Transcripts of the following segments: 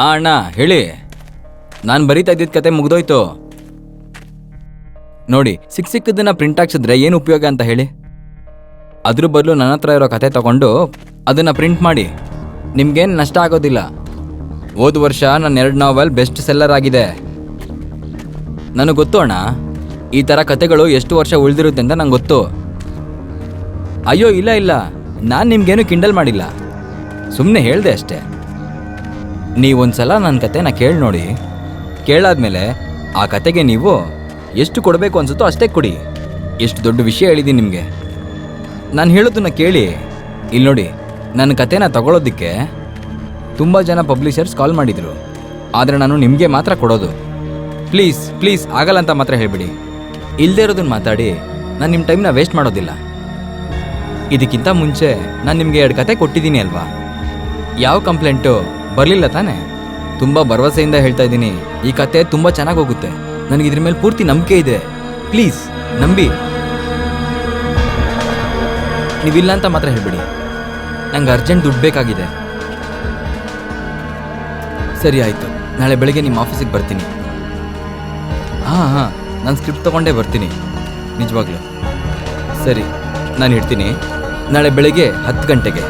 ಅಣ್ಣ ಹೇಳಿ. ನಾನು ಬರೀತಾ ಇದ್ದಿದ್ದ ಕತೆ ಮುಗ್ದೋಯ್ತು. ನೋಡಿ, ಸಿಕ್ಕದನ್ನ ಪ್ರಿಂಟ್ ಹಾಕ್ಸಿದ್ರೆ ಏನು ಉಪಯೋಗ ಅಂತ ಹೇಳಿ? ಅದ್ರ ಬದಲು ನನ್ನ ಹತ್ರ ಇರೋ ಕತೆ ತಗೊಂಡು ಅದನ್ನು ಪ್ರಿಂಟ್ ಮಾಡಿ. ನಿಮ್ಗೇನು ನಷ್ಟ ಆಗೋದಿಲ್ಲ. ಹೋದ ವರ್ಷ ನನ್ನ 2 ನಾವೆಲ್ ಬೆಸ್ಟ್ ಸೆಲ್ಲರ್ ಆಗಿದೆ. ನನಗೆ ಗೊತ್ತು ಅಣ್ಣ, ಈ ಥರ ಕತೆಗಳು ಎಷ್ಟು ವರ್ಷ ಉಳಿದಿರುತ್ತೆ ಅಂತ ನಂಗೆ ಗೊತ್ತು. ಅಯ್ಯೋ ಇಲ್ಲ, ನಾನು ನಿಮ್ಗೇನು ಕಿಂಡಲ್ ಮಾಡಿಲ್ಲ, ಸುಮ್ಮನೆ ಹೇಳಿದೆ ಅಷ್ಟೇ. ನೀವೊಂದ್ಸಲ ನನ್ನ ಕತೆನ ಕೇಳಿ ನೋಡಿ. ಕೇಳಾದ್ಮೇಲೆ ಆ ಕತೆಗೆ ನೀವು ಎಷ್ಟು ಕೊಡಬೇಕು ಅನ್ಸುತ್ತೋ ಅಷ್ಟೇ ಕೊಡಿ. ಎಷ್ಟು ದೊಡ್ಡ ವಿಷಯ ಹೇಳಿದ್ದೀನಿ ನಿಮಗೆ. ನಾನು ಹೇಳೋದನ್ನ ಕೇಳಿ. ಇಲ್ಲಿ ನೋಡಿ, ನನ್ನ ಕತೆನ ತಗೊಳ್ಳೋದಕ್ಕೆ ತುಂಬ ಜನ ಪಬ್ಲಿಷರ್ಸ್ ಕಾಲ್ ಮಾಡಿದರು, ಆದರೆ ನಾನು ನಿಮಗೆ ಮಾತ್ರ ಕೊಡೋದು. ಪ್ಲೀಸ್ ಆಗಲ್ಲ ಅಂತ ಮಾತ್ರ ಹೇಳಿಬಿಡಿ. ಇಲ್ಲದೆ ಇರೋದನ್ನ ಮಾತಾಡಿ ನಾನು ನಿಮ್ಮ ಟೈಮ್ನ ವೇಸ್ಟ್ ಮಾಡೋದಿಲ್ಲ. ಇದಕ್ಕಿಂತ ಮುಂಚೆ ನಾನು ನಿಮಗೆ 2 ಕತೆ ಕೊಟ್ಟಿದ್ದೀನಿ ಅಲ್ವಾ? ಯಾವ ಕಂಪ್ಲೇಂಟು ಬರಲಿಲ್ಲ ತಾನೇ? ತುಂಬ ಭರವಸೆಯಿಂದ ಹೇಳ್ತಾ ಇದ್ದೀನಿ, ಈ ಕತೆ ತುಂಬ ಚೆನ್ನಾಗಿ ಹೋಗುತ್ತೆ. ನನಗೆ ಇದ್ರ ಮೇಲೆ ಪೂರ್ತಿ ನಂಬಿಕೆ ಇದೆ. ಪ್ಲೀಸ್ ನಂಬಿ. ನೀವಿಲ್ಲ ಅಂತ ಮಾತ್ರ ಹೇಳ್ಬಿಡಿ. ನಂಗೆ ಅರ್ಜೆಂಟ್ ದುಡ್ಡು ಬೇಕಾಗಿದೆ. ಸರಿ ಆಯಿತು, ನಾಳೆ ಬೆಳಗ್ಗೆ ನಿಮ್ಮ ಆಫೀಸಿಗೆ ಬರ್ತೀನಿ. ಹಾಂ, ನಾನು ಸ್ಕ್ರಿಪ್ಟ್ ತೊಗೊಂಡೇ ಬರ್ತೀನಿ, ನಿಜವಾಗ್ಲೂ. ಸರಿ, ನಾನು ಇಡ್ತೀನಿ. ನಾಳೆ ಬೆಳಗ್ಗೆ 10 ಗಂಟೆಗೆ.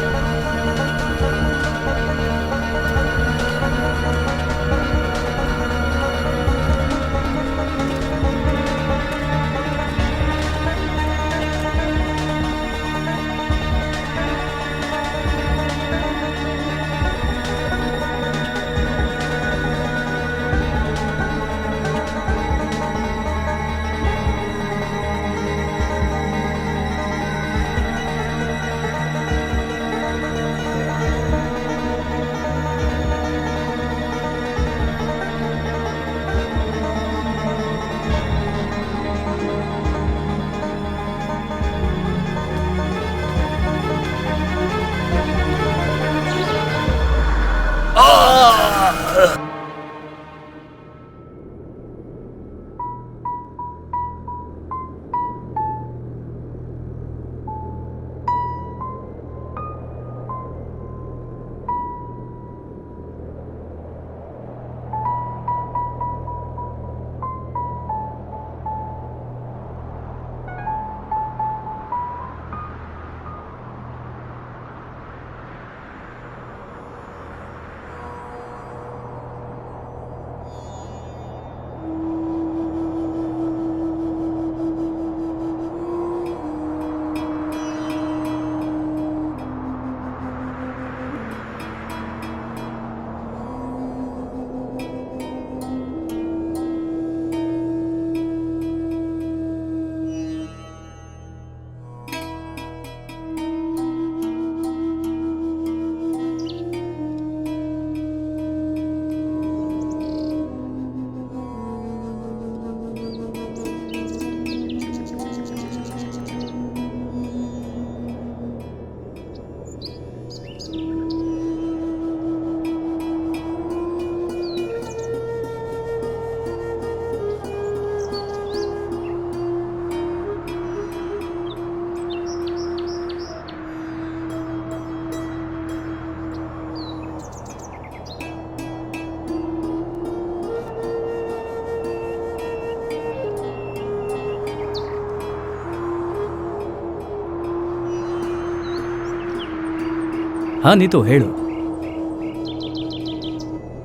ಹಾಂ ನೀತು ಹೇಳು.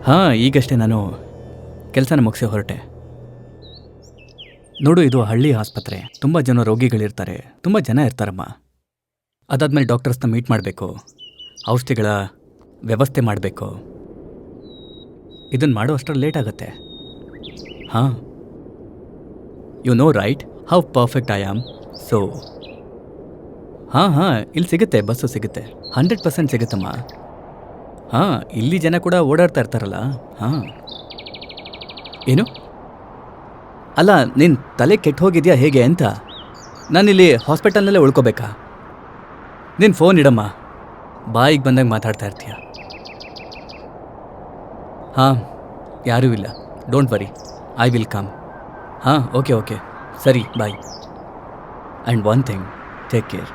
ಹಾಂ, ಈಗಷ್ಟೇ ನಾನು ಕೆಲಸನ ಮುಗಿಸಿ ಹೊರಟೆ. ನೋಡು, ಇದು ಹಳ್ಳಿ ಆಸ್ಪತ್ರೆ. ತುಂಬ ಜನ ರೋಗಿಗಳಿರ್ತಾರೆ, ತುಂಬ ಜನ ಇರ್ತಾರಮ್ಮ. ಅದಾದಮೇಲೆ ಡಾಕ್ಟರ್ಸ್ನ ಮೀಟ್ ಮಾಡಬೇಕು, ಔಷಧಿಗಳ ವ್ಯವಸ್ಥೆ ಮಾಡಬೇಕು. ಇದನ್ನು ಮಾಡೋ ಅಷ್ಟರಲ್ಲಿ ಲೇಟ್ ಆಗುತ್ತೆ. ಹಾಂ, you know right how perfect I am. So ಹಾಂ, ಇಲ್ಲಿ ಸಿಗುತ್ತೆ, ಬಸ್ಸು ಸಿಗುತ್ತೆ, 100% ಸಿಗುತ್ತಮ್ಮ. ಹಾಂ, ಇಲ್ಲಿ ಜನ ಕೂಡ ಓಡಾಡ್ತಾ ಇರ್ತಾರಲ್ಲ. ಹಾಂ, ಏನು? ಅಲ್ಲ, ನಿನ್ನ ತಲೆ ಕೆಟ್ಟು ಹೋಗಿದೆಯಾ ಹೇಗೆ ಅಂತ? ನಾನಿಲ್ಲಿ ಹಾಸ್ಪಿಟಲ್ನಲ್ಲೇ ಉಳ್ಕೋಬೇಕಾ? ನಿನ್ನ ಫೋನ್ ಇಡಮ್ಮ, ಬಾಯಿಗೆ ಬಂದಾಗ ಮಾತಾಡ್ತಾ ಇರ್ತೀಯ. ಹಾಂ, ಯಾರೂ ಇಲ್ಲ, don't worry, I will come. ಹಾಂ, ಓಕೆ, ಸರಿ, bye. And one thing, take care.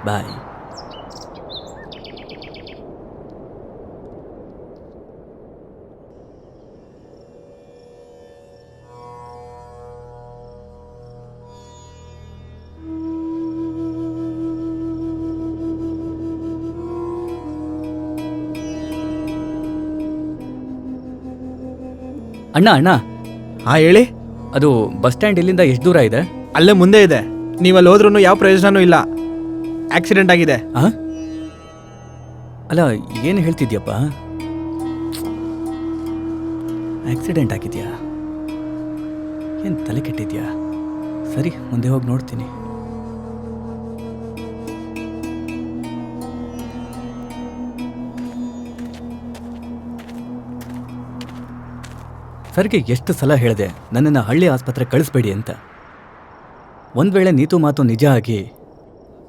Bye. ಆ, ಅಣ್ಣ ಅಣ್ಣ, ಹಾಂ ಹೇಳಿ. ಅದು ಬಸ್ ಸ್ಟ್ಯಾಂಡ್ ಇಲ್ಲಿಂದ ಎಷ್ಟು ದೂರ ಇದೆ? ಅಲ್ಲೇ ಮುಂದೆ ಇದೆ. ನೀವು ಅಲ್ಲಿ ಹೋದ್ರೂ ಯಾವ ಪ್ರಯೋಜನನೂ ಇಲ್ಲ. ಆಕ್ಸಿಡೆಂಟ್ ಆಗಿದೆ. ಆ? ಅಲ್ಲ, ಏನು ಹೇಳ್ತಿದ್ಯಪ್ಪ? ಆಕ್ಸಿಡೆಂಟ್ ಆಗಿದೆಯಾ? ಏನು ತಲೆ ಕೆಟ್ಟಿದ್ಯಾ? ಸರಿ, ಮುಂದೆ ಹೋಗಿ ನೋಡ್ತೀನಿ. ಸರ್ಗೆ ಎಷ್ಟು ಸಲ ಹೇಳಿದೆ ನನ್ನನ್ನು ಹಳ್ಳಿ ಆಸ್ಪತ್ರೆ ಕಳಿಸ್ಬೇಡಿ ಅಂತ. ಒಂದು ವೇಳೆ ನೀತು ಮಾತು ನಿಜ ಆಗಿ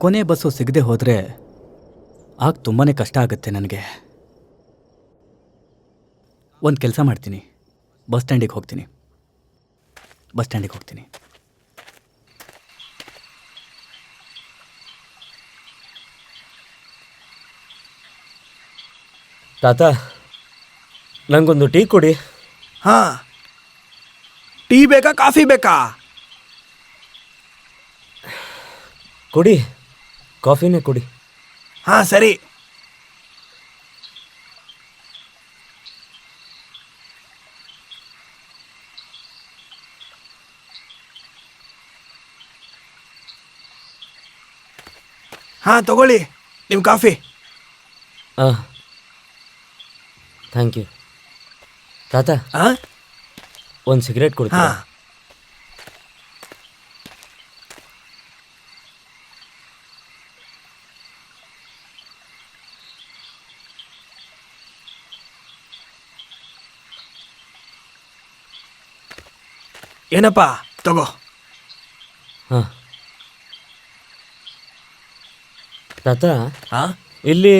ಕೊನೆ ಬಸ್ಸು ಸಿಗದೆ ಹೋದರೆ ಆಗ ತುಂಬಾ ಕಷ್ಟ ಆಗುತ್ತೆ ನನಗೆ. ಒಂದು ಕೆಲಸ ಮಾಡ್ತೀನಿ, ಬಸ್ ಸ್ಟ್ಯಾಂಡಿಗೆ ಹೋಗ್ತೀನಿ. ತಾತ, ನಂಗೊಂದು ಟೀ ಕೊಡಿ. ಹಾಂ, ಟೀ ಬೇಕಾ ಕಾಫಿ ಬೇಕಾ? ಕೊಡಿ, ಕಾಫಿನೇ ಕೊಡಿ. ಹಾಂ ಸರಿ. ಹಾಂ ತಗೊಳ್ಳಿ ನಿಮ್ಮ ಕಾಫಿ. ಹಾಂ, ಥ್ಯಾಂಕ್ ಯು. ತಾತ, ಹಾಂ ಒಂದು ಸಿಗರೇಟ್ ಕೊಡ್ತೀರಾ? ಹಾಂ ಏನಪ್ಪ ತಗೋ. ಹಾಂ. ತಾತ, ಹಾಂ ಇಲ್ಲಿ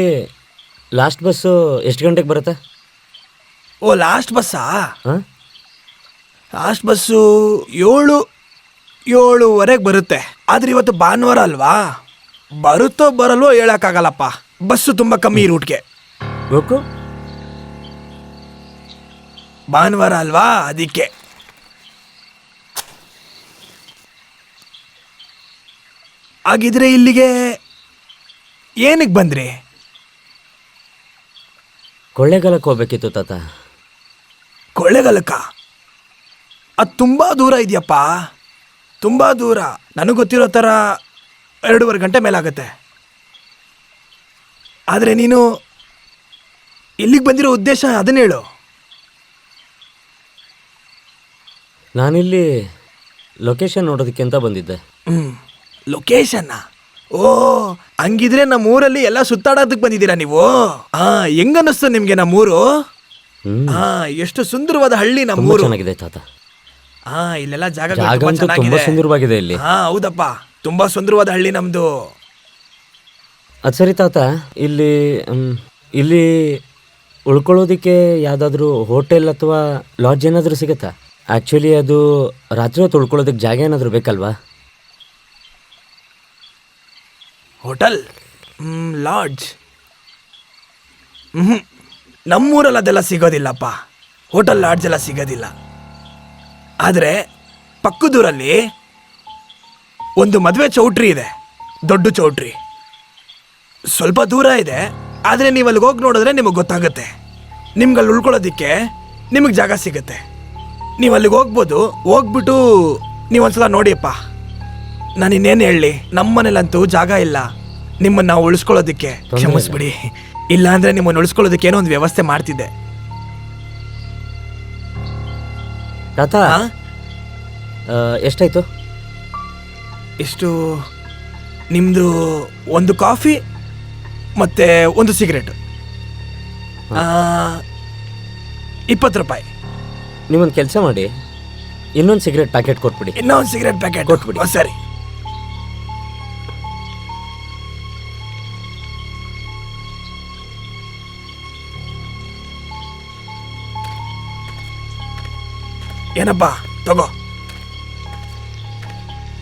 ಲಾಸ್ಟ್ ಬಸ್ಸು ಎಷ್ಟು ಗಂಟೆಗೆ ಬರುತ್ತೆ? ಓ, ಲಾಸ್ಟ್ ಬಸ್ಸಾ? ಹಾಂ. ಲಾಸ್ಟ್ ಬಸ್ಸು 7:07 ಬರುತ್ತೆ. ಆದರೆ ಇವತ್ತು ಭಾನುವಾರ ಅಲ್ವಾ, ಬರುತ್ತೋ ಬರಲ್ವೋ ಹೇಳೋಕ್ಕಾಗಲ್ಲಪ್ಪ. ಬಸ್ಸು ತುಂಬ ಕಮ್ಮಿ ಈ ರೂಟ್ಗೆ. ಬೇಕು? ಭಾನುವಾರ ಅಲ್ವಾ, ಅದಕ್ಕೆ. ಹಾಗಿದ್ರೆ ಇಲ್ಲಿಗೆ ಏನಕ್ಕೆ ಬಂದ್ರಿ? ಕೊಳ್ಳೇಗಾಲಕ್ಕೆ ಹೋಗ್ಬೇಕಿತ್ತು ತಾತ. ಕೊಳ್ಳೇಗಾಲಕ್ಕ? ಅದು ತುಂಬ ದೂರ ಇದೆಯಪ್ಪ, ತುಂಬ ದೂರ. ನನಗೆ ಗೊತ್ತಿರೋ ಥರ 2.5 ಗಂಟೆ ಮೇಲಾಗತ್ತೆ. ಆದರೆ ನೀನು ಇಲ್ಲಿಗೆ ಬಂದಿರೋ ಉದ್ದೇಶ ಅದನ್ನ ಹೇಳು. ನಾನಿಲ್ಲಿ ಲೊಕೇಶನ್ ನೋಡೋದಕ್ಕೆ ಅಂತ ಬಂದಿದ್ದೆ. ಲೊಕೇಶನ್ನ? ಓ, ಹಂಗಿದ್ರೆ ನಮ್ಮ ಊರಲ್ಲಿ ಎಲ್ಲ ಸುತ್ತಾಡೋದಕ್ಕೆ ಬಂದಿದ್ದೀರಾ ನೀವು? ಹೆಂಗನ್ನಿಸ್ತು ನಿಮ್ಗೆ ನಮ್ಮೂರು? ಎಷ್ಟು ಸುಂದರವಾದ ಹಳ್ಳಿ ತುಂಬಾ ನಮ್ಮೂರು. ಚೆನ್ನಾಗಿದೆ ತಾತ. ಇಲ್ಲೆಲ್ಲ ಜಾಗ ಜಾಗ ಅಂತೂ ತುಂಬಾ ಸುಂದರವಾಗಿದೆ ಇಲ್ಲಿ. ಹೌದಪ್ಪ, ತುಂಬಾ ಸುಂದರವಾದ ಹಳ್ಳಿ ನಮ್ದು. ಅದು ಸರಿ ತಾತ, ಇಲ್ಲಿ ಉಳ್ಕೊಳ್ಳೋದಕ್ಕೆ ಯಾವುದಾದ್ರೂ ಹೋಟೆಲ್ ಅಥವಾ ಲಾಡ್ಜ್ ಏನಾದರೂ ಸಿಗುತ್ತಾ? ಆ್ಯಕ್ಚುಲಿ ಅದು ರಾತ್ರಿ ಹೊತ್ತು ಉಳ್ಕೊಳ್ಳೋದಕ್ಕೆ ಜಾಗ ಏನಾದರೂ ಬೇಕಲ್ವಾ? Hotel, lodge? ನಮ್ಮೂರಲ್ಲಿ ಅದೆಲ್ಲ ಸಿಗೋದಿಲ್ಲಪ್ಪ. ಹೋಟೆಲ್ ಲಾಡ್ಜ್ ಎಲ್ಲ ಸಿಗೋದಿಲ್ಲ. ಆದರೆ ಪಕ್ಕದೂರಲ್ಲಿ ಒಂದು ಮದುವೆ ಚೌಟ್ರಿ ಇದೆ, ದೊಡ್ಡ ಚೌಟ್ರಿ. ಸ್ವಲ್ಪ ದೂರ ಇದೆ, ಆದರೆ ನೀವು ಅಲ್ಲಿಗೆ ಹೋಗಿ ನೋಡಿದ್ರೆ ನಿಮಗೆ ಗೊತ್ತಾಗುತ್ತೆ. ನಿಮ್ಗೆ ಅಲ್ಲಿ ಉಳ್ಕೊಳ್ಳೋದಕ್ಕೆ ನಿಮಗೆ ಜಾಗ ಸಿಗುತ್ತೆ. ನೀವು ಅಲ್ಲಿಗೆ ಹೋಗ್ಬೋದು. ಹೋಗ್ಬಿಟ್ಟು ನೀವೊಂದ್ಸಲ ನೋಡಿಯಪ್ಪ. ನಾನು ಇನ್ನೇನು ಹೇಳಲಿ, ನಮ್ಮನೇಲಂತೂ ಜಾಗ ಇಲ್ಲ. ನಿಮ್ಮನ್ನು ನಾವು ಉಳಿಸ್ಕೊಳ್ಳೋದಕ್ಕೆ ಕ್ಷಮಿಸ್ಬಿಡಿ. ಇಲ್ಲ ಅಂದರೆ ನಿಮ್ಮನ್ನು ಉಳಿಸ್ಕೊಳ್ಳೋದಕ್ಕೆ ಏನೋ ಒಂದು ವ್ಯವಸ್ಥೆ ಮಾಡ್ತಿದ್ದೆ. ತಾತ, ಎಷ್ಟಾಯ್ತು? ಎಷ್ಟು? ನಿಮ್ಮದು ಒಂದು ಕಾಫಿ ಮತ್ತೆ ಒಂದು ಸಿಗರೇಟ್ 20 ರೂಪಾಯಿ. ನೀವೊಂದು ಕೆಲಸ ಮಾಡಿ, ಇನ್ನೊಂದು ಸಿಗರೇಟ್ ಪ್ಯಾಕೆಟ್ ಕೊಟ್ಬಿಡಿ. ಇನ್ನೊಂದು ಸಿಗರೇಟ್ ಪ್ಯಾಕೆಟ್ ಕೊಟ್ಬಿಡಿ. ಸರಿ. ಏನಪ್ಪ ತಗೋ,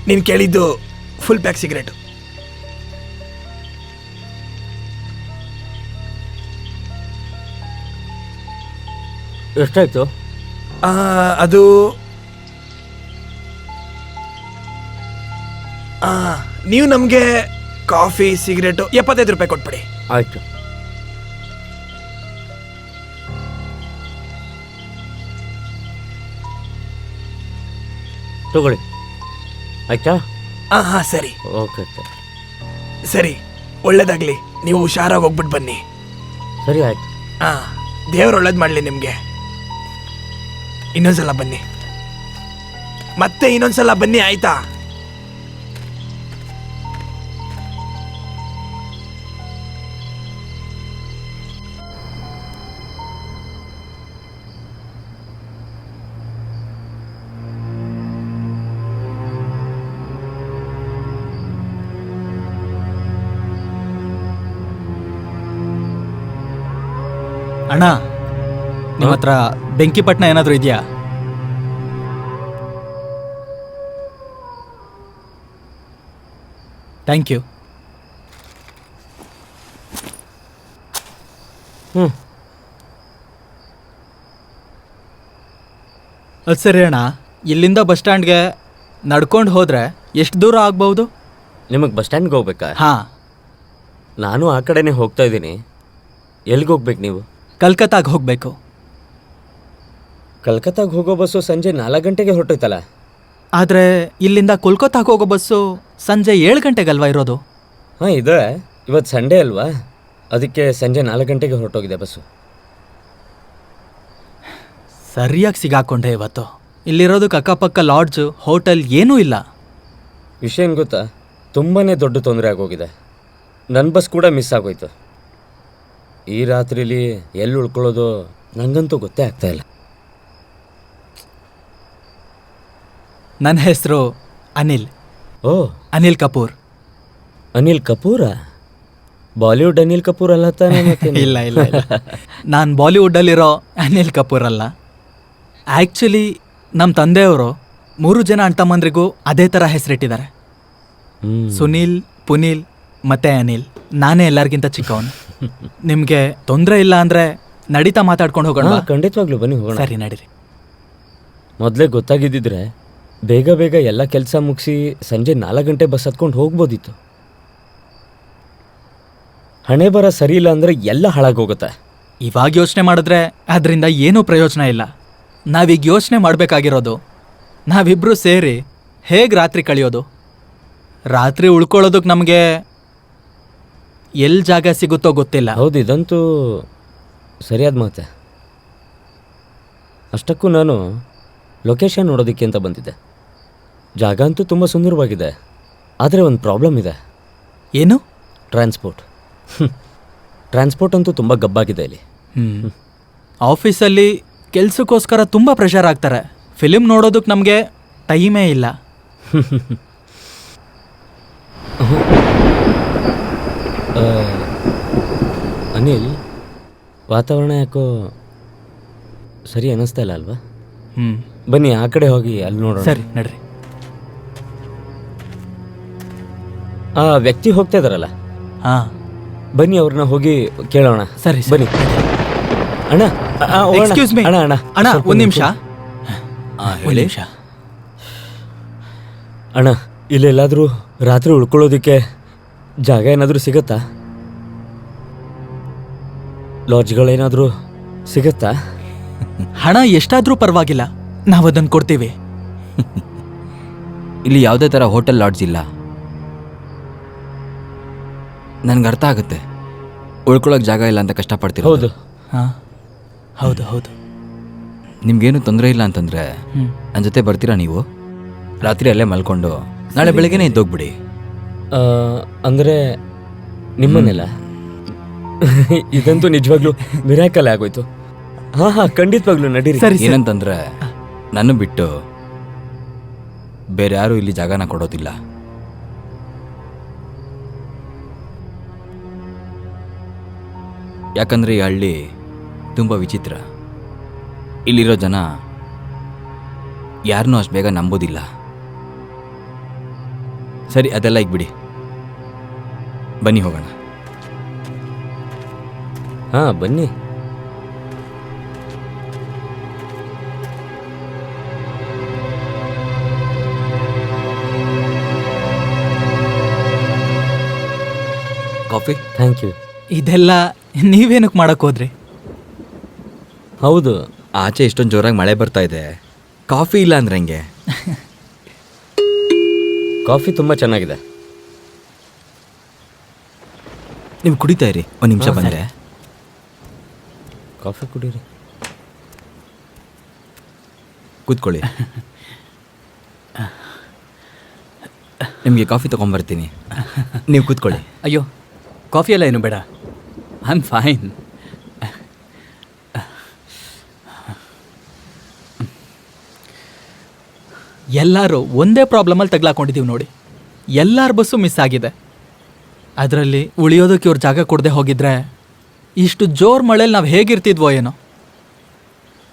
ನೀನು ಕೇಳಿದ್ದು ಫುಲ್ ಪ್ಯಾಕ್ ಸಿಗರೇಟು. ಎಷ್ಟಾಯ್ತು? ಅದು ನೀವು ನಮಗೆ ಕಾಫಿ ಸಿಗರೇಟು 75 ರೂಪಾಯಿ ಕೊಟ್ಬಿಡಿ. ಆಯಿತು. ತಗೊಳ್ಳಿ ಆಯ್ತಾ? ಹಾ ಸರಿ ಓಕೆ ಸರಿ, ಒಳ್ಳೇದಾಗ್ಲಿ. ನೀವು ಹುಷಾರಾಗಿ ಹೋಗ್ಬಿಟ್ಟು ಬನ್ನಿ. ಸರಿ ಆಯ್ತು. ಹಾ, ದೇವ್ರು ಒಳ್ಳೇದು ಮಾಡಲಿ ನಿಮಗೆ. ಇನ್ನೊಂದ್ಸಲ ಬನ್ನಿ, ಮತ್ತೆ ಇನ್ನೊಂದ್ಸಲ ಬನ್ನಿ, ಆಯ್ತಾ? ಅಣ್ಣ, ನಿಮ್ಮ ಹತ್ರ ಬೆಂಕಿಪಟ್ಟಣ ಏನಾದರೂ ಇದೆಯಾ? Thank you. ಹ್ಞೂ ಅದು ಸರಿ ಅಣ್ಣ, ಇಲ್ಲಿಂದ ಬಸ್ ಸ್ಟ್ಯಾಂಡ್ಗೆ ನಡ್ಕೊಂಡು ಹೋದರೆ ಎಷ್ಟು ದೂರ ಆಗ್ಬೋದು? ನಿಮಗೆ ಬಸ್ ಸ್ಟ್ಯಾಂಡ್ಗೆ ಹೋಗ್ಬೇಕಾ? ಹಾಂ, ನಾನು ಆ ಕಡೆನೇ ಹೋಗ್ತಾ ಇದ್ದೀನಿ. ಎಲ್ಲಿಗೆ ಹೋಗ್ಬೇಕು ನೀವು? ಕಲ್ಕತ್ತಾಗೆ ಹೋಗಬೇಕು. ಕಲ್ಕತ್ತಾಗ ಹೋಗೋ ಬಸ್ಸು ಸಂಜೆ 4 ಗಂಟೆಗೆ ಹೊರಟೋಯ್ತಲ್ಲ. ಆದರೆ ಇಲ್ಲಿಂದ ಕೋಲ್ಕತ್ತಾಗೆ ಹೋಗೋ ಬಸ್ಸು ಸಂಜೆ 7 ಗಂಟೆಗಲ್ವಾ ಇರೋದು? ಹಾಂ ಇದೆ, ಇವತ್ತು ಸಂಡೇ ಅಲ್ವಾ, ಅದಕ್ಕೆ ಸಂಜೆ 4 ಗಂಟೆಗೆ ಹೊರಟೋಗಿದೆ ಬಸ್ಸು. ಸರಿಯಾಗಿ ಸಿಗಾಕೊಂಡೆ ಇವತ್ತು. ಇಲ್ಲಿರೋದಕ್ಕೆ ಅಕ್ಕಪಕ್ಕ ಲಾಡ್ಜು, ಹೋಟೆಲ್ ಏನೂ ಇಲ್ಲ. ವಿಷಯ ಏನು ಗೊತ್ತಾ, ತುಂಬಾ ದೊಡ್ಡ ತೊಂದರೆ ಆಗೋಗಿದೆ. ನನ್ನ ಬಸ್ ಕೂಡ ಮಿಸ್ ಆಗೋಯ್ತು. ಈ ರಾತ್ರಿಲಿ ಎಲ್ಲಿ ಉಳ್ಕೊಳ್ಳೋದು ನನಗಂತೂ ಗೊತ್ತೇ ಆಗ್ತಾ ಇಲ್ಲ. ನನ್ನ ಹೆಸರು ಅನಿಲ್. ಓ, ಅನಿಲ್ ಕಪೂರ್. ಅನಿಲ್ ಕಪೂರಾ? ಬಾಲಿವುಡ್ ಅನಿಲ್ ಕಪೂರ್ ಅಲ್ಲ ತಾನೇ? ಮತ್ತೆ ಇಲ್ಲ ಇಲ್ಲ ಇಲ್ಲ, ನಾನು ಬಾಲಿವುಡ್ಡಲ್ಲಿರೋ ಅನಿಲ್ ಕಪೂರ್ ಅಲ್ಲ. ಆ್ಯಕ್ಚುಲಿ ನಮ್ಮ ತಂದೆಯವರು 3 ಜನ ಅಣ್ಣ ತಮ್ಮಂದ್ರಿಗೂ ಅದೇ ಥರ ಹೆಸರಿಟ್ಟಿದ್ದಾರೆ. ಸುನೀಲ್, ಪುನೀಲ್ ಮತ್ತೆ ಅನಿಲ್. ನಾನೇ ಎಲ್ಲರಿಗಿಂತ ಚಿಕ್ಕವನು. ನಿಮಗೆ ತೊಂದರೆ ಇಲ್ಲ ಅಂದರೆ ನಡೀತಾ ಮಾತಾಡ್ಕೊಂಡು ಹೋಗೋಣ. ಖಂಡಿತವಾಗ್ಲೂ ಬನ್ನಿ ಹೋಗೋಣ. ಸರಿ, ನಡೀರಿ. ಮೊದಲೇ ಗೊತ್ತಾಗಿದ್ದಿದ್ರೆ ಬೇಗ ಬೇಗ ಎಲ್ಲ ಕೆಲಸ ಮುಗಿಸಿ ಸಂಜೆ 4 ಗಂಟೆ ಬಸ್ ಹತ್ಕೊಂಡು ಹೋಗ್ಬೋದಿತ್ತು. ಹಣೆ ಬರ ಸರಿ ಇಲ್ಲ ಅಂದರೆ ಎಲ್ಲ ಹಾಳಾಗೋಗುತ್ತೆ. ಇವಾಗ ಯೋಚನೆ ಮಾಡಿದ್ರೆ ಅದರಿಂದ ಏನೂ ಪ್ರಯೋಜನ ಇಲ್ಲ. ನಾವೀಗ ಯೋಚನೆ ಮಾಡಬೇಕಾಗಿರೋದು, ನಾವಿಬ್ಬರು ಸೇರಿ ಹೇಗೆ ರಾತ್ರಿ ಕಳೆಯೋದು. ರಾತ್ರಿ ಉಳ್ಕೊಳ್ಳೋದಕ್ಕೆ ನಮಗೆ ಎಲ್ಲಿ ಜಾಗ ಸಿಗುತ್ತೋ ಗೊತ್ತಿಲ್ಲ. ಹೌದು, ಇದಂತೂ ಸರಿಯಾದ ಮಾತೆ. ಅಷ್ಟಕ್ಕೂ ನಾನು ಲೊಕೇಶನ್ ನೋಡೋದಕ್ಕೆ ಅಂತ ಬಂದಿದ್ದೆ. ಜಾಗ ಅಂತೂ ತುಂಬ ಸುಂದರವಾಗಿದೆ, ಆದರೆ ಒಂದು ಪ್ರಾಬ್ಲಮ್ ಇದೆ. ಏನು? ಟ್ರಾನ್ಸ್ಪೋರ್ಟ್ ಅಂತೂ ತುಂಬ ಗಬ್ಬಾಗಿದೆ ಇಲ್ಲಿ. ಆಫೀಸಲ್ಲಿ ಕೆಲಸಕ್ಕೋಸ್ಕರ ತುಂಬ ಪ್ರೆಷರ್ ಆಗ್ತಾರೆ. ಫಿಲಿಮ್ ನೋಡೋದಕ್ಕೆ ನಮಗೆ ಟೈಮೇ ಇಲ್ಲ. ಅನಿಲ್, ವಾತಾವರಣ ಯಾಕೋ ಸರಿ ಅನ್ನಿಸ್ತಾ ಇಲ್ಲ ಅಲ್ವಾ? ಬನ್ನಿ ಆ ಕಡೆ ಹೋಗಿ ಅಲ್ಲಿ ನೋಡೋಣ. ಸರಿ, ನಡ್ರಿ. ಆ ವ್ಯಕ್ತಿ ಹೋಗ್ತಾ ಇದಾರಲ್ಲ, ಹಾಂ, ಬನ್ನಿ ಅವ್ರನ್ನ ಹೋಗಿ ಕೇಳೋಣ. ಸರಿ, ಬನ್ನಿ. ಅಣ್ಣ, ಎಕ್ಸ್ಕ್ಯೂಸ್ ಮೀ. ಅಣ್ಣ ಅಣ್ಣ ಅಣ್ಣ, ಸ್ವಲ್ಪ ಒಂದು ನಿಮಿಷ. ಹೇಳಿ. ನಿಮಿಷ. ಅಣ್ಣ, ಇಲ್ಲೆಲ್ಲಾದರೂ ರಾತ್ರಿ ಉಳ್ಕೊಳ್ಳೋದಕ್ಕೆ ಜಾಗ ಏನಾದರೂ ಸಿಗತ್ತಾ? ಲಾಡ್ಜ್ಗಳೇನಾದರೂ ಸಿಗತ್ತಾ? ಹಣ ಎಷ್ಟಾದರೂ ಪರವಾಗಿಲ್ಲ, ನಾವು ಅದನ್ನು ಕೊಡ್ತೀವಿ. ಇಲ್ಲಿ ಯಾವುದೇ ಥರ ಹೋಟೆಲ್ ಲಾಡ್ಜ್ ಇಲ್ಲ. ನನ್ಗೆ ಅರ್ಥ ಆಗುತ್ತೆ, ಉಳ್ಕೊಳ್ಳೋಕೆ ಜಾಗ ಇಲ್ಲ ಅಂತ ಕಷ್ಟಪಡ್ತೀರ. ಹೌದು. ಹಾಂ, ಹೌದು ಹೌದು. ನಿಮ್ಗೇನು ತೊಂದರೆ ಇಲ್ಲ ಅಂತಂದರೆ ನನ್ನ ಜೊತೆ ಬರ್ತೀರಾ ನೀವು? ರಾತ್ರಿ ಅಲ್ಲೇ ಮಲ್ಕೊಂಡು ನಾಳೆ ಬೆಳಗ್ಗೆನೇ ಎದ್ದೋಗ್ಬಿಡಿ. ಅಂದರೆ ನಿಮ್ಮನ್ನೆಲ್ಲ ಇದಂತೂ ನಿಜವಾಗ್ಲೂ ಮಿರಾಕಲ್ ಆಗೋಯ್ತು. ಹಾಂ ಹಾಂ, ಖಂಡಿತವಾಗ್ಲೂ ನಡೀರಿ. ಸರಿ, ಏನಂತಂದ್ರೆ ನನ್ನ ಬಿಟ್ಟು ಬೇರೆ ಯಾರೂ ಇಲ್ಲಿ ಜಾಗನ ಕೊಡೋದಿಲ್ಲ. ಯಾಕಂದರೆ ಈ ಹಳ್ಳಿ ತುಂಬ ವಿಚಿತ್ರ. ಇಲ್ಲಿರೋ ಜನ ಯಾರನ್ನೂ ಅಷ್ಟು ಬೇಗ ನಂಬೋದಿಲ್ಲ. ಸರಿ, ಅದೆಲ್ಲ ಈಗ ಬಿಡಿ, ಬನ್ನಿ ಹೋಗೋಣ. ಹಾಂ, ಬನ್ನಿ. ಕಾಫಿ? Thank you. ಇದೆಲ್ಲ ನೀವೇನಕ್ಕೆ ಮಾಡಕ್ಕೆ ಹೋದ್ರಿ? ಹೌದು, ಆಚೆ ಇಷ್ಟೊಂದು ಜೋರಾಗಿ ಮಳೆ ಬರ್ತಾ ಇದೆ, ಕಾಫಿ ಇಲ್ಲ ಅಂದ್ರೆ ಹೆಂಗೆ? ಕಾಫಿ ತುಂಬ ಚೆನ್ನಾಗಿದೆ. ನೀವು ಕುಡಿತಾ ಇರಿ, ಒಂದು ನಿಮಿಷ ಬಂದರೆ. ಕಾಫಿ ಕುಡೀರಿ. ಕೂತ್ಕೊಳ್ಳಿ. ನಿಮಗೆ ಕಾಫಿ ತೊಗೊಂಬರ್ತೀನಿ, ನೀವು ಕೂತ್ಕೊಳ್ಳಿ. ಅಯ್ಯೋ, ಕಾಫಿ ಎಲ್ಲ ಏನು ಬೇಡ, ಐ ಆಮ್ ಫೈನ್. ಎಲ್ಲರೂ ಒಂದೇ ಪ್ರಾಬ್ಲಮಲ್ಲಿ ತಗ್ಲಾಕೊಂಡಿದ್ದೀವಿ ನೋಡಿ. ಎಲ್ಲರ ಬಸ್ಸು ಮಿಸ್ ಆಗಿದೆ. ಅದರಲ್ಲಿ ಉಳಿಯೋದಕ್ಕೆ ಇವ್ರು ಜಾಗ ಕೊಡದೆ ಹೋಗಿದ್ರೆ ಇಷ್ಟು ಜೋರು ಮಳೇಲಿ ನಾವು ಹೇಗಿರ್ತಿದ್ವೋ ಏನೋ.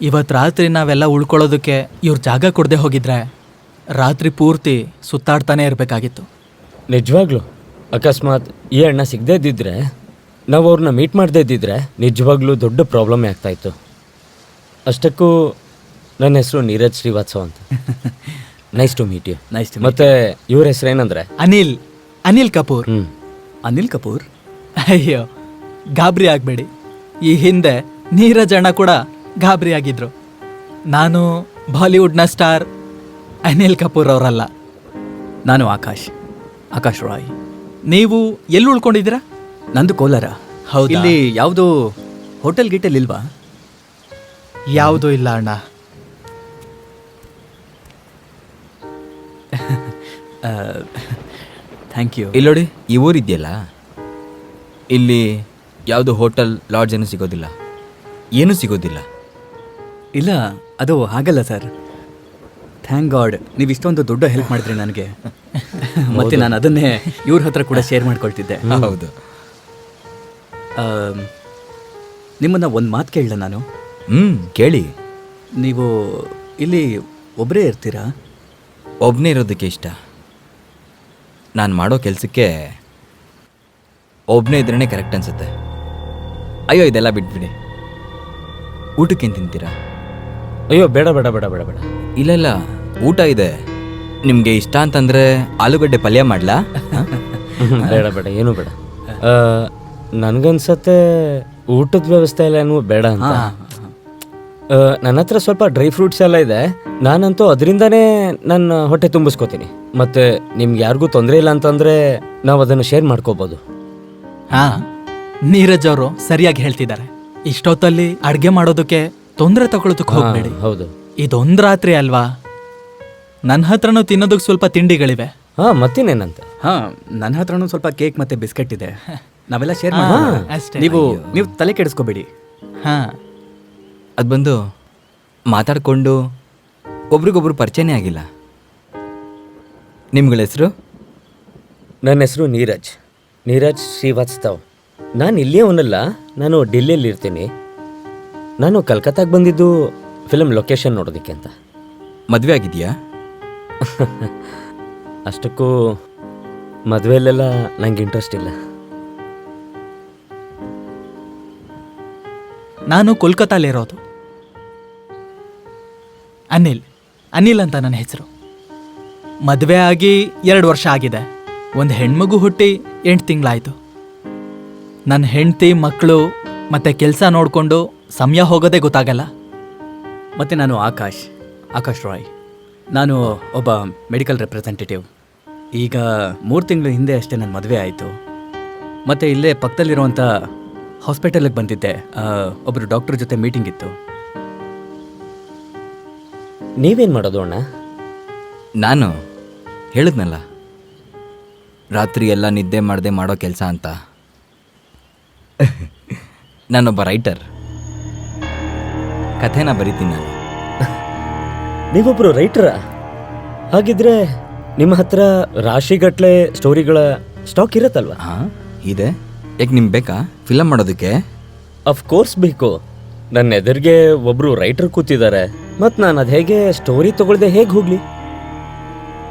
ಇವತ್ತು ರಾತ್ರಿ ನಾವೆಲ್ಲ ಉಳ್ಕೊಳ್ಳೋದಕ್ಕೆ ಇವ್ರು ಜಾಗ ಕೊಡದೆ ಹೋಗಿದ್ರೆ ರಾತ್ರಿ ಪೂರ್ತಿ ಸುತ್ತಾಡ್ತಾನೆ ಇರಬೇಕಾಗಿತ್ತು. ನಿಜವಾಗ್ಲೂ ಅಕಸ್ಮಾತ್ ಈ ಅಣ್ಣ ಸಿಗದೇ ಇದ್ದಿದ್ರೆ, ನಾವು ಅವ್ರನ್ನ ಮೀಟ್ ಮಾಡದೇ ಇದ್ದಿದ್ರೆ ನಿಜವಾಗ್ಲೂ ದೊಡ್ಡ ಪ್ರಾಬ್ಲಮ್ ಆಗ್ತಾಯಿತ್ತು. ಅಷ್ಟಕ್ಕೂ ನನ್ನ ಹೆಸರು ನೀರಜ್ ಶ್ರೀವಾತ್ಸವ್ ಅಂತ. Nice to meet you. Nice to ಮತ್ತೆ ಇವ್ರ ಹೆಸರು ಏನಂದ್ರೆ? ಅನಿಲ್ ಕಪೂರ್. ಅನಿಲ್ ಕಪೂರ್. ಅಯ್ಯೋ, ಗಾಬರಿ ಆಗಬೇಡಿ. ಈ ಹಿಂದೆ ನೀರಜ್ ಅಣ್ಣ ಕೂಡ ಗಾಬರಿ ಆಗಿದ್ರು. ನಾನು ಬಾಲಿವುಡ್ನ ಸ್ಟಾರ್ ಅನಿಲ್ ಕಪೂರ್ ಅವರಲ್ಲ. ನಾನು ಆಕಾಶ್ ರಾಯ್. ನೀವು ಎಲ್ಲಿ ಉಳ್ಕೊಂಡಿದ್ದೀರಾ? ನಂದು ಕೋಲಾರ. ಹೌದಾ? ಇಲ್ಲಿ ಯಾವುದು ಹೋಟೆಲ್ ಗಿಟೆಲ್ ಇಲ್ವಾ? ಯಾವುದೂ ಇಲ್ಲ ಅಣ್ಣ. Thank you. ಇಲ್ಲಿ ನೋಡಿ, ಈ ಊರಿದೆಯಲ್ಲ, ಇಲ್ಲಿ ಯಾವುದು ಹೋಟೆಲ್ ಲಾಡ್ಜ್ ಏನೂ ಸಿಗೋದಿಲ್ಲ, ಏನೂ ಸಿಗೋದಿಲ್ಲ. ಇಲ್ಲ, ಅದು ಹಾಗಲ್ಲ ಸರ್. ಥ್ಯಾಂಕ್ ಗಾಡ್ ನೀವು ಇಷ್ಟೊಂದು ದೊಡ್ಡ ಹೆಲ್ಪ್ ಮಾಡಿದ್ರಿ ನನಗೆ. ಮತ್ತೆ ನಾನು ಅದನ್ನೇ ಇವ್ರ ಹತ್ರ ಕೂಡ ಶೇರ್ ಮಾಡ್ಕೊಳ್ತಿದ್ದೆ. ಹೌದು. ನಿಮ್ಮನ್ನು ಒಂದು ಮಾತು ಕೇಳಲ್ಲ ನಾನು? ಕೇಳಿ. ನೀವು ಇಲ್ಲಿ ಒಬ್ಬರೇ ಇರ್ತೀರಾ? ಒಬ್ಬನೇ ಇರೋದಕ್ಕೆ ಇಷ್ಟ. ನಾನು ಮಾಡೋ ಕೆಲಸಕ್ಕೆ ಒಬ್ಬನೇ ಇದ್ರೇ ಕರೆಕ್ಟ್ ಅನ್ಸುತ್ತೆ. ಅಯ್ಯೋ, ಇದೆಲ್ಲ ಬಿಟ್ಬಿಡಿ. ಊಟಕ್ಕೇನು ತಿಂತೀರಾ? ಅಯ್ಯೋ, ಬೇಡ ಬೇಡ ಬೇಡ ಬೇಡ ಬೇಡ. ಇಲ್ಲ, ಊಟ ಇದೆ. ನಿಮಗೆ ಇಷ್ಟ ಅಂತಂದರೆ ಆಲೂಗಡ್ಡೆ ಪಲ್ಯ ಮಾಡಲಾ? ಬೇಡ ಬೇಡ, ಏನೂ ಬೇಡ. ನನಗನ್ಸತ್ತೆ ಊಟದ ವ್ಯವಸ್ಥೆ ಎಲ್ಲ ಏನೂ ಬೇಡ ಅಂತ. ನನ್ನ ಹತ್ರ ಸ್ವಲ್ಪ ಡ್ರೈ ಫ್ರೂಟ್ಸ್ ಎಲ್ಲ ಇದೆ. ನಾನಂತೂ ಅದರಿಂದನೇ ನನ್ನ ಹೊಟ್ಟೆ ತುಂಬಿಸ್ಕೋತೀನಿ. ಮತ್ತು ನಿಮ್ಗೆ ಯಾರಿಗೂ ತೊಂದರೆ ಇಲ್ಲ ಅಂತಂದರೆ ನಾವು ಅದನ್ನು ಶೇರ್ ಮಾಡ್ಕೋಬೋದು. ನೀರಜ್ ಅವರು ಸರಿಯಾಗಿ ಹೇಳ್ತಿದ್ದಾರೆ. ಇಷ್ಟೊತ್ತಲ್ಲಿ ಅಡ್ಗೆ ಮಾಡೋದಕ್ಕೆ ತೊಂದರೆ ತಗೊಳ್ಳೋದಕ್ಕೆ ಹೋಗ್ಬೇಡಿ. ಹೌದು, ಇದೊಂದು ರಾತ್ರಿ ಅಲ್ವಾ? ನನ್ನ ಹತ್ರನೂ ತಿನ್ನೋದಕ್ಕೆ ಸ್ವಲ್ಪ ತಿಂಡಿಗಳಿವೆ. ಮತ್ತಿನೇನಂತೆ? ನನ್ನ ಹತ್ರನೂ ಸ್ವಲ್ಪ ಕೇಕ್ ಮತ್ತೆ ಬಿಸ್ಕೆಟ್ ಇದೆ. ನಾವೆಲ್ಲ ಶೇರ್ ಮಾಡೋಣ. ಅಷ್ಟೇ. ನೀವು ತಲೆ ಕೆಡಿಸ್ಕೋಬೇಡಿ. ಅದು ಬಂದು ಮಾತಾಡಿಕೊಂಡು ಒಬ್ರಿಗೊಬ್ರು ಪರಿಚಯನೇ ಆಗಿಲ್ಲ. ನಿಮ್ಗಳ ಹೆಸರು? ನನ್ನ ಹೆಸರು ನೀರಜ್ ಶ್ರೀವಾತ್ಸವ್. ನಾನು ಇಲ್ಲೇ ಅವನಲ್ಲ, ನಾನು ಡೆಲ್ಲಿಯಲ್ಲಿ ಇರ್ತೀನಿ. ನಾನು ಕಲ್ಕತ್ತಾಗೆ ಬಂದಿದ್ದು ಫಿಲಮ್ ಲೊಕೇಶನ್ ನೋಡೋದಕ್ಕೆ ಅಂತ. ಮದುವೆ ಆಗಿದೆಯಾ? ಅಷ್ಟಕ್ಕೂ ಮದುವೆಯಲ್ಲೆಲ್ಲ ನಂಗೆ ಇಂಟ್ರೆಸ್ಟ್ ಇಲ್ಲ. ನಾನು ಕೋಲ್ಕತ್ತಾಲಿರೋದು. ಅನಿಲ್ ಅಂತ ನನ್ನ ಹೆಸರು. ಮದುವೆ ಆಗಿ 2 ವರ್ಷ ಆಗಿದೆ. ಒಂದು ಹೆಣ್ಮಗು ಹುಟ್ಟಿ 8 ತಿಂಗಳಾಯಿತು. ನನ್ನ ಹೆಂಡತಿ, ಮಕ್ಕಳು ಮತ್ತು ಕೆಲಸ ನೋಡಿಕೊಂಡು ಸಮಯ ಹೋಗೋದೇ ಗೊತ್ತಾಗಲ್ಲ. ಮತ್ತು ನಾನು ಆಕಾಶ್ ರಾಯ್. ನಾನು ಒಬ್ಬ ಮೆಡಿಕಲ್ ರೆಪ್ರೆಸೆಂಟೇಟಿವ್. ಈಗ 3 ತಿಂಗಳ ಹಿಂದೆ ಅಷ್ಟೇ ನನ್ನ ಮದುವೆ ಆಯಿತು. ಮತ್ತು ಇಲ್ಲೇ ಪಕ್ಕದಲ್ಲಿರುವಂಥ ಹಾಸ್ಪಿಟಲಿಗೆ ಬಂದಿದ್ದೆ. ಒಬ್ಬರು ಡಾಕ್ಟರ್ ಜೊತೆ ಮೀಟಿಂಗ್ ಇತ್ತು. ನೀವೇನು ಮಾಡೋದು ಅಣ್ಣ? ನಾನು ಹೇಳಿದ್ನಲ್ಲ, ರಾತ್ರಿ ಎಲ್ಲ ನಿದ್ದೆ ಮಾಡದೆ ಮಾಡೋ ಕೆಲಸ ಅಂತ. ನಾನೊಬ್ಬ ರೈಟರ್, ಕಥೆನ ಬರಿತೀನಿ ನಾನು. ನೀವೊಬ್ಬರು ರೈಟರಾ? ಹಾಗಿದ್ರೆ ನಿಮ್ಮ ಹತ್ರ ರಾಶಿಗಟ್ಲೆ ಸ್ಟೋರಿಗಳ ಸ್ಟಾಕ್ ಇರತ್ತಲ್ವಾ? ಹಾಂ, ಇದೆ. ಯಾಕೆ ನಿಮ್ಗೆ ಬೇಕಾ ಫಿಲಮ್ ಮಾಡೋದಕ್ಕೆ? ಅಫ್ಕೋರ್ಸ್ ಬೇಕು. ನನ್ನ ಎದುರಿಗೆ ಒಬ್ಬರು ರೈಟರ್ ಕೂತಿದ್ದಾರೆ, ಮತ್ತು ನಾನು ಅದು ಹೇಗೆ ಸ್ಟೋರಿ ತಗೊಳ್ದೆ ಹೇಗೆ ಹೋಗಲಿ?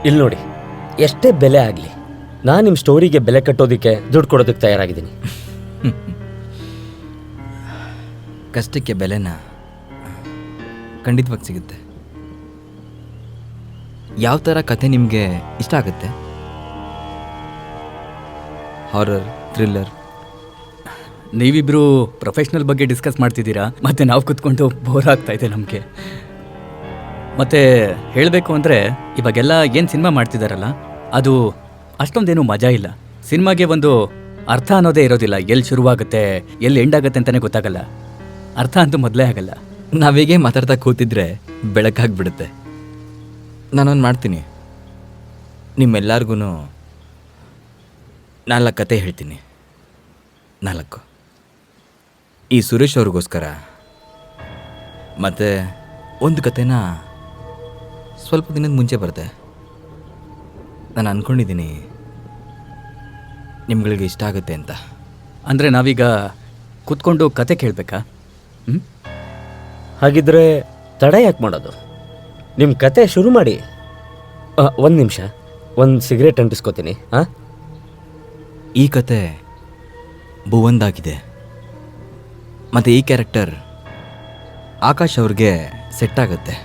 ಇಲ್ಲಿ ನೋಡಿ, ಎಷ್ಟೇ ಬೆಲೆ ಆಗಲಿ, ನಾನು ನಿಮ್ಮ ಸ್ಟೋರಿಗೆ ಬೆಲೆ ಕಟ್ಟೋದಕ್ಕೆ ದುಡ್ಡು ಕೊಡೋದಕ್ಕೆ ತಯಾರಾಗಿದ್ದೀನಿ. ಕಷ್ಟಕ್ಕೆ ಬೆಲೆನ ಖಂಡಿತವಾಗಿ ಸಿಗುತ್ತೆ. ಯಾವ ಥರ ಕಥೆ ನಿಮಗೆ ಇಷ್ಟ ಆಗುತ್ತೆ? Horror, thriller? ನೀವಿಬ್ಬರು ಪ್ರೊಫೆಷ್ನಲ್ ಬಗ್ಗೆ ಡಿಸ್ಕಸ್ ಮಾಡ್ತಿದ್ದೀರಾ, ಮತ್ತು ನಾವು ಕೂತ್ಕೊಂಡು ಬೋರ್ ಆಗ್ತಾ ಇದೆ ನಮಗೆ. ಮತ್ತು ಹೇಳಬೇಕು ಅಂದರೆ ಇವಾಗೆಲ್ಲ ಏನು ಸಿನಿಮಾ ಮಾಡ್ತಿದ್ದಾರಲ್ಲ, ಅದು ಅಷ್ಟೊಂದೇನು ಮಜಾ ಇಲ್ಲ. ಸಿನಿಮಾಗೆ ಒಂದು ಅರ್ಥ ಅನ್ನೋದೇ ಇರೋದಿಲ್ಲ. ಎಲ್ಲಿ ಶುರುವಾಗುತ್ತೆ ಎಲ್ಲಿ ಎಂಡ್ ಆಗುತ್ತೆ ಅಂತಲೇ ಗೊತ್ತಾಗಲ್ಲ. ಅರ್ಥ ಅಂತೂ ಮೊದಲೇ ಆಗಲ್ಲ. ನಾವೀಗೆ ಮಾತಾಡ್ತಾ ಕೂತಿದ್ರೆ ಬೆಳಕಾಗ್ಬಿಡುತ್ತೆ. ನಾನೊಂದು ಮಾಡ್ತೀನಿ, ನಿಮ್ಮೆಲ್ಲರಿಗೂ 4 ಕತೆ ಹೇಳ್ತೀನಿ. 4 ಈ ಸುರೇಶ್ ಅವ್ರಿಗೋಸ್ಕರ, ಮತ್ತು ಒಂದು ಕತೆನ ಸ್ವಲ್ಪ ದಿನದ ಮುಂಚೆ ಬರುತ್ತೆ. ನಾನು ಅಂದ್ಕೊಂಡಿದ್ದೀನಿ ನಿಮ್ಗಳಿಗೆ ಇಷ್ಟ ಆಗುತ್ತೆ ಅಂತ. ಅಂದರೆ ನಾವೀಗ ಕೂತ್ಕೊಂಡು ಕತೆ ಕೇಳಬೇಕಾ? ಹಾಗಿದ್ರೆ ತಡ ಯಾಕೆ ಮಾಡೋದು? ನಿಮ್ಮ ಕತೆ ಶುರು ಮಾಡಿ. ಒಂದು ನಿಮಿಷ, ಒಂದು ಸಿಗರೇಟ್ ಅಂಟಿಸ್ಕೋತೀನಿ. ಹಾಂ, ಈ ಕತೆ ಭುವಂದಾಗಿದೆ, ಮತ್ತು ಈ ಕ್ಯಾರೆಕ್ಟರ್ ಆಕಾಶ್ ಅವ್ರಿಗೆ ಸೆಟ್ ಆಗುತ್ತೆ.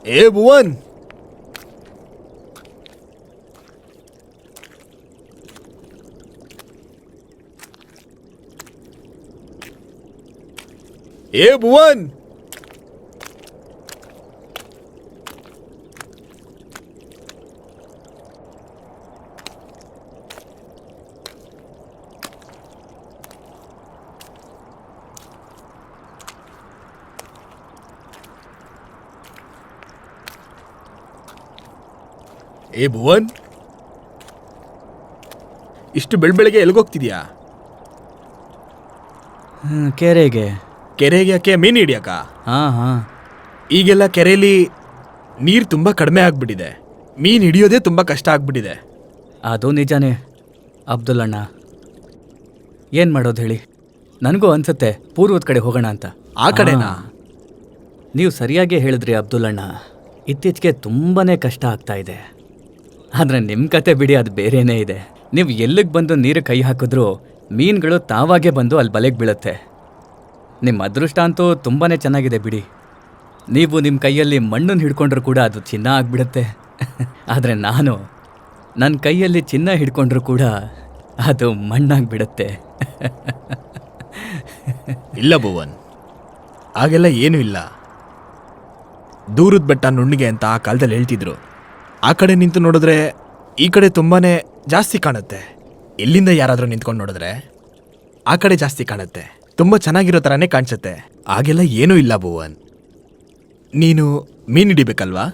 ಏ ಭುವನ್, ಏ ಭುವನ್, ಏ ಭುವನ್, ಇಷ್ಟು ಬೆಳಬೆಳಗ್ಗೆ ಎಲ್ಗೋಗ್ತಿದ್ಯಾ? ಕೆರೆಗೆ. ಕೆರೆಗೆ ಯಾಕೆ? ಮೀನು ಹಿಡಿಯಕ್ಕ? ಹಾಂ ಹಾಂ. ಈಗೆಲ್ಲ ಕೆರೆಯಲ್ಲಿ ನೀರು ತುಂಬ ಕಡಿಮೆ ಆಗ್ಬಿಟ್ಟಿದೆ, ಮೀನು ಹಿಡಿಯೋದೇ ತುಂಬ ಕಷ್ಟ ಆಗ್ಬಿಟ್ಟಿದೆ. ಅದು ನಿಜಾನೇ ಅಬ್ದುಲ್ ಅಣ್ಣ. ಏನು ಮಾಡೋದು ಹೇಳಿ, ನನಗೂ ಅನ್ಸುತ್ತೆ ಪೂರ್ವದ ಕಡೆ ಹೋಗೋಣ ಅಂತ. ಆ ಕಡೆನಾ? ನೀವು ಸರಿಯಾಗಿ ಹೇಳಿದ್ರಿ ಅಬ್ದುಲ್ ಅಣ್ಣ. ಇತ್ತೀಚೆಗೆ ತುಂಬಾ ಕಷ್ಟ ಆಗ್ತಾ ಇದೆ. ಆದರೆ ನಿಮ್ಮ ಕತೆ ಬಿಡಿ, ಅದು ಬೇರೆಯೇ ಇದೆ. ನೀವು ಎಲ್ಲಿಗೆ ಬಂದು ನೀರು ಕೈ ಹಾಕಿದ್ರೂ ಮೀನುಗಳು ತಾವಾಗೇ ಬಂದು ಅಲ್ಲಿ ಬಲೆಗೆ ಬೀಳುತ್ತೆ. ನಿಮ್ಮ ಅದೃಷ್ಟ ಅಂತೂ ತುಂಬಾ ಚೆನ್ನಾಗಿದೆ ಬಿಡಿ. ನೀವು ನಿಮ್ಮ ಕೈಯಲ್ಲಿ ಮಣ್ಣನ್ನು ಹಿಡ್ಕೊಂಡ್ರೂ ಕೂಡ ಅದು ಚಿನ್ನ ಆಗಿಬಿಡುತ್ತೆ. ಆದರೆ ನಾನು ನನ್ನ ಕೈಯಲ್ಲಿ ಚಿನ್ನ ಹಿಡ್ಕೊಂಡ್ರೂ ಕೂಡ ಅದು ಮಣ್ಣಾಗಿಬಿಡುತ್ತೆ. ಇಲ್ಲ ಭುವನ್, ಹಾಗೆಲ್ಲ ಏನೂ ಇಲ್ಲ. ದೂರದ ಬೆಟ್ಟ ನುಣ್ಣಿಗೆ ಅಂತ ಆ ಕಾಲದಲ್ಲಿ ಹೇಳ್ತಿದ್ರು. ಆ ಕಡೆ ನಿಂತು ನೋಡಿದ್ರೆ ಈ ಕಡೆ ತುಂಬಾ ಜಾಸ್ತಿ ಕಾಣುತ್ತೆ. ಇಲ್ಲಿಂದ ಯಾರಾದರೂ ನಿಂತ್ಕೊಂಡು ನೋಡಿದ್ರೆ ಆ ಕಡೆ ಜಾಸ್ತಿ ಕಾಣುತ್ತೆ. ತುಂಬ ಚೆನ್ನಾಗಿರೋ ಥರನೇ ಕಾಣಿಸುತ್ತೆ. ಹಾಗೆಲ್ಲ ಏನೂ ಇಲ್ಲ ಭುವನ್. ನೀನು ಮೀನು ಹಿಡಿಬೇಕಲ್ವಾ?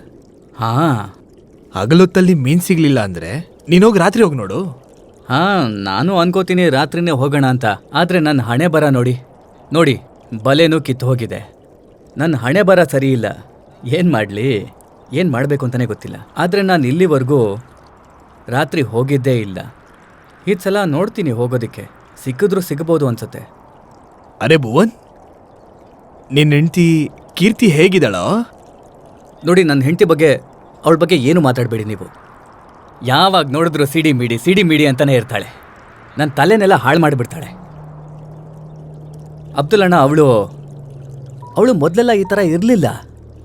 ಹಾಂ. ಹಗಲೊತ್ತಲ್ಲಿ ಮೀನು ಸಿಗಲಿಲ್ಲ ಅಂದರೆ ನೀನೋಗಿ ರಾತ್ರಿ ಹೋಗಿ ನೋಡು. ಹಾಂ, ನಾನು ಅನ್ಕೋತೀನಿ ರಾತ್ರಿನೇ ಹೋಗೋಣ ಅಂತ. ಆದರೆ ನನ್ನ ಹಣೆ ಬರ ನೋಡಿ ನೋಡಿ, ಬಲೆನೂ ಕಿತ್ತು ಹೋಗಿದೆ. ನನ್ನ ಹಣೆ ಬರ ಸರಿ ಇಲ್ಲ. ಏನು ಮಾಡಲಿ, ಏನು ಮಾಡಬೇಕು ಅಂತಲೇ ಗೊತ್ತಿಲ್ಲ. ಆದರೆ ನಾನು ಇಲ್ಲಿವರೆಗೂ ರಾತ್ರಿ ಹೋಗಿದ್ದೇ ಇಲ್ಲ. ಈ ಸಲ ನೋಡ್ತೀನಿ ಹೋಗೋದಕ್ಕೆ, ಸಿಕ್ಕಿದ್ರೂ ಸಿಗಬಹುದು ಅನ್ಸುತ್ತೆ. ಅರೆ ಭುವನ್, ನಿನ್ನ ಹೆಂಡತಿ ಕೀರ್ತಿ ಹೇಗಿದ್ದಾಳೋ? ನೋಡಿ, ನನ್ನ ಹೆಂಡತಿ ಬಗ್ಗೆ, ಅವಳ ಬಗ್ಗೆ ಏನು ಮಾತಾಡಬೇಡಿ ನೀವು. ಯಾವಾಗ ನೋಡಿದ್ರು ಸಿಡಿ ಮೀಡಿ ಅಂತಲೇ ಇರ್ತಾಳೆ. ನನ್ನ ತಲೆನೆಲ್ಲ ಹಾಳು ಮಾಡಿಬಿಡ್ತಾಳೆ. ಅಬ್ದುಲ್ ಅಣ್ಣ, ಅವಳು ಮೊದಲೆಲ್ಲ ಈ ಥರ ಇರಲಿಲ್ಲ.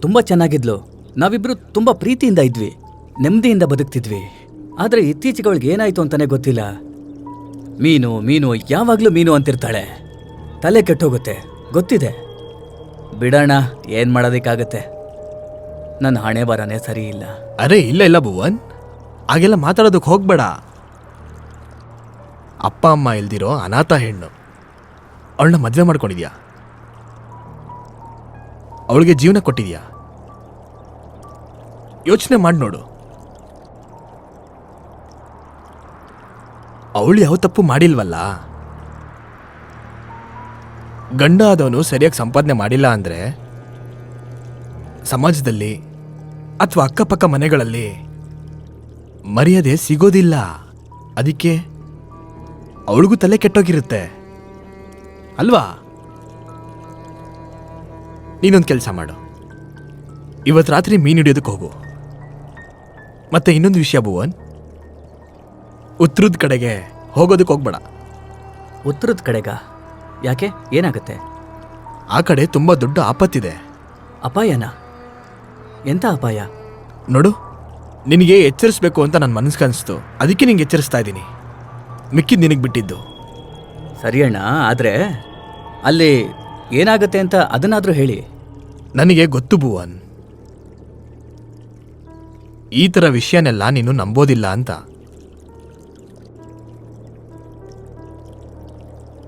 ತುಂಬ ಚೆನ್ನಾಗಿದ್ಲು. ನಾವಿಬ್ಬರು ತುಂಬ ಪ್ರೀತಿಯಿಂದ ಇದ್ವಿ, ನೆಮ್ಮದಿಯಿಂದ ಬದುಕ್ತಿದ್ವಿ. ಆದರೆ ಇತ್ತೀಚೆಗೆ ಅವಳಿಗೆ ಏನಾಯ್ತು ಅಂತಾನೆ ಗೊತ್ತಿಲ್ಲ. ಮೀನು ಮೀನು ಯಾವಾಗಲೂ ಮೀನು ಅಂತಿರ್ತಾಳೆ. ತಲೆ ಕೆಟ್ಟೋಗುತ್ತೆ, ಗೊತ್ತಿದೆ. ಬಿಡೋಣ, ಏನು ಮಾಡೋದಕ್ಕಾಗತ್ತೆ. ನನ್ನ ಹಣೆ ಬರನೇ ಸರಿ ಇಲ್ಲ. ಅರೆ ಇಲ್ಲ ಭುವನ್, ಹಾಗೆಲ್ಲ ಮಾತಾಡೋದಕ್ಕೆ ಹೋಗ್ಬೇಡ. ಅಪ್ಪ ಅಮ್ಮ ಇಲ್ದಿರೋ ಅನಾಥ ಹೆಣ್ಣು, ಅವಳನ್ನ ಮದುವೆ ಮಾಡ್ಕೊಂಡಿದ್ಯಾ, ಅವಳಿಗೆ ಜೀವನ ಕೊಟ್ಟಿದ್ಯಾ? ಯೋಚನೆ ಮಾಡಿ ನೋಡು. ಅವಳು ಯಾವ ತಪ್ಪು ಮಾಡಿಲ್ವಲ್ಲ. ಗಂಡ ಆದವನು ಸರಿಯಾಗಿ ಸಂಪಾದನೆ ಮಾಡಿಲ್ಲ ಅಂದ್ರೆ ಸಮಾಜದಲ್ಲಿ ಅಥವಾ ಅಕ್ಕಪಕ್ಕ ಮನೆಗಳಲ್ಲಿ ಮರ್ಯಾದೆ ಸಿಗೋದಿಲ್ಲ. ಅದಕ್ಕೆ ಅವಳಿಗೂ ತಲೆ ಕೆಟ್ಟೋಗಿರುತ್ತೆ ಅಲ್ವಾ? ನೀನೊಂದು ಕೆಲಸ ಮಾಡು, ಇವತ್ತು ರಾತ್ರಿ ಮೀನು ಹಿಡಿಯೋದಕ್ಕೆ ಹೋಗು. ಮತ್ತೆ ಇನ್ನೊಂದು ವಿಷಯ ಭುವನ್, ಉತ್ತರದ ಕಡೆಗೆ ಹೋಗೋದಕ್ಕೆ ಹೋಗ್ಬೇಡ. ಉತ್ತರದ ಕಡೆಗ? ಯಾಕೆ, ಏನಾಗುತ್ತೆ? ಆ ಕಡೆ ತುಂಬಾ ದೊಡ್ಡ ಆಪತ್ತಿದೆ. ಅಪಾಯನ? ಎಂಥ ಅಪಾಯ? ನೋಡು, ನಿನಗೆ ಎಚ್ಚರಿಸ್ಬೇಕು ಅಂತ ನನ್ನ ಮನಸ್ಸಿಗೆ ಅನಿಸ್ತು, ಅದಕ್ಕೆ ನಿಂಗೆ ಎಚ್ಚರಿಸ್ತಾ ಇದ್ದೀನಿ. ಮಿಕ್ಕಿದ್ದು ನಿನಗೆ ಬಿಟ್ಟಿದ್ದು. ಸರಿ ಅಣ್ಣ, ಆದರೆ ಅಲ್ಲಿ ಏನಾಗುತ್ತೆ ಅಂತ ಅದನ್ನಾದರೂ ಹೇಳಿ. ನನಗೆ ಗೊತ್ತು ಭುವನ್, ಈ ಥರ ವಿಷಯನೆಲ್ಲ ನೀನು ನಂಬೋದಿಲ್ಲ ಅಂತ.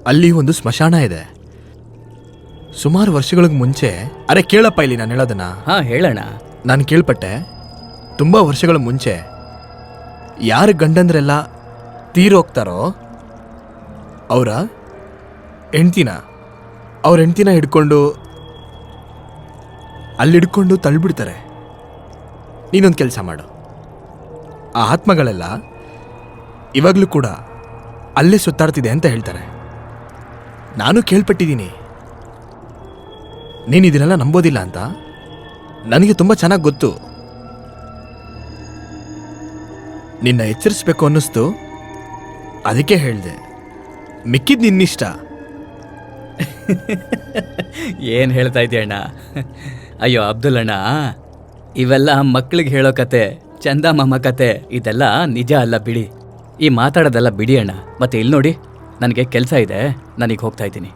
ಅಲ್ಲಿ ಒಂದು ಸ್ಮಶಾನ ಇದೆ. ಸುಮಾರು ವರ್ಷಗಳಿಗೆ ಮುಂಚೆ, ಅರೆ ಕೇಳಪ್ಪ ಇಲ್ಲಿ ನಾನು ಹೇಳೋದನ್ನ. ಹಾಂ, ಹೇಳೋಣ. ನಾನು ಕೇಳ್ಪಟ್ಟೆ, ತುಂಬ ವರ್ಷಗಳ ಮುಂಚೆ ಯಾರ ಗಂಡಂದ್ರೆಲ್ಲ ತೀರೋಗ್ತಾರೋ ಅವರ ಹೆಂಡ್ತಿನ ಹಿಡ್ಕೊಂಡು ಅಲ್ಲಿಡ್ಕೊಂಡು ತಳ್ಳಿಬಿಡ್ತಾರೆ. ನೀನೊಂದು ಕೆಲಸ ಮಾಡು, ಆ ಆತ್ಮಗಳೆಲ್ಲ ಇವಾಗಲೂ ಕೂಡ ಅಲ್ಲೇ ಸುತ್ತಾಡ್ತಿದೆ ಅಂತ ಹೇಳ್ತಾರೆ. ನಾನು ಕೇಳ್ಪಟ್ಟಿದ್ದೀನಿ. ನೀನು ಇದನ್ನೆಲ್ಲ ನಂಬೋದಿಲ್ಲ ಅಂತ ನನಗೆ ತುಂಬ ಚೆನ್ನಾಗಿ ಗೊತ್ತು. ನಿನ್ನ ಎಚ್ಚರಿಸ್ಬೇಕು ಅನ್ನಿಸ್ತು, ಅದಕ್ಕೆ ಹೇಳಿದೆ. ಮಿಕ್ಕಿದ್ ನಿನ್ನಿಷ್ಟ. ಏನು ಹೇಳ್ತಾ ಇದೆಯಣ್ಣ? ಅಯ್ಯೋ ಅಬ್ದುಲ್ ಅಣ್ಣ, ಇವೆಲ್ಲ ಮಕ್ಕಳಿಗೆ ಹೇಳೋ ಕತೆ, ಚಂದ ಮಾಮ ಕತೆ. ಇದೆಲ್ಲ ನಿಜ ಅಲ್ಲ, ಬಿಡಿ. ಈ ಮಾತಾಡೋದೆಲ್ಲ ಬಿಡಿ ಅಣ್ಣ. ಮತ್ತೆ ಇಲ್ಲಿ ನೋಡಿ, ನನಗೆ ಕೆಲಸ ಇದೆ, ನನಗೆ ಹೋಗ್ತಾ ಇದ್ದೀನಿ.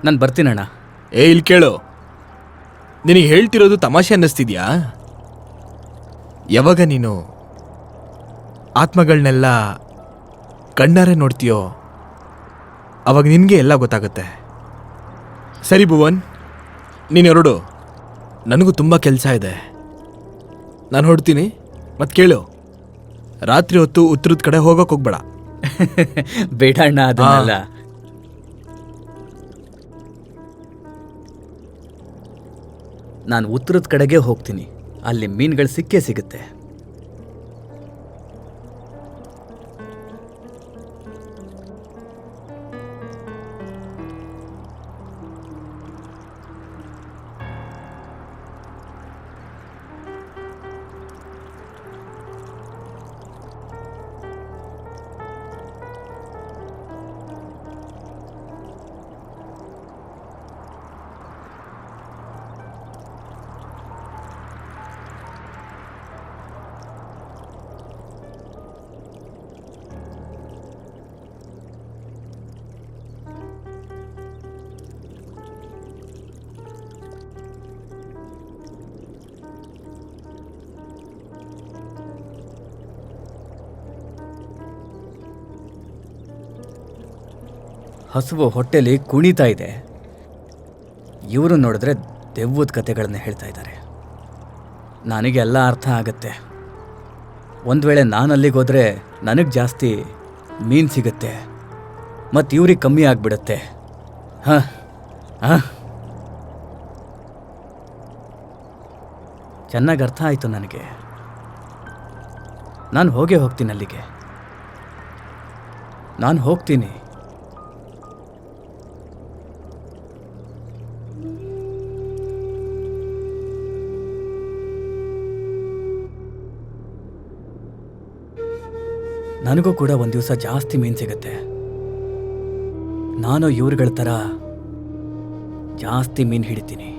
ನಾನು ಬರ್ತೀನಣ್ಣ. ಇಲ್ಲಿ ಕೇಳು, ನಿನಗೆ ಹೇಳ್ತಿರೋದು ತಮಾಷೆ ಅನ್ನಿಸ್ತಿದ್ಯಾ? ಯಾವಾಗ ನೀನು ಆತ್ಮಗಳನ್ನೆಲ್ಲ ಕಣ್ಣಾರೆ ನೋಡ್ತೀಯೋ ಅವಾಗ ನಿನಗೆ ಎಲ್ಲ ಗೊತ್ತಾಗುತ್ತೆ. ಸರಿ ಭುವನ್, ನೀನು ಹೊರಡು, ನನಗೂ ತುಂಬ ಕೆಲಸ ಇದೆ. ನಾನು ಹೊರಡ್ತೀನಿ. ಮತ್ತೆ ಕೇಳು, ರಾತ್ರಿ ಹೊತ್ತು ಉತ್ತರದ ಕಡೆ ಹೋಗೋಕೆ ಹೋಗ್ಬೇಡ. ಬೇಡ ಅಣ್ಣ, ಅದನ್ನೆಲ್ಲ. ನಾನು ಉತ್ತರದ ಕಡೆಗೆ ಹೋಗ್ತೀನಿ. ಅಲ್ಲಿ ಮೀನುಗಳು ಸಿಕ್ಕೇ ಸಿಗುತ್ತೆ. ಹಸುವು ಹೊಟ್ಟೆಲಿ ಕುಣಿತಾ ಇದೆ. ಇವರು ನೋಡಿದ್ರೆ ದೆವ್ವದ ಕತೆಗಳನ್ನ ಹೇಳ್ತಾ ಇದ್ದಾರೆ. ನನಗೆಲ್ಲ ಅರ್ಥ ಆಗತ್ತೆ. ಒಂದು ವೇಳೆ ನಾನು ಅಲ್ಲಿಗೆ ಹೋದರೆ ನನಗೆ ಜಾಸ್ತಿ ಮೀನು ಸಿಗುತ್ತೆ, ಮತ್ತು ಇವ್ರಿಗೆ ಕಮ್ಮಿ ಆಗಿಬಿಡುತ್ತೆ. ಹಾಂ ಹಾಂ, ಚೆನ್ನಾಗಿ ಅರ್ಥ ಆಯಿತು ನನಗೆ. ನಾನು ಹೋಗ್ತೀನಿ ಅಲ್ಲಿಗೆ. ನಾನು ಹೋಗ್ತೀನಿ. ನನಗೂ ಕೂಡ ಒಂದು ದಿವಸ ಜಾಸ್ತಿ ಮೀನು ಸಿಗುತ್ತೆ. ನಾನು ಇವ್ರುಗಳ ಥರ ಜಾಸ್ತಿ ಮೀನು ಹಿಡಿತೀನಿ.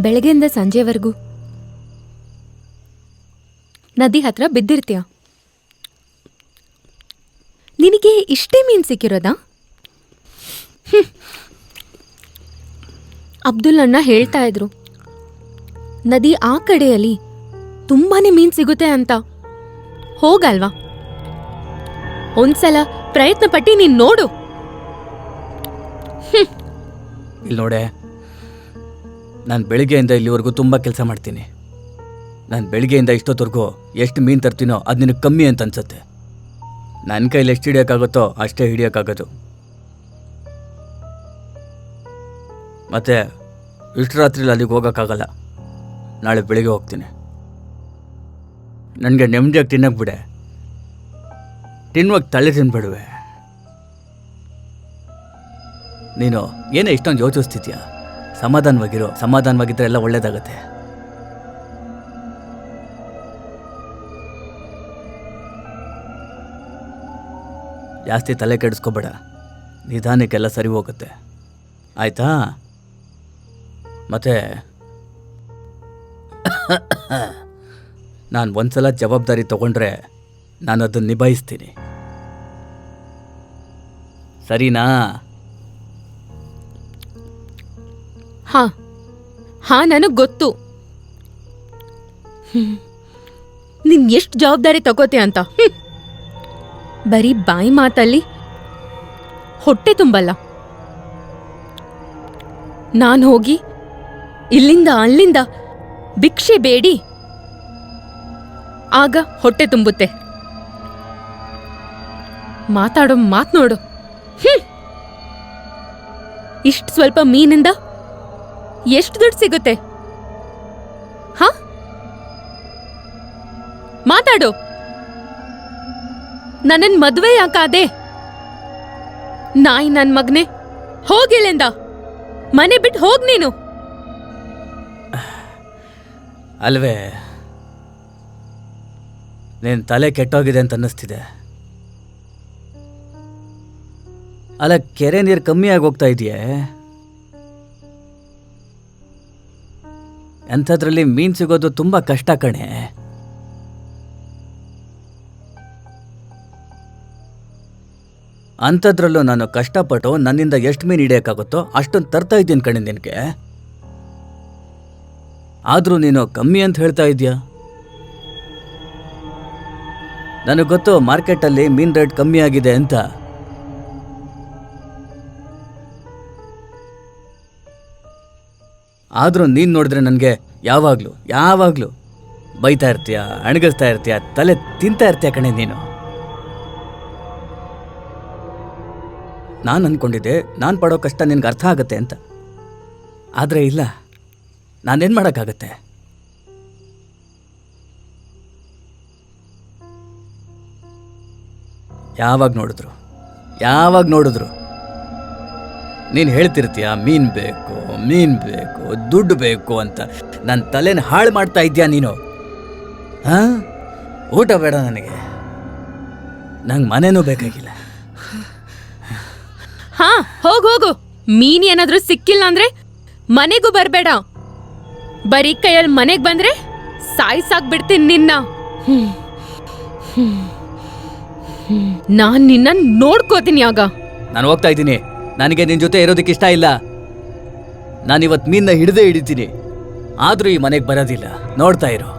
ಬೆಳಗ್ಗೆಯಿಂದ ಸಂಜೆವರೆಗೂ ನದಿ ಹತ್ರ ಬಿದ್ದಿರ್ತೀಯ. ನಿನಗೆ ಇಷ್ಟೇ ಮೀನು ಸಿಕ್ಕಿರೋದಾ? ಅಬ್ದುಲ್ ಅಣ್ಣ ಹೇಳ್ತಾ ಇದ್ರು, ನದಿ ಆ ಕಡೆಯಲ್ಲಿ ತುಂಬಾನೇ ಮೀನು ಸಿಗುತ್ತೆ ಅಂತ. ಹೋಗಲ್ವಾ? ಒಂದ್ಸಲ ಪ್ರಯತ್ನ ಪಟ್ಟಿ ನೀನ್ ನೋಡು. ಇಲ್ಲಿ ನೋಡೆ, ನಾನು ಬೆಳಿಗ್ಗೆಯಿಂದ ಇಲ್ಲಿವರೆಗೂ ತುಂಬ ಕೆಲಸ ಮಾಡ್ತೀನಿ. ನಾನು ಬೆಳಿಗ್ಗೆಯಿಂದ ಇಷ್ಟೊತ್ತವರೆಗೂ ಎಷ್ಟು ಮೀನು ತರ್ತೀನೋ ಅದು ನಿನಗೆ ಕಮ್ಮಿ ಅಂತ ಅನ್ಸುತ್ತೆ. ನನ್ನ ಕೈಲಿ ಎಷ್ಟು ಹಿಡಿಯೋಕ್ಕಾಗುತ್ತೋ ಅಷ್ಟೇ ಹಿಡಿಯೋಕ್ಕಾಗೋದು. ಮತ್ತು ಇಷ್ಟು ರಾತ್ರಿಲಿ ಅಲ್ಲಿಗೆ ಹೋಗೋಕ್ಕಾಗಲ್ಲ. ನಾಳೆ ಬೆಳಿಗ್ಗೆ ಹೋಗ್ತೀನಿ. ನನಗೆ ನೆಮ್ಮದಿಯಾಗಿ ತಿನ್ನೋಕೆ ಬಿಡೆ. ತಿನ್ನುವಾಗ ತಲೆ ತಿನ್ಬಿಡುವೆ. ನೀನು ಏನೇ ಇಷ್ಟೊಂದು ಯೋಚಿಸ್ತಿದ್ಯಾ? ಸಮಾಧಾನವಾಗಿರೋ. ಸಮಾಧಾನವಾಗಿದ್ದರೆ ಎಲ್ಲ ಒಳ್ಳೇದಾಗತ್ತೆ. ಜಾಸ್ತಿ ತಲೆ ಕೆಡಿಸ್ಕೋಬೇಡ. ನಿಧಾನಕ್ಕೆಲ್ಲ ಸರಿ ಹೋಗುತ್ತೆ, ಆಯ್ತಾ? ಮತ್ತೆ ನಾನು ಒಂದ್ಸಲ ಜವಾಬ್ದಾರಿ ತಗೊಂಡ್ರೆ ನಾನು ಅದನ್ನು ನಿಭಾಯಿಸ್ತೀನಿ, ಸರಿನಾ? ಹಾ ಹಾ ನನಗ್ ಗೊತ್ತು ನೀನ್ ಎಷ್ಟು ಜವಾಬ್ದಾರಿ ತಗೋತೀಯ ಅಂತ. ಬರೀ ಬಾಯಿ ಮಾತಲ್ಲಿ ಹೊಟ್ಟೆ ತುಂಬಲ್ಲ. ನಾನು ಹೋಗಿ ಇಲ್ಲಿಂದ ಅಲ್ಲಿಂದ ಭಿಕ್ಷೆ ಬೇಡಿ ಆಗ ಹೊಟ್ಟೆ ತುಂಬುತ್ತೆ. ಮಾತಾಡೋ ಮಾತ್ ನೋಡು. ಇಷ್ಟು ಸ್ವಲ್ಪ ಮೀನಿಂದ ಎಷ್ಟು ದುಡ್ಡು ಸಿಗುತ್ತೆ? ಹ ಮಾತಾಡು. ನನ್ನನ್ ಮದ್ವೆ ಯಾಕಾದೆ? ನಾಯಿ ನನ್ ಮಗ್ನೆ, ಹೋಗಿಲ್ಲಿಂದ. ಮನೆ ಬಿಟ್ಟು ಹೋಗ್ ನೀನು. ಅಲ್ವೇ, ನೀನು ತಲೆ ಕೆಟ್ಟೋಗಿದೆ ಅಂತ ಅನ್ನಿಸ್ತಿದೆ. ಅಲ್ಲ, ಕೆರೆ ನೀರು ಕಮ್ಮಿ ಆಗಿ ಹೋಗ್ತಾ ಇದೆಯೇ? ಅಂಥದ್ರಲ್ಲಿ ಮೀನು ಸಿಗೋದು ತುಂಬ ಕಷ್ಟ ಕಣೆ. ಅಂಥದ್ರಲ್ಲೂ ನಾನು ಕಷ್ಟಪಟ್ಟು ನನ್ನಿಂದ ಎಷ್ಟು ಮೀನು ಹಿಡಿಯೋಕ್ಕಾಗುತ್ತೋ ಅಷ್ಟೊಂದು ತರ್ತಾ ಇದ್ದೀನಿ ಕಣೆ ನಿನಗೆ. ಆದರೂ ನೀನು ಕಮ್ಮಿ ಅಂತ ಹೇಳ್ತಾ ಇದೀಯಾ. ನನಗೆ ಗೊತ್ತು ಮಾರ್ಕೆಟಲ್ಲಿ ಮೀನು ರೇಟ್ ಕಮ್ಮಿ ಆಗಿದೆ ಅಂತ. ಆದರೂ ನೀನು ನೋಡಿದ್ರೆ ನನಗೆ ಯಾವಾಗಲೂ ಬೈತಾ ಇರ್ತೀಯ, ಅಣಗಿಸ್ತಾ ಇರ್ತೀಯ, ತಲೆ ತಿಂತಾ ಇರ್ತೀಯ ಕಣೆ ನೀನು. ನಾನು ಅಂದ್ಕೊಂಡಿದ್ದೆ ನಾನು ಪಡೋ ಕಷ್ಟ ನಿನ್ಗೆ ಅರ್ಥ ಆಗುತ್ತೆ ಅಂತ. ಆದರೆ ಇಲ್ಲ, ನಾನೇನು ಮಾಡೋಕ್ಕಾಗತ್ತೆ? ಯಾವಾಗ ನೋಡಿದ್ರು ನೀನು ಹೇಳ್ತಿರ್ತೀಯ ಮೀನು ಬೇಕು, ದುಡ್ಡು ಬೇಕು ಅಂತ. ನನ್ನ ತಲೆನ ಹಾಳು ಮಾಡ್ತಾ ಇದ್ಯಾ ನೀನು. ಹಾಂ, ಊಟ ಬೇಡ ನನಗೆ, ನಂಗೆ ಮನೆನೂ ಬೇಕಾಗಿಲ್ಲ. ಹಾ ಹೋಗು. ಮೀನ್ ಏನಾದ್ರೂ ಸಿಕ್ಕಿಲ್ಲ ಅಂದ್ರೆ ಮನೆಗೂ ಬರ್ಬೇಡ. ಬರೀ ಕೈಯಲ್ಲಿ ಮನೆಗ್ ಬಂದ್ರೆ ಸಾಯ್ಸಾಕ್ಬಿಡ್ತೀನಿ ನಿನ್ನ. ನಾನ್ ನಿನ್ನ ನೋಡ್ಕೋತೀನಿ ಆಗ. ನಾನು ಹೋಗ್ತಾ ಇದ್ದೀನಿ. ನನಗೆ ನಿನ್ನ ಜೊತೆ ಇರೋದಕ್ಕೆ ಇಷ್ಟ ಇಲ್ಲ. ನಾನಿವತ್ತು ಮೀನ್ನ ಹಿಡಿತೀನಿ, ಆದರೂ ಈ ಮನೆಗೆ ಬರೋದಿಲ್ಲ. ನೋಡ್ತಾ ಇರೋ.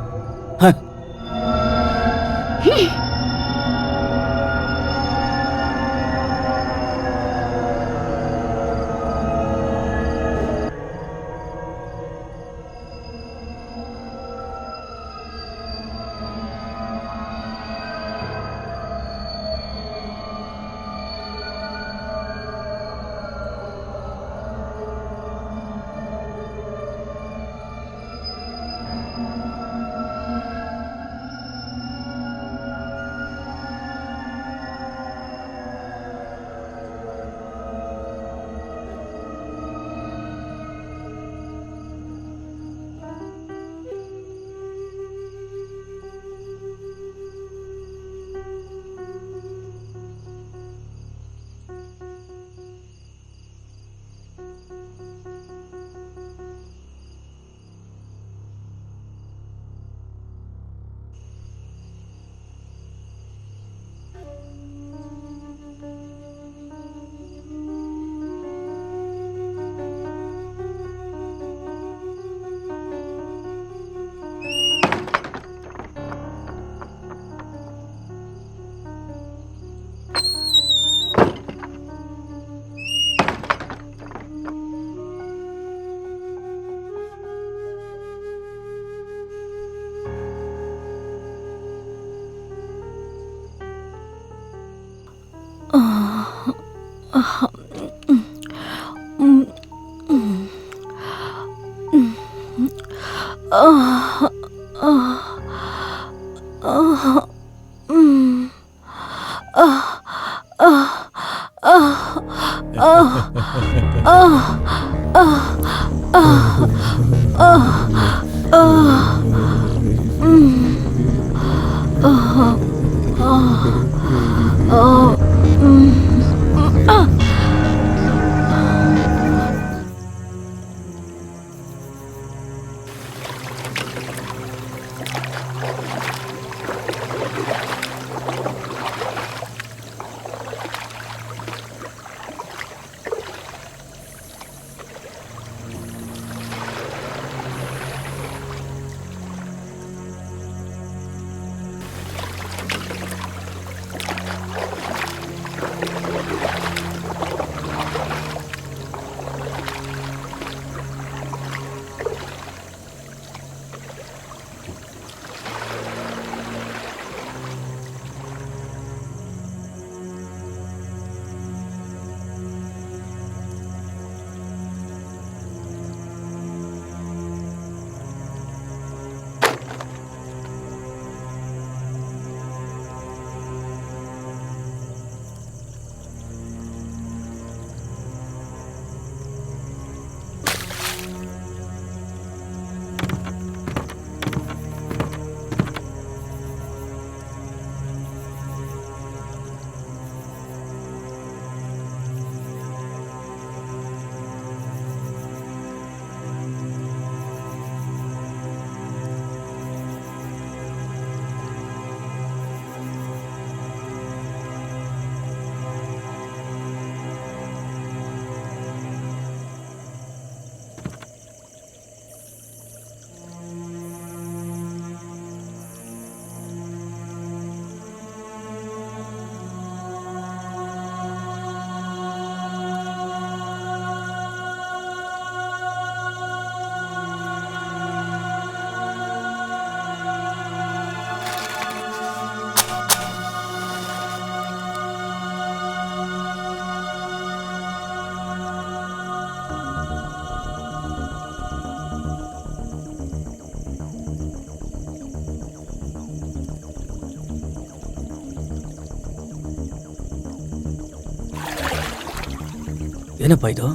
ಏನಪ್ಪ ಇದು?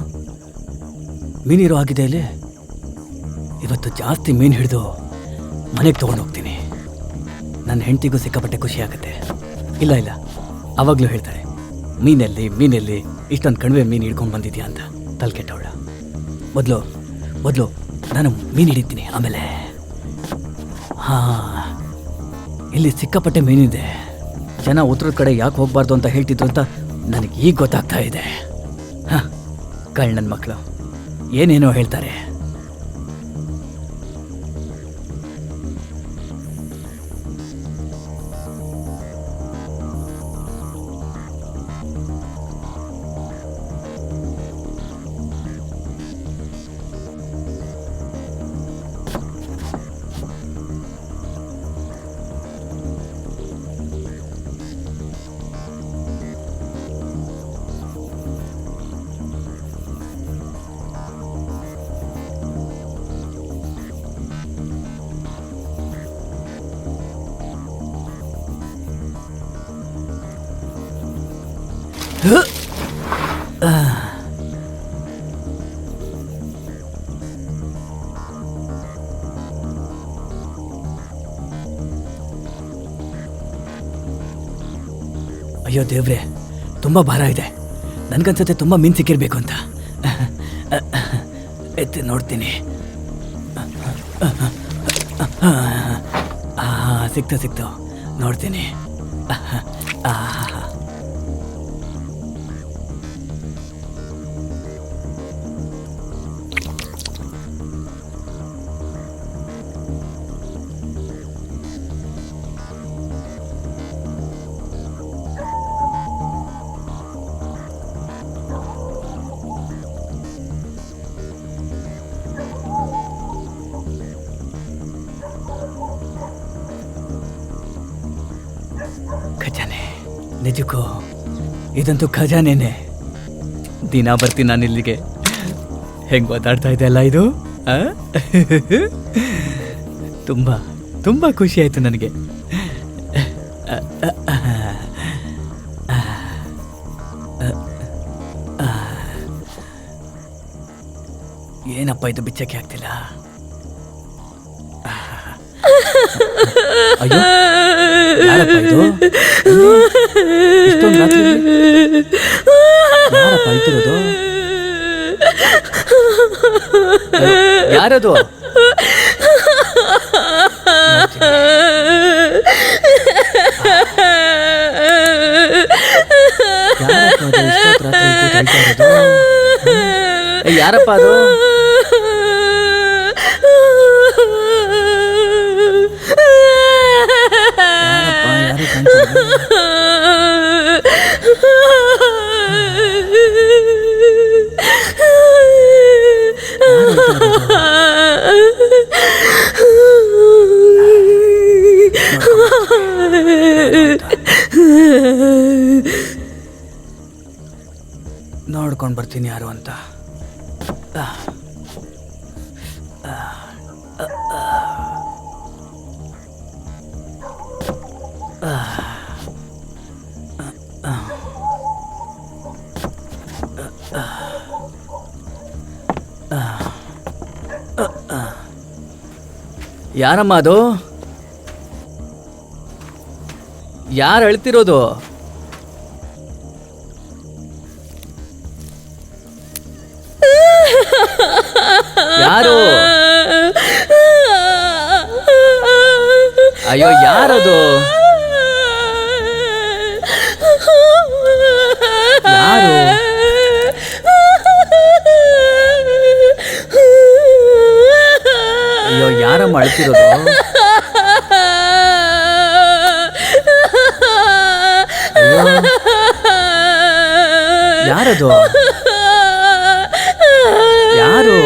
ಮೀನಿರೋ ಆಗಿದೆ ಇಲ್ಲಿ. ಇವತ್ತು ಜಾಸ್ತಿ ಮೀನು ಹಿಡಿದು ಮನೆಗೆ ತೊಗೊಂಡು ಹೋಗ್ತೀನಿ. ನನ್ನ ಹೆಂಡತಿಗೂ ಸಿಕ್ಕಾಪಟ್ಟೆ ಖುಷಿ ಆಗುತ್ತೆ. ಇಲ್ಲ ಇಲ್ಲ, ಆವಾಗಲೂ ಹೇಳ್ತಾಳೆ, ಮೀನೆಲ್ಲಿ ಇಷ್ಟೊಂದು ಕಣಿವೆ ಮೀನು ಹಿಡ್ಕೊಂಡು ಬಂದಿದ್ಯಾ ಅಂತ. ತಲೆ ಕೆಟ್ಟವಳ. ಮೊದಲು ನಾನು ಮೀನು ಹಿಡಿತೀನಿ, ಆಮೇಲೆ ಇಲ್ಲಿ ಸಿಕ್ಕಾಪಟ್ಟೆ ಮೀನಿದೆ. ಜನ ಉತ್ತರದ ಕಡೆ ಯಾಕೆ ಹೋಗಬಾರ್ದು ಅಂತ ಹೇಳ್ತಿದ್ರು ಅಂತ ನನಗೆ ಈಗ ಗೊತ್ತಾಗ್ತಾ ಇದೆ. ನನ್ನ ಮಕ್ಕಳು ಏನೇನೋ ಹೇಳ್ತಾರೆ. ಅಯ್ಯೋ ದೇವ್ರೆ, ತುಂಬ ಭಾರ ಇದೆ. ನನಗನ್ಸುತ್ತೆ ತುಂಬ ಮೀನು ಸಿಕ್ಕಿರ್ಬೇಕು ಅಂತ. ಎತ್ತಿ ನೋಡ್ತೀನಿ. ಸಿಕ್ತು ನೋಡ್ತೀನಿ. ಖಜಾನೆ, ನಿಜಕ್ಕೂ ಇದಂತೂ ಖಜಾನೆನೇ. ದಿನ ಬರ್ತೀನಿ ನಾನು ಇಲ್ಲಿಗೆ. ಹೆಂಗೆ ಮಾತಾಡ್ತಾ ಇದೆ ಅಲ್ಲ ಇದು? ಆ? ತುಂಬ ತುಂಬ ಖುಷಿ ಆಯಿತು ನನಗೆ. ಏನಪ್ಪ ಇದು ಬಿಚ್ಚಕ್ಕೆ ಆಗ್ತಿಲ್ಲ? ಅಯ್ಯೋ ಯಾರಪ್ಪ ಇದು? ಇಷ್ಟೊಂದು ರಾತ್ರಿಯಲ್ಲಿ ಯಾರಪ್ಪ ಅಳ್ತಿರೋದು? ಯಾರದು? ಯಾರಪ್ಪ ಅದು? ಯಾರು ಕಾಣ್ತಿಲ್ಲ? ನೋಡ್ಕೊಂಡು ಬರ್ತೀನಿ ಯಾರು ಅಂತ. ಯಾರಮ್ಮ ಅದು? ಯಾರು ಅಳ್ತಿರೋದು? ಯಾರು? ಅಯ್ಯೋ ಯಾರದು? ಯಾರು? ಅಯ್ಯೋ ಯಾರಮ್ಮ ಅಳ್ತಿರೋದು? ಅಯ್ಯೋ ಯಾರದು? ಯಾರು?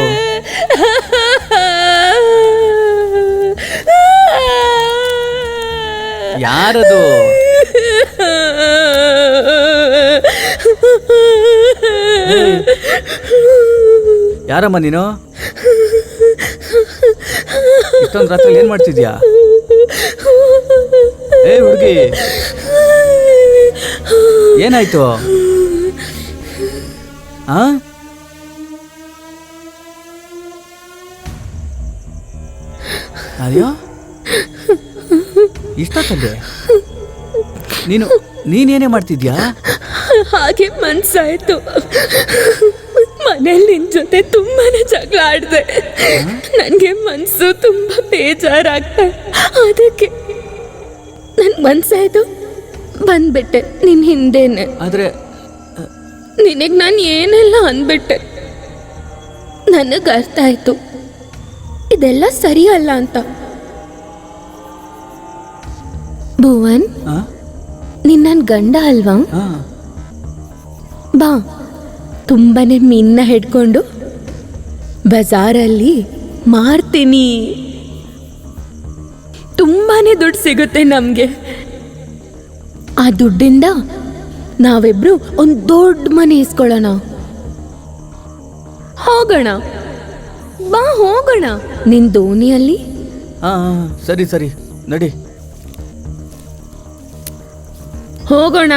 ಯಾರದು? ಯಾರಮ್ಮ ನೀನು? ಇಷ್ಟೊಂದು ರಾತ್ರಿ ಏನ್ ಮಾಡ್ತಿದ್ಯಾ? ಏ ಹುಡುಗಿ, ಏನಾಯ್ತು? ಆ ಅಯ್ಯೋ ಇಷ್ಟೊತ್ತಲ್ಲಿ ನೀನೇನೇ ಮಾಡ್ತಿದ್ಯಾ? ಹಾಗೆ ಮನ್ಸಾಯ್ತು. ಮನೇಲಿ ನಿನ್ ಜೊತೆ ತುಂಬಾನೇ ಜಗಳ ಆಡ್ದೆ. ನನ್ಗೆ ಮನ್ಸು ತುಂಬಾ ಬೇಜಾರಾಗ್ತಾ, ಅದಕ್ಕೆ ನನ್ ಮನ್ಸಾಯ್ತು ಬಂದ್ಬಿಟ್ಟೆ ನಿನ್ ಹಿಂದೆನೆ. ಆದ್ರೆ ನಿನಗ್ ನಾನು ಏನೆಲ್ಲ ಅಂದ್ಬಿಟ್ಟೆ. ನನಗ್ ಅರ್ಥ ಆಯ್ತು ಇದೆಲ್ಲ ಸರಿ ಅಲ್ಲ ಅಂತ. ಭುವನ್, ನೀನ್ ನನ್ ಗಂಡ ಅಲ್ವಾ? ಬಾ, ತುಂಬಾನೇ ಮೀನ್ನ ಹಿಡ್ಕೊಂಡು ಬಜಾರಲ್ಲಿ ಮಾರ್ತೀನಿ. ತುಂಬಾನೇ ದುಡ್ಡು ಸಿಗುತ್ತೆ ನಮ್ಗೆ. ಆ ದುಡ್ಡಿಂದ ನಾವಿಬ್ರು ಒಂದ್ ದೊಡ್ಡ ಮನೆ ಇಸ್ಕೊಳ್ಳೋಣ. ಹೋಗೋಣ, ಬಾ ಹೋಗೋಣ. ನಿನ್ ದೋಣಿಯಲ್ಲಿ. ಸರಿ ಸರಿ ನಡಿ ಹೋಗೋಣ.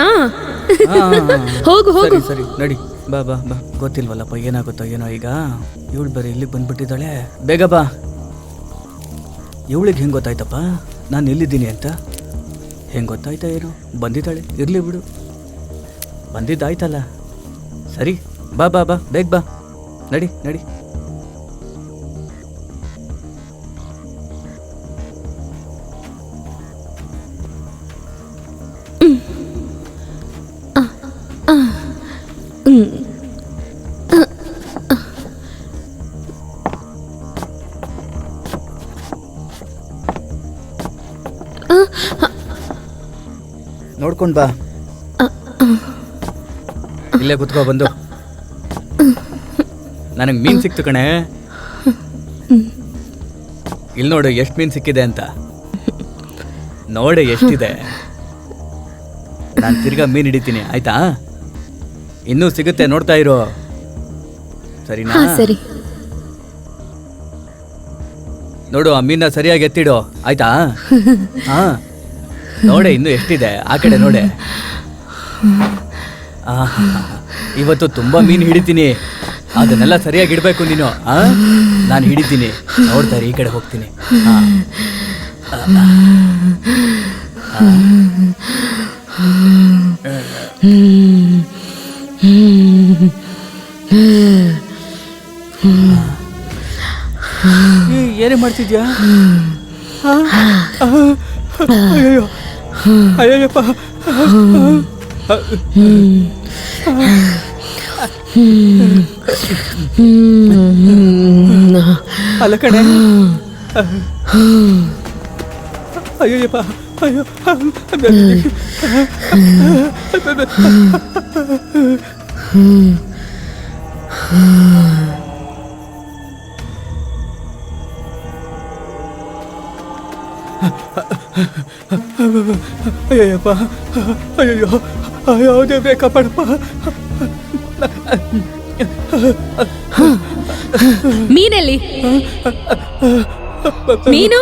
ಹೋಗು ಹೋಗು. ಸರಿ ನಡಿ, ಬಾ ಬಾ ಬಾ. ಗೊತ್ತಿಲ್ವಲ್ಲಪ್ಪ ಏನಾಗುತ್ತೋ ಏನೋ. ಈಗ ಇವಳು ಬರೀ ಇಲ್ಲಿಗೆ ಬಂದ್ಬಿಟ್ಟಿದ್ದಾಳೆ. ಬೇಗ ಬಾ. ಇವಳಿಗೆ ಹೆಂಗೆ ಗೊತ್ತಾಯ್ತಪ್ಪ ನಾನು ಎಲ್ಲಿದ್ದೀನಿ ಅಂತ? ಹೆಂಗೆ ಗೊತ್ತಾಯ್ತಾ ಏನು? ಬಂದಿದ್ದಾಳೆ, ಇರಲಿ ಬಿಡು. ಬಂದಿದ್ದಾಯ್ತಲ್ಲ, ಸರಿ. ಬಾ ಬಾ ಬಾ, ಬೇಗ ಬಾ. ನಡಿ ನಡಿ. ನೋಡ್ಕೊಂಡು ಬಾ. ಇಲ್ಲೇ ಕುತ್ಕೋ ಬಂದು. ನನಗೆ ಮೀನು ಸಿಕ್ತು ಕಣೆ. ಇಲ್ಲಿ ನೋಡು ಎಷ್ಟು ಮೀನು ಸಿಕ್ಕಿದೆ ಅಂತ. ನೋಡೆ ಎಷ್ಟಿದೆ. ನಾನು ತಿರ್ಗಾ ಮೀನು ಹಿಡಿತೀನಿ, ಆಯ್ತಾ? ಇನ್ನೂ ಸಿಗುತ್ತೆ, ನೋಡ್ತಾ ಇರೋ. ಸರಿನಾ? ಹಾ ಸರಿ. ನೋಡು, ಆ ಮೀನ ಸರಿಯಾಗಿ ಎತ್ತಿಡು, ಆಯ್ತಾ? ಹಾ, ನೋಡೆ ಇನ್ನೂ ಎಷ್ಟಿದೆ, ಆ ಕಡೆ ನೋಡೆ. ಇವತ್ತು ತುಂಬಾ ಮೀನು ಹಿಡಿತೀನಿ, ಅದನ್ನೆಲ್ಲ ಸರಿಯಾಗಿ ಇಡಬೇಕು ನೀನು. ನಾನು ಹಿಡಿತೀನಿ, ನೋಡ್ತಾರೆ, ಈ ಕಡೆ ಹೋಗ್ತೀನಿ. ಏನೇ ಮಾಡ್ತಿದ್ಯಾ? ಅಯ್ಯೋ, ಅಯ್ಯಪ್ಪ. ಅಲ್ಲ ಕಣೆ. ಅಯ್ಯಪ್ಪ, ಅಯ್ಯೋ. ಅಯ್ಯಪ್ಪ, ಅಯ್ಯೋ, ಅಯ್ಯೋ ದೇವ್ರೆ ಕಾಪಾಡಪ್ಪ. ಮೀನಲ್ಲಿ ಮೀನು ನೀನು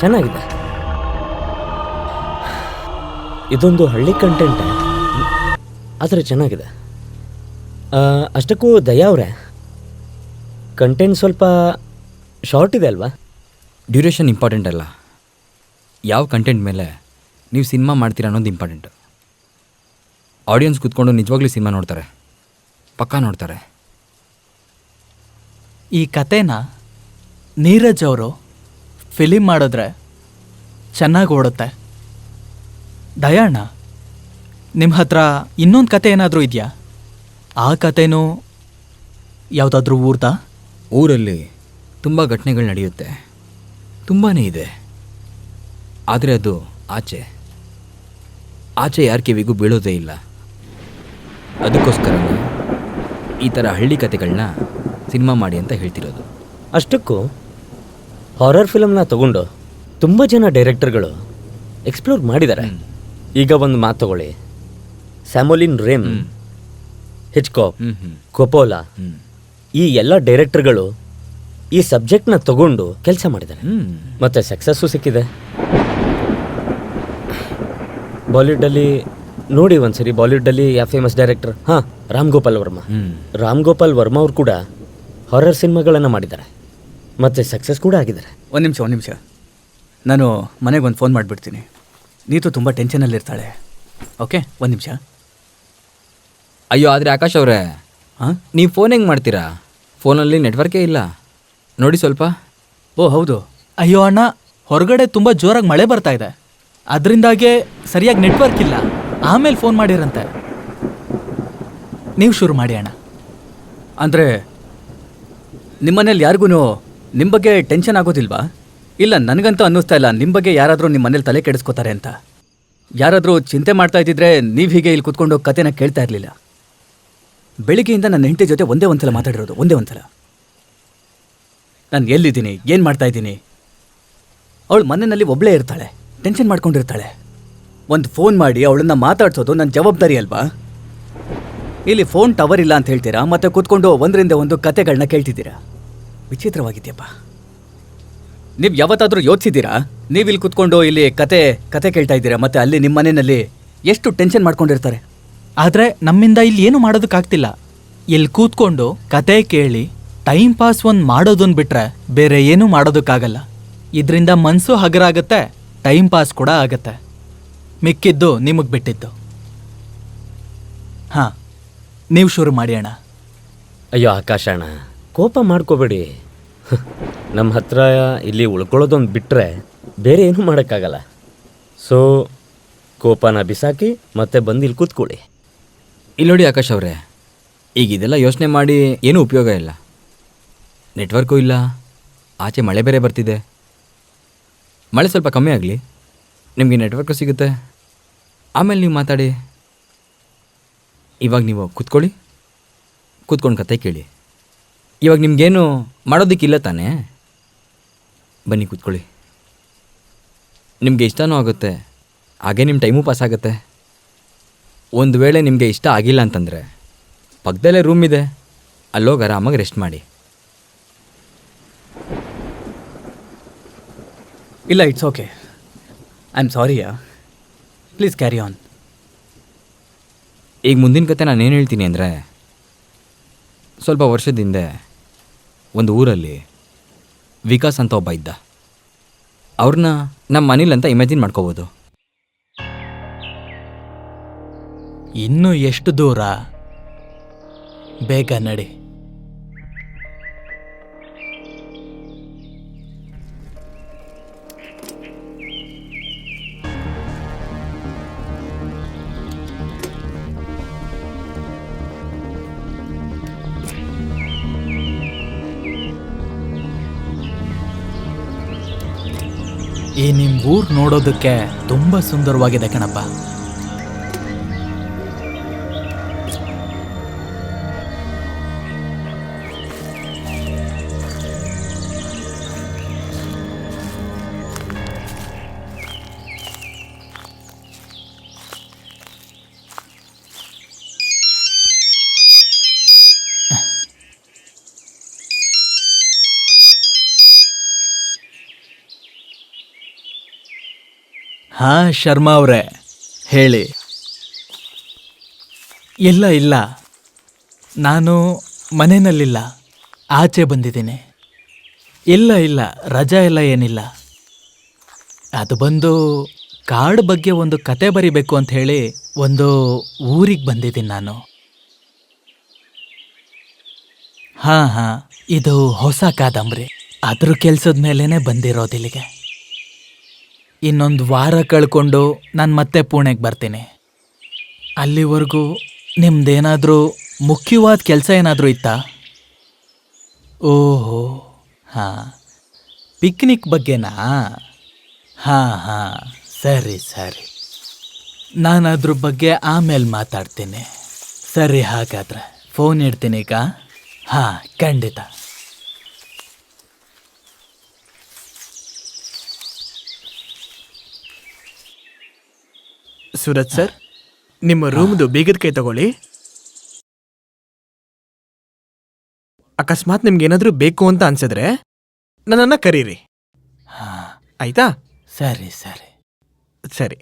ಚೆನ್ನಾಗಿದೆ. ಇದೊಂದು ಹಳ್ಳಿ ಕಂಟೆಂಟ್, ಆದರೆ ಚೆನ್ನಾಗಿದೆ. ಅಷ್ಟಕ್ಕೂ ದಯಾ ಅವರೇ, ಕಂಟೆಂಟ್ ಸ್ವಲ್ಪ ಶಾರ್ಟ್ ಇದೆ ಅಲ್ವಾ? ಡ್ಯೂರೇಷನ್ ಇಂಪಾರ್ಟೆಂಟ್ ಅಲ್ಲ, ಯಾವ ಕಂಟೆಂಟ್ ಮೇಲೆ ನೀವು ಸಿನಿಮಾ ಮಾಡ್ತೀರಾ ಅನ್ನೋದು ಇಂಪಾರ್ಟೆಂಟು. ಆಡಿಯನ್ಸ್ ಕೂತ್ಕೊಂಡು ನಿಜವಾಗ್ಲೂ ಸಿನಿಮಾ ನೋಡ್ತಾರೆ, ಪಕ್ಕಾ ನೋಡ್ತಾರೆ. ಈ ಕತೆನ ನೀರಜ್ ಅವರು ಫಿಲಿಮ್ ಮಾಡಿದ್ರೆ ಚೆನ್ನಾಗಿ ಓಡುತ್ತೆ. ದಯಾಣ್ಣ, ನಿಮ್ಮ ಹತ್ರ ಇನ್ನೊಂದು ಕತೆ ಏನಾದರೂ ಇದೆಯಾ? ಆ ಕತೆನೂ ಯಾವುದಾದ್ರೂ ಊರ್ದಾ? ಊರಲ್ಲಿ ತುಂಬ ಘಟನೆಗಳು ನಡೆಯುತ್ತೆ, ತುಂಬಾ ಇದೆ. ಆದರೆ ಅದು ಆಚೆ ಯಾರ ಕಿವಿಗೂ ಬೀಳೋದೇ ಇಲ್ಲ. ಅದಕ್ಕೋಸ್ಕರ ಈ ಥರ ಹಳ್ಳಿ ಕತೆಗಳನ್ನ ಸಿನಿಮಾ ಮಾಡಿ ಅಂತ ಹೇಳ್ತಿರೋದು. ಅಷ್ಟಕ್ಕೂ ಹಾರರ್ ಫಿಲಮ್ನ ತಗೊಂಡು ತುಂಬ ಜನ ಡೈರೆಕ್ಟರ್ಗಳು ಎಕ್ಸ್ಪ್ಲೋರ್ ಮಾಡಿದ್ದಾರೆ. ಈಗ ಒಂದು ಮಾತು ತಗೊಳ್ಳಿ, ಸ್ಯಾಮೋಲಿನ್ ರೇಮ್, ಹಿಚ್ಕಾಕ್, ಕೊಪೋಲಾ, ಈ ಎಲ್ಲ ಡೈರೆಕ್ಟರ್ಗಳು ಈ ಸಬ್ಜೆಕ್ಟ್ನ ತಗೊಂಡು ಕೆಲಸ ಮಾಡಿದ್ದಾರೆ, ಮತ್ತೆ ಸಕ್ಸಸ್ಸು ಸಿಕ್ಕಿದೆ. ಬಾಲಿವುಡಲ್ಲಿ ನೋಡಿ ಒಂದ್ಸರಿ, ಬಾಲಿವುಡಲ್ಲಿ ಯಾವ ಫೇಮಸ್ ಡೈರೆಕ್ಟರ್? ಹಾಂ, ರಾಮ್ ಗೋಪಾಲ್ ವರ್ಮಾ. ರಾಮ್ ಗೋಪಾಲ್ ವರ್ಮಾ ಅವರು ಕೂಡ ಹಾರರ್ ಸಿನಿಮಾಗಳನ್ನು ಮಾಡಿದ್ದಾರೆ, ಮತ್ತೆ ಸಕ್ಸಸ್ ಕೂಡ ಆಗಿದ್ದಾರೆ. ಒಂದು ನಿಮಿಷ, ನಾನು ಮನೆಗೆ ಒಂದು ಫೋನ್ ಮಾಡಿಬಿಡ್ತೀನಿ. ನೀತು ತುಂಬ ಟೆನ್ಷನಲ್ಲಿರ್ತಾಳೆ. ಓಕೆ, ಒಂದು ನಿಮಿಷ. ಅಯ್ಯೋ, ಆದರೆ ಆಕಾಶ್ ಅವರೇ, ನೀವು ಫೋನ್ ಹೆಂಗೆ ಮಾಡ್ತೀರಾ? ಫೋನಲ್ಲಿ ನೆಟ್ವರ್ಕೇ ಇಲ್ಲ ನೋಡಿ ಸ್ವಲ್ಪ. ಓ ಹೌದು. ಅಯ್ಯೋ ಅಣ್ಣ, ಹೊರಗಡೆ ತುಂಬ ಜೋರಾಗಿ ಮಳೆ ಬರ್ತಾ ಇದೆ, ಅದರಿಂದಾಗೆ ಸರಿಯಾಗಿ ನೆಟ್ವರ್ಕ್ ಇಲ್ಲ. ಆಮೇಲೆ ಫೋನ್ ಮಾಡಿರಂತೆ. ನೀವು ಶುರು ಮಾಡಿ ಅಣ್ಣ. ಅಂದರೆ ನಿಮ್ಮನೇಲಿ ಯಾರಿಗೂ ನಿಮ್ಮ ಬಗ್ಗೆ ಟೆನ್ಷನ್ ಆಗೋದಿಲ್ವಾ? ಇಲ್ಲ, ನನಗಂತೂ ಅನ್ನಿಸ್ತಾ ಇಲ್ಲ ನಿಮ್ಮ ಬಗ್ಗೆ ಯಾರಾದರೂ ನಿಮ್ಮ ಮನೇಲಿ ತಲೆ ಕೆಡಿಸ್ಕೋತಾರೆ ಅಂತ. ಯಾರಾದರೂ ಚಿಂತೆ ಮಾಡ್ತಾ ಇದ್ದಿದ್ರೆ ನೀವು ಹೀಗೆ ಇಲ್ಲಿ ಕೂತ್ಕೊಂಡು ಕತೆನ ಕೇಳ್ತಾ ಇರಲಿಲ್ಲ. ಬೆಳಿಗ್ಗೆಯಿಂದ ನನ್ನ ಹೆಂಡತಿ ಜೊತೆ ಒಂದೇ ಒಂದ್ಸಲ ಮಾತಾಡಿರೋದು, ಒಂದೇ ಒಂದ್ಸಲ. ನಾನು ಎಲ್ಲಿದ್ದೀನಿ, ಏನು ಮಾಡ್ತಾ ಇದ್ದೀನಿ. ಅವಳು ಮನೆಯಲ್ಲಿ ಒಬ್ಬಳೇ ಇರ್ತಾಳೆ, ಟೆನ್ಷನ್ ಮಾಡ್ಕೊಂಡಿರ್ತಾಳೆ. ಒಂದು ಫೋನ್ ಮಾಡಿ ಅವಳನ್ನ ಮಾತಾಡ್ಸೋದು ನನ್ನ ಜವಾಬ್ದಾರಿ ಅಲ್ವಾ? ಇಲ್ಲಿ ಫೋನ್ ಟವರ್ ಇಲ್ಲ ಅಂತ ಹೇಳ್ತೀರಾ, ಮತ್ತೆ ಕೂತ್ಕೊಂಡು ಒಂದರಿಂದ ಒಂದು ಕತೆಗಳನ್ನ ಕೇಳ್ತಿದ್ದೀರಾ. ವಿಚಿತ್ರವಾಗಿದೆಯಪ್ಪ. ನೀವು ಯಾವತ್ತಾದರೂ ಯೋಚಿಸಿದ್ದೀರಾ? ನೀವು ಇಲ್ಲಿ ಕೂತ್ಕೊಂಡು ಇಲ್ಲಿ ಕತೆ ಕತೆ ಕೇಳ್ತಾ ಇದ್ದೀರಾ, ಮತ್ತೆ ಅಲ್ಲಿ ನಿಮ್ಮ ಮನೆಯಲ್ಲಿ ಎಷ್ಟು ಟೆನ್ಷನ್ ಮಾಡ್ಕೊಂಡಿರ್ತಾರೆ. ಆದ್ರೆ ನಮ್ಮಿಂದ ಇಲ್ಲಿ ಏನು ಮಾಡೋದಕ್ಕಾಗ್ತಿಲ್ಲ. ಇಲ್ಲಿ ಕೂತ್ಕೊಂಡು ಕತೆ ಕೇಳಿ ಟೈಮ್ ಪಾಸ್ ಒಂದು ಮಾಡೋದನ್ನ ಬಿಟ್ರೆ ಬೇರೆ ಏನೂ ಮಾಡೋದಕ್ಕಾಗಲ್ಲ. ಇದರಿಂದ ಮನಸ್ಸು ಹಗರ ಆಗತ್ತೆ, ಟೈಮ್ ಪಾಸ್ ಕೂಡ ಆಗತ್ತೆ. ಮಿಕ್ಕಿದ್ದು ನಿಮಗೆ ಬಿಟ್ಟಿದ್ದು. ಹಾಂ, ನೀವು ಶುರು ಮಾಡಿ ಅಣ್ಣ. ಅಯ್ಯೋ ಆಕಾಶ ಅಣ್ಣ, ಕೋಪ ಮಾಡ್ಕೋಬೇಡಿ. ನಮ್ಮ ಹತ್ರ ಇಲ್ಲಿ ಉಳ್ಕೊಳ್ಳೋದೊಂದು ಬಿಟ್ಟರೆ ಬೇರೆ ಏನೂ ಮಾಡೋಕ್ಕಾಗಲ್ಲ. ಸೊ ಕೋಪನ ಬಿಸಾಕಿ ಮತ್ತೆ ಬಂದು ಇಲ್ಲಿ ಕೂತ್ಕೊಳ್ಳಿ. ಇಲ್ಲಿ ನೋಡಿ ಆಕಾಶ್ ಅವರೇ, ಈಗ ಇದೆಲ್ಲ ಯೋಚನೆ ಮಾಡಿ ಏನೂ ಉಪಯೋಗ ಇಲ್ಲ. ನೆಟ್ವರ್ಕು ಇಲ್ಲ, ಆಚೆ ಮಳೆ ಬೇರೆ ಬರ್ತಿದೆ. ಮಳೆ ಸ್ವಲ್ಪ ಕಮ್ಮಿ ಆಗಲಿ, ನಿಮಗೆ ನೆಟ್ವರ್ಕು ಸಿಗುತ್ತೆ, ಆಮೇಲೆ ನೀವು ಮಾತಾಡಿ. ಇವಾಗ ನೀವು ಕೂತ್ಕೊಂಡು ಕತೆ ಕೇಳಿ. ಇವಾಗ ನಿಮಗೇನು ಮಾಡೋದಕ್ಕಿಲ್ಲ ತಾನೇ? ಬನ್ನಿ ಕೂತ್ಕೊಳ್ಳಿ. ನಿಮಗೆ ಇಷ್ಟನೂ ಆಗುತ್ತೆ, ಹಾಗೆ ನಿಮ್ಮ ಟೈಮು ಪಾಸ್ ಆಗುತ್ತೆ. ಒಂದು ವೇಳೆ ನಿಮಗೆ ಇಷ್ಟ ಆಗಿಲ್ಲ ಅಂತಂದರೆ ಪಕ್ಕದಲ್ಲೇ ರೂಮ್ ಇದೆ, ಅಲ್ಲೋಗಿ ಆರಾಮಾಗಿ ರೆಸ್ಟ್ ಮಾಡಿ. ಇಲ್ಲ, ಇಟ್ಸ್ ಓಕೆ. ಐ ಆಮ್ ಸಾರಿಯಾ, ಪ್ಲೀಸ್ ಕ್ಯಾರಿ ಆನ್. ಈಗ ಮುಂದಿನ ಕತೆ ನಾನೇನು ಹೇಳ್ತೀನಿ ಅಂದರೆ, ಸ್ವಲ್ಪ ವರ್ಷದ ಹಿಂದೆ ಒಂದು ಊರಲ್ಲಿ ವಿಕಾಸ್ ಅಂತ ಒಬ್ಬ ಇದ್ದ. ಅವ್ರನ್ನ ನಮ್ಮ ಮನೇಲಿ ಅಂತ ಇಮ್ಯಾಜಿನ್ ಮಾಡ್ಕೋಬೋದು. ಇನ್ನೂ ಎಷ್ಟು ದೂರ? ಬೇಗ ನಡಿ. ಈ ನಿಮ್ಮ ಊರು ನೋಡೋದಕ್ಕೆ ತುಂಬ ಸುಂದರವಾಗಿದೆ ಕಣಪ್ಪ. ಹಾಂ ಶರ್ಮಾ ಅವರೇ, ಹೇಳಿ. ಇಲ್ಲ, ನಾನು ಮನೆಯಲ್ಲಿಲ್ಲ, ಆಚೆ ಬಂದಿದ್ದೀನಿ. ಇಲ್ಲ, ರಜಾ ಎಲ್ಲ ಏನಿಲ್ಲ. ಅದು ಬಂದು ಕಾಡು ಬಗ್ಗೆ ಒಂದು ಕತೆ ಬರಿಬೇಕು ಅಂತ ಹೇಳಿ ಒಂದು ಊರಿಗೆ ಬಂದಿದ್ದೀನಿ ನಾನು. ಹಾಂ, ಇದು ಹೊಸ ಕಾದಂಬರಿ, ಅದ್ರ ಕೆಲಸದ ಮೇಲೇ ಬಂದಿರೋದಿಲ್ಲಿಗೆ. ಇನ್ನೊಂದು ವಾರ ಕಳ್ಕೊಂಡು ನಾನು ಮತ್ತೆ ಪುಣೆಗೆ ಬರ್ತೀನಿ. ಅಲ್ಲಿವರೆಗೂ ನಿಮ್ದೇನಾದರೂ ಮುಖ್ಯವಾದ ಕೆಲಸ ಏನಾದರೂ ಇತ್ತಾ? ಓಹೋ, ಹಾಂ, ಪಿಕ್ನಿಕ್ ಬಗ್ಗೆನಾ? ಹಾಂ, ಸರಿ. ನಾನು ಅದ್ರ ಬಗ್ಗೆ ಆಮೇಲೆ ಮಾತಾಡ್ತೀನಿ. ಸರಿ, ಹಾಗಾದ್ರೆ ಫೋನ್ ಇಡ್ತೀನಿ ಈಗ. ಹಾಂ, ಖಂಡಿತ. ಸೂರಜ್ ಸರ್, ನಿಮ್ಮ ರೂಮ್ದು ಬೀಗದ ಕೈ ತಗೊಳ್ಳಿ. ಅಕಸ್ಮಾತ್ ನಿಮ್ಗೆ ಏನಾದರೂ ಬೇಕು ಅಂತ ಅನ್ಸಿದ್ರೆ ನನ್ನನ್ನು ಕರೀರಿ, ಆಯ್ತಾ? ಸರಿ. ಸರಿ.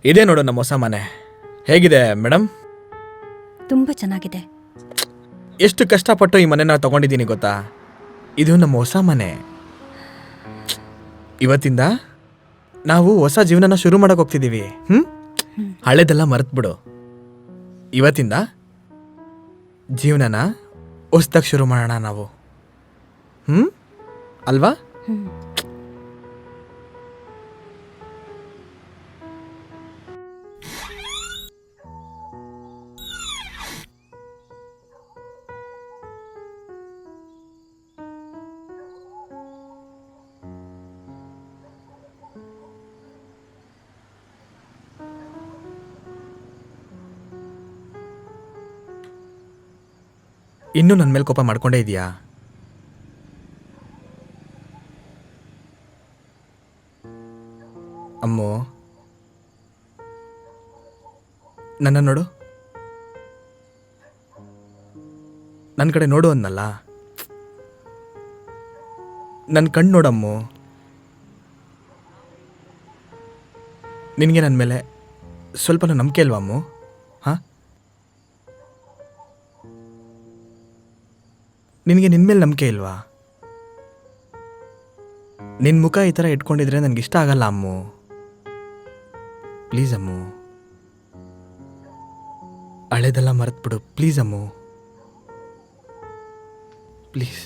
ಇದೇ ನೋಡು ನಮ್ಮ ಹೊಸ ಮನೆ. ಹೇಗಿದೆ ಮೇಡಮ್? ತುಂಬ ಚೆನ್ನಾಗಿದೆ. ಎಷ್ಟು ಕಷ್ಟಪಟ್ಟು ಈ ಮನೆನ ತಗೊಂಡಿದ್ದೀನಿ ಗೊತ್ತಾ? ಇದು ನಮ್ಮ ಹೊಸ ಮನೆ. ಇವತ್ತಿಂದ ನಾವು ಹೊಸ ಜೀವನನ ಶುರು ಮಾಡಕ್ ಹೋಗ್ತಿದ್ದೀವಿ. ಹಳೆದೆಲ್ಲ ಮರೆತ್ಬಿಡು. ಇವತ್ತಿಂದ ಜೀವನನ ಹೊಸ್ದಾಗಿ ಶುರು ಮಾಡೋಣ ನಾವು. ಅಲ್ವಾ? ಇನ್ನೂ ನನ್ನ ಮೇಲೆ ಕೋಪ ಮಾಡ್ಕೊಂಡೇ ಇದೆಯಾ? ಅಮ್ಮೋ, ನನ್ನ ನೋಡು. ನನ್ನ ಕಡೆ ನೋಡು ಅನ್ನಲ್ಲ. ನನ್ನ ಕಣ್ಣು ನೋಡಮ್ಮು. ನಿನಗೆ ನನ್ನ ಮೇಲೆ ಸ್ವಲ್ಪನೂ ನಂಬಿಕೆ ಅಲ್ವಾ ಅಮ್ಮು? ಹಾಂ, ನಿನಗೆ ನಿನ್ನ ಮೇಲೆ ನಂಬಿಕೆ ಇಲ್ವಾ? ನಿನ್ನ ಮುಖ ಈ ಥರ ಇಟ್ಕೊಂಡಿದ್ರೆ ನನಗೆ ಇಷ್ಟ ಆಗಲ್ಲ ಅಮ್ಮು. ಪ್ಲೀಸ್ ಅಮ್ಮು, ಹಳೆದೆಲ್ಲ ಮರೆತ್ಬಿಡು ಪ್ಲೀಸ್ ಅಮ್ಮು, ಪ್ಲೀಸ್.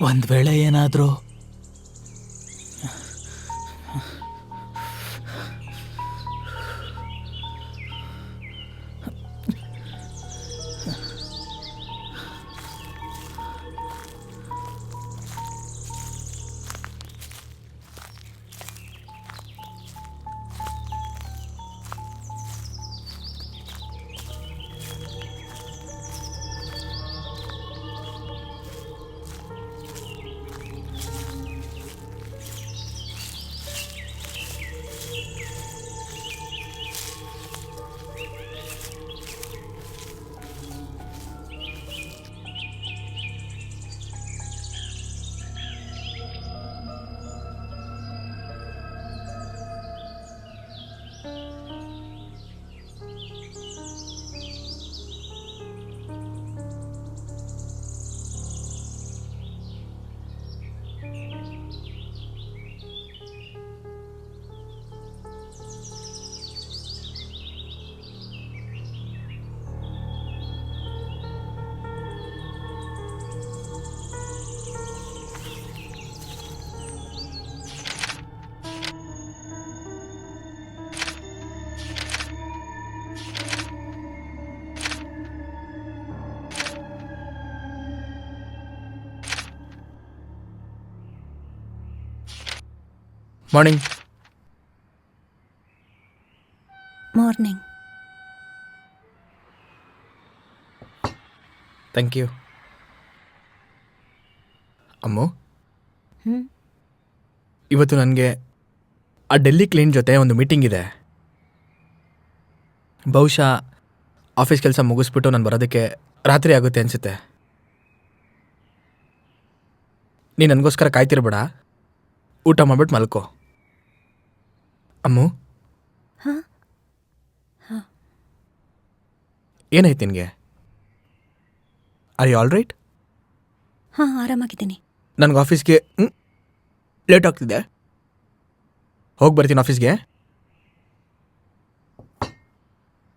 ಒಂದ್ ವೇಳೆ ಏನಾದರೂ morning. Morning. Thank you. Ammu, ಹ್ಮ್. ಇವತ್ತು ನನಗೆ ಆ ಡೆಲ್ಲಿ ಕ್ಲೈಂಟ್ ಜೊತೆ ಒಂದು ಮೀಟಿಂಗ್ ಇದೆ. ಬಹುಶಃ ಆಫೀಸ್ ಕೆಲಸ ಮುಗಿಸ್ಬಿಟ್ಟು ನಾನು ಬರೋದಕ್ಕೆ ರಾತ್ರಿ ಆಗುತ್ತೆ ಅನಿಸುತ್ತೆ. ನೀನು ನನಗೋಸ್ಕರ ಕಾಯ್ತಿರ್ಬೇಡ, ಊಟ ಮಾಡ್ಬಿಟ್ಟು ಮಲ್ಕೋ. ಅಮ್ಮು, ಹಾ. ಏನಾಯ್ತು ನಿನಗೆ? Are you all right? ಹಾ, ಆರಾಮಾಗಿದ್ದೀನಿ. ನನಗೆ ಆಫೀಸ್ಗೆ ಲೇಟ್ ಆಗ್ತಿದೆ, ಹೋಗಿ ಬರ್ತೀನಿ ಆಫೀಸ್ಗೆ.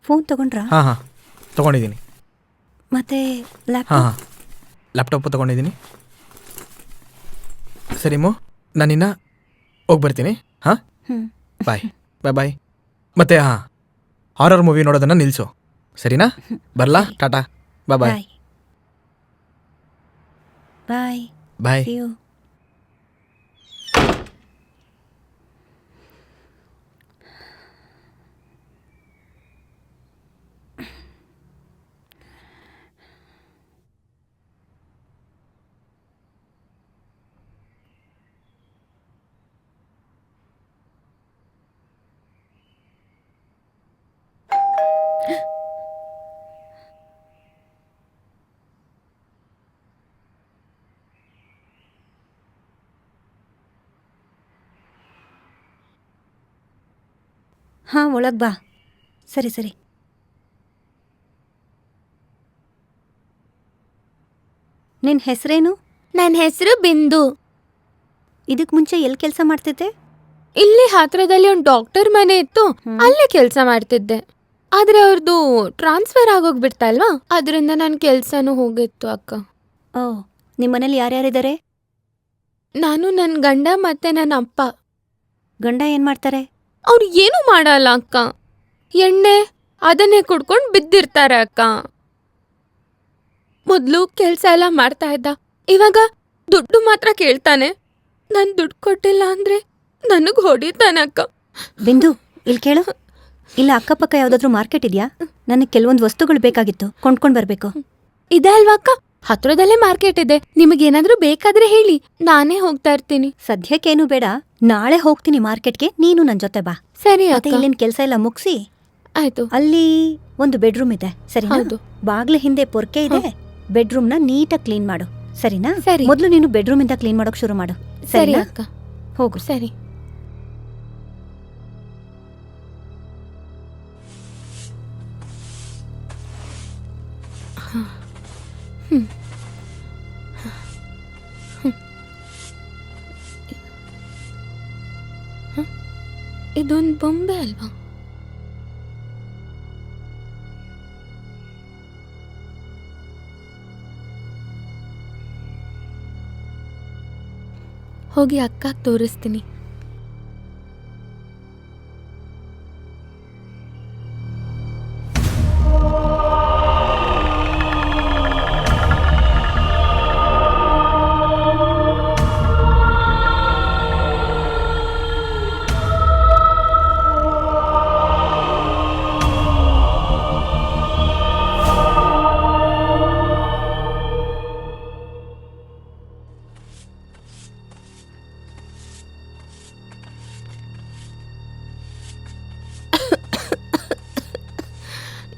ಫೋನ್ ತಗೊಂಡ್ರಾ? ಹಾಂ ಹಾಂ ತೊಗೊಂಡಿದ್ದೀನಿ. ಮತ್ತೆ ಹಾಂ ಲ್ಯಾಪ್ಟಾಪ್? ಹಾಂ ಲ್ಯಾಪ್ಟಾಪು ತೊಗೊಂಡಿದ್ದೀನಿ. ಸರಿ ಅಮ್ಮು, ನಾನಿನ್ನ ಹೋಗಿ ಬರ್ತೀನಿ. ಹಾಂ, ಹ್ಮ್. ಬಾಯ್ ಬಾಯ್ ಬಾಯ್. ಮತ್ತೆ ಹಾಂ, ಹಾರರ್ ಮೂವಿ ನೋಡೋದನ್ನು ನಿಲ್ಲಿಸು, ಸರಿನಾ? ಬರಲಾ? ಟಾಟಾ, ಬಾಯ್ ಬಾಯ್. ಬಾಯ್. ಬಾಯ್. ಬಾಯ್. See you. ಹಾಂ, ಒಳಗೆ ಬಾ. ಸರಿ ಸರಿ. ನಿನ್ನ ಹೆಸರೇನು? ನನ್ನ ಹೆಸರು ಬಿಂದು. ಇದಕ್ಕೆ ಮುಂಚೆ ಎಲ್ಲಿ ಕೆಲಸ ಮಾಡ್ತಿದ್ದೆ? ಇಲ್ಲಿ ಹತ್ರದಲ್ಲಿ ಒಂದು ಡಾಕ್ಟರ್ ಮನೆ ಇತ್ತು, ಅಲ್ಲೇ ಕೆಲಸ ಮಾಡ್ತಿದ್ದೆ. ಆದ್ರೆ ಅವ್ರದ್ದು ಟ್ರಾನ್ಸ್ಫರ್ ಆಗೋಗ್ಬಿಡ್ತಲ್ವಾ, ಅದರಿಂದ ನನ್ನ ಕೆಲ್ಸನೂ ಹೋಗಿತ್ತು ಅಕ್ಕ. ಓ, ನಿಮ್ಮ ಮನೇಲಿ ಯಾರ್ಯಾರಿದ್ದಾರೆ? ನಾನು, ನನ್ನ ಗಂಡ ಮತ್ತೆ ನನ್ನ ಅಪ್ಪ. ಗಂಡ ಏನು ಮಾಡ್ತಾರೆ? ಅವ್ರು ಏನೂ ಮಾಡಲ್ಲ ಅಕ್ಕ, ಎಣ್ಣೆ ಅದನ್ನೇ ಕುಡ್ಕೊಂಡು ಬಿದ್ದಿರ್ತಾರೆ ಅಕ್ಕ. ಮೊದಲು ಕೆಲಸ ಎಲ್ಲ ಮಾಡ್ತಾ ಇದ್ದ, ಇವಾಗ ದುಡ್ಡು ಮಾತ್ರ ಕೇಳ್ತಾನೆ. ನಾನು ದುಡ್ಡು ಕೊಟ್ಟಿಲ್ಲ ಅಂದ್ರೆ ನನಗೆ ಹೊಡಿತಾನೆ ಅಕ್ಕ. ಬಿಂದು, ಇಲ್ಲಿ ಕೇಳು. ಇಲ್ಲ ಅಕ್ಕಪಕ್ಕ ಯಾವುದಾದ್ರೂ ಮಾರ್ಕೆಟ್ ಇದೆಯಾ? ನನಗೆ ಕೆಲವೊಂದು ವಸ್ತುಗಳು ಬೇಕಾಗಿತ್ತು, ಕೊಂಡ್ಕೊಂಡು ಬರಬೇಕು. ಇದೆ ಅಲ್ವಾ ಅಕ್ಕ, ಹತ್ರದಲ್ಲೇ ಮಾರ್ಕೆಟ್ ಇದೆ. ನಿಮಗೇನಾದ್ರೂ ಬೇಕಾದ್ರೆ ಹೇಳಿ, ನಾನೇ ಹೋಗ್ತಾ ಇರ್ತೀನಿ. ಸದ್ಯಕ್ಕೇನು ಬೇಡ, ನಾಳೆ ಹೋಗ್ತೀನಿ ಮಾರ್ಕೆಟ್ಗೆ, ನೀನು ನನ್ನ ಜೊತೆ ಬಾ. ಸರಿ ಮತ್ತೆ ಅಕ್ಕ, ಇಲ್ಲಿನ ಕೆಲಸ ಎಲ್ಲ ಮುಗಿಸಿ ಆಯ್ತು. ಅಲ್ಲಿ ಒಂದು ಬೆಡ್ರೂಮ್ ಇದೆ, ಸರಿನಾ? ಹೌದು. ಬಾಗ್ಲ ಹಿಂದೆ ಪೊರ್ಕೆ ಇದೆ, ಬೆಡ್ರೂಮ್ನ ನೀಟಾಗಿ ಕ್ಲೀನ್ ಮಾಡು, ಸರಿನಾ? ಸರಿ. ಮೊದಲು ನೀನು ಬೆಡ್ರೂಮಿಂದ ಕ್ಲೀನ್ ಮಾಡೋಕೆ ಶುರು ಮಾಡು, ಸರಿ ಸರಿನಾ? ಅಕ್ಕ, ಹೋಗು. ಸರಿ. ಇದೊಂದು ಬೊಂಬೆ ಅಲ್ವಾ? ಹೋಗಿ ಅಕ್ಕ ತೋರಿಸ್ತೀನಿ.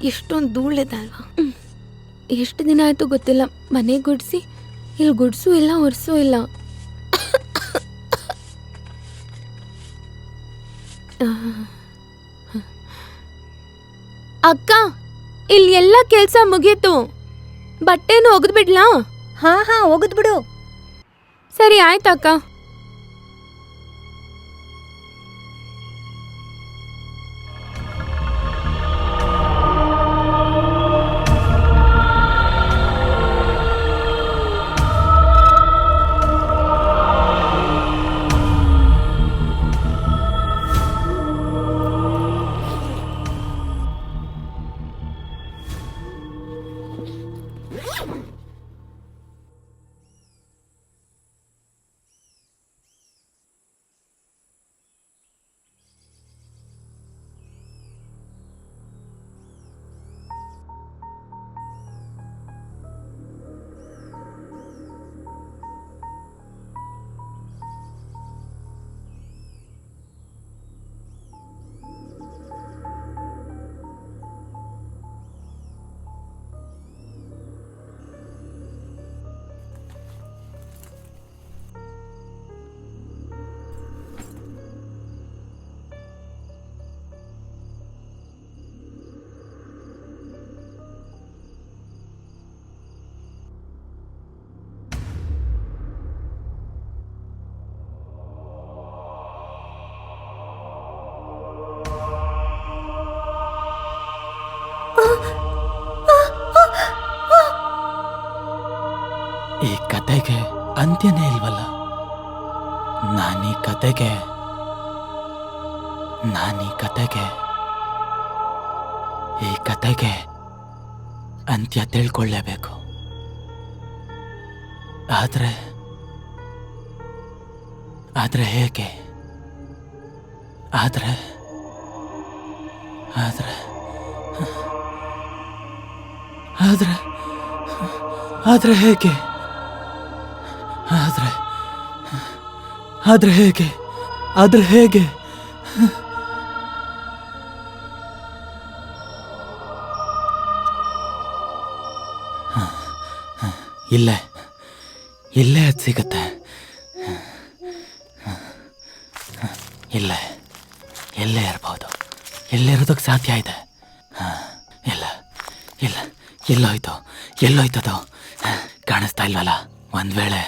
ಎಷ್ಟೊಂದು ಧೂಳಿದೆ ಅಲ್ವಾ? ಎಷ್ಟು ದಿನ ಆಯ್ತು ಗೊತ್ತಿಲ್ಲ ಮನೆ ಗುಡಿಸಿ, ಇಲ್ಲಿ ಗುಡ್ಸು ಇಲ್ಲ, ಒರೆಸೂ ಇಲ್ಲ. ಅಕ್ಕ, ಇಲ್ಲಿ ಎಲ್ಲ ಕೆಲ್ಸ ಮುಗೀತು, ಬಟ್ಟೆನೂ ಒಗೆದ್ಬಿಡ್ಲಾ? ಹಾ ಹಾ, ಹೋಗುದ್ ಬಿಡು. ಸರಿ ಆಯ್ತಕ್ಕ. ಈ ಕತೆಗೆ ಅಂತ್ಯನೇ ಇಲ್ವಲ್ಲ. ನಾನೀ ಕತೆಗೆ ಈ ಕತೆಗೆ ಅಂತ್ಯ ತಿಳ್ಕೊಳ್ಳೇಬೇಕು. ಆದ್ರೆ ಹೇಗೆ? ಆದ್ರೆ ಹೇಗೆ? ಆದ್ರೆ ಹೇಗೆ? ಇಲ್ಲೇ ಅದು ಸಿಗತ್ತೆ. ಎಲ್ಲೇ ಇರ್ಬೋದು. ಎಲ್ಲಿರೋದಕ್ಕೆ ಸಾಧ್ಯ ಇದೆ. ಇಲ್ಲ ಎಲ್ಲೋಯ್ತದು ಕಾಣಿಸ್ತಾ ಇಲ್ವಲ್ಲ. ಒಂದ್ ವೇಳೆ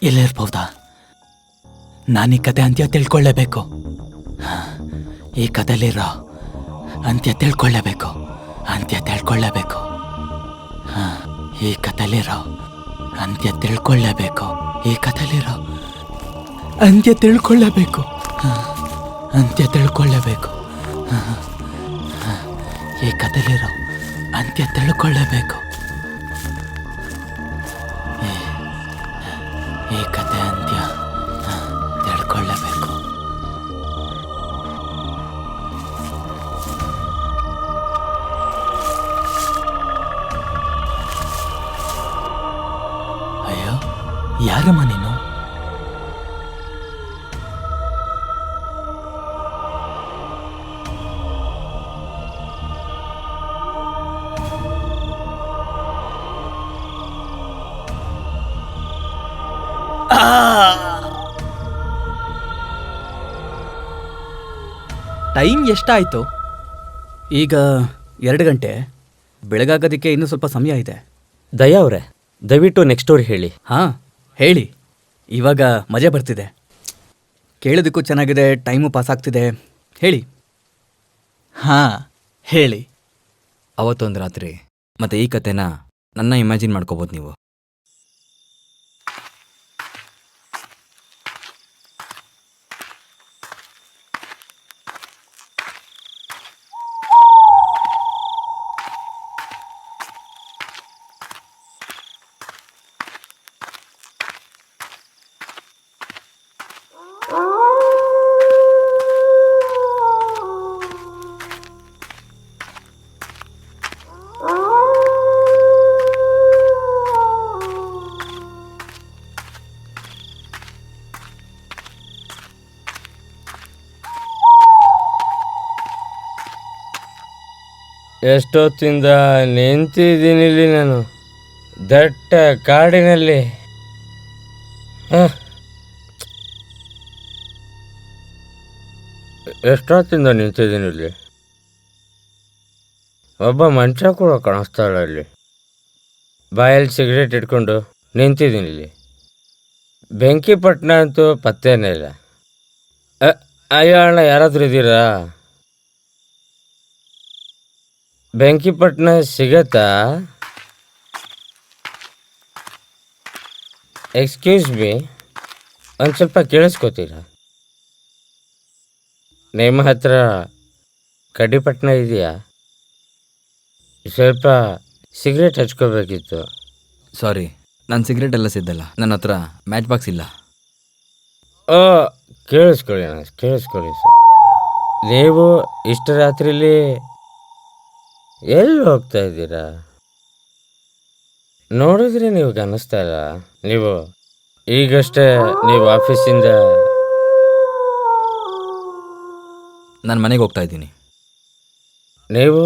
ಎಲ್ಲಿರ್ಬೋದಾ? ನಾನೀ ಕತೆ ಅಂತ್ಯ ತಿಳ್ಕೊಳ್ಳೇಬೇಕು. ಈ ಕಥೆಲಿರೋ ಅಂತ್ಯ ತಿಳ್ಕೊಳ್ಳೇಬೇಕು. ಈ ಕಥೆಲಿರೋ ಅಂತ್ಯ ತಿಳ್ಕೊಳ್ಳೇಬೇಕು. ಈ ಕಥೆಲಿರೋ ಅಂತ್ಯ ತಿಳ್ಕೊಳ್ಳೇಬೇಕು. ಈ ಕಥೆಲಿರೋ ಅಂತ್ಯ ತಿಳ್ಕೊಳ್ಳೇಬೇಕು. ಈ ಕತೆ ಅಂತ್ಯ ತಿಳ್ಕೊಳ್ಳೇಬೇಕು. ಅಯ್ಯೋ, ಯಾರಮ್ಮ ನೀನು? ಟೈಮ್ ಎಷ್ಟಾಯ್ತು? ಈಗ 2 ಗಂಟೆ. ಬೆಳಗಾಗೋದಕ್ಕೆ ಇನ್ನೂ ಸ್ವಲ್ಪ ಸಮಯ ಇದೆ. ದಯಾ ಅವರೇ, ದಯವಿಟ್ಟು ನೆಕ್ಸ್ಟ್ ಸ್ಟೋರಿ ಹೇಳಿ. ಹಾಂ, ಹೇಳಿ. ಇವಾಗ ಮಜಾ ಬರ್ತಿದೆ. ಕೇಳೋದಕ್ಕೂ ಚೆನ್ನಾಗಿದೆ, ಟೈಮು ಪಾಸ್ ಆಗ್ತಿದೆ. ಹೇಳಿ. ಹಾಂ, ಹೇಳಿ. ಅವತ್ತೊಂದು ರಾತ್ರಿ ಮತ್ತೆ ಈ ಕತೆನ ನನ್ನ ಇಮ್ಯಾಜಿನ್ ಮಾಡ್ಕೋಬೋದು ನೀವು. ಎಷ್ಟೊತ್ತಿಂದ ನಿಂತಿದ್ದೀನಿ ಇಲ್ಲಿ ನಾನು ದಟ್ಟ ಕಾಡಿನಲ್ಲಿ. ಎಷ್ಟೊತ್ತಿಂದ ನಿಂತಿದ್ದೀನಿ ಇಲ್ಲಿ. ಒಬ್ಬ ಮನುಷ್ಯ ಕೂಡ ಕಾಣಿಸ್ತಾಳ ಇಲ್ಲಿ. ಬಾಯಲ್ಲಿ ಸಿಗರೇಟ್ ಇಟ್ಕೊಂಡು ನಿಂತಿದ್ದೀನಿ ಇಲ್ಲಿ. ಬೆಂಕಿಪಟ್ಟಣ ಅಂತೂ ಪತ್ತೇನೇ ಇಲ್ಲ. ಅಯ್ಯೋ ಅಣ್ಣ, ಯಾರಾದ್ರೂ ಇದ್ದೀರಾ? ಬೆಂಕಿಪಟ್ಟಣ ಸಿಗತ್ತಾ? ಎಕ್ಸ್ಕ್ಯೂಸ್ ಮೀ, ಒಂದು ಸ್ವಲ್ಪ ಕೇಳಿಸ್ಕೋತೀರಾ? ನಿಮ್ಮ ಹತ್ರ ಕಡ್ಡಿಪಟ್ಟಣ ಇದೆಯಾ? ಸ್ವಲ್ಪ ಸಿಗರೇಟ್ ಹಚ್ಕೋಬೇಕಿತ್ತು. ಸಾರಿ, ನಾನು ಸಿಗರೇಟ್ ಎಲ್ಲ ಸಿದ್ದಲ್ಲ. ನನ್ನ ಹತ್ರ ಮ್ಯಾಚ್ ಬಾಕ್ಸ್ ಇಲ್ಲ. ಓ, ಕೇಳಿಸ್ಕೊಳ್ಳಿ ಸರ್. ನೀವು ಇಷ್ಟು ರಾತ್ರಿಲಿ ಎಲ್ಲಿ ಹೋಗ್ತಾ ಇದ್ದೀರಾ? ನೋಡಿದ್ರೆ ನೀವು ಕಾಣಿಸ್ತಾ ಇಲ್ಲ. ನೀವು ಈಗಷ್ಟೇ ನೀವು ಆಫೀಸಿಂದ... ನಾನು ಮನೆಗೆ ಹೋಗ್ತಾ ಇದ್ದೀನಿ. ನೀವು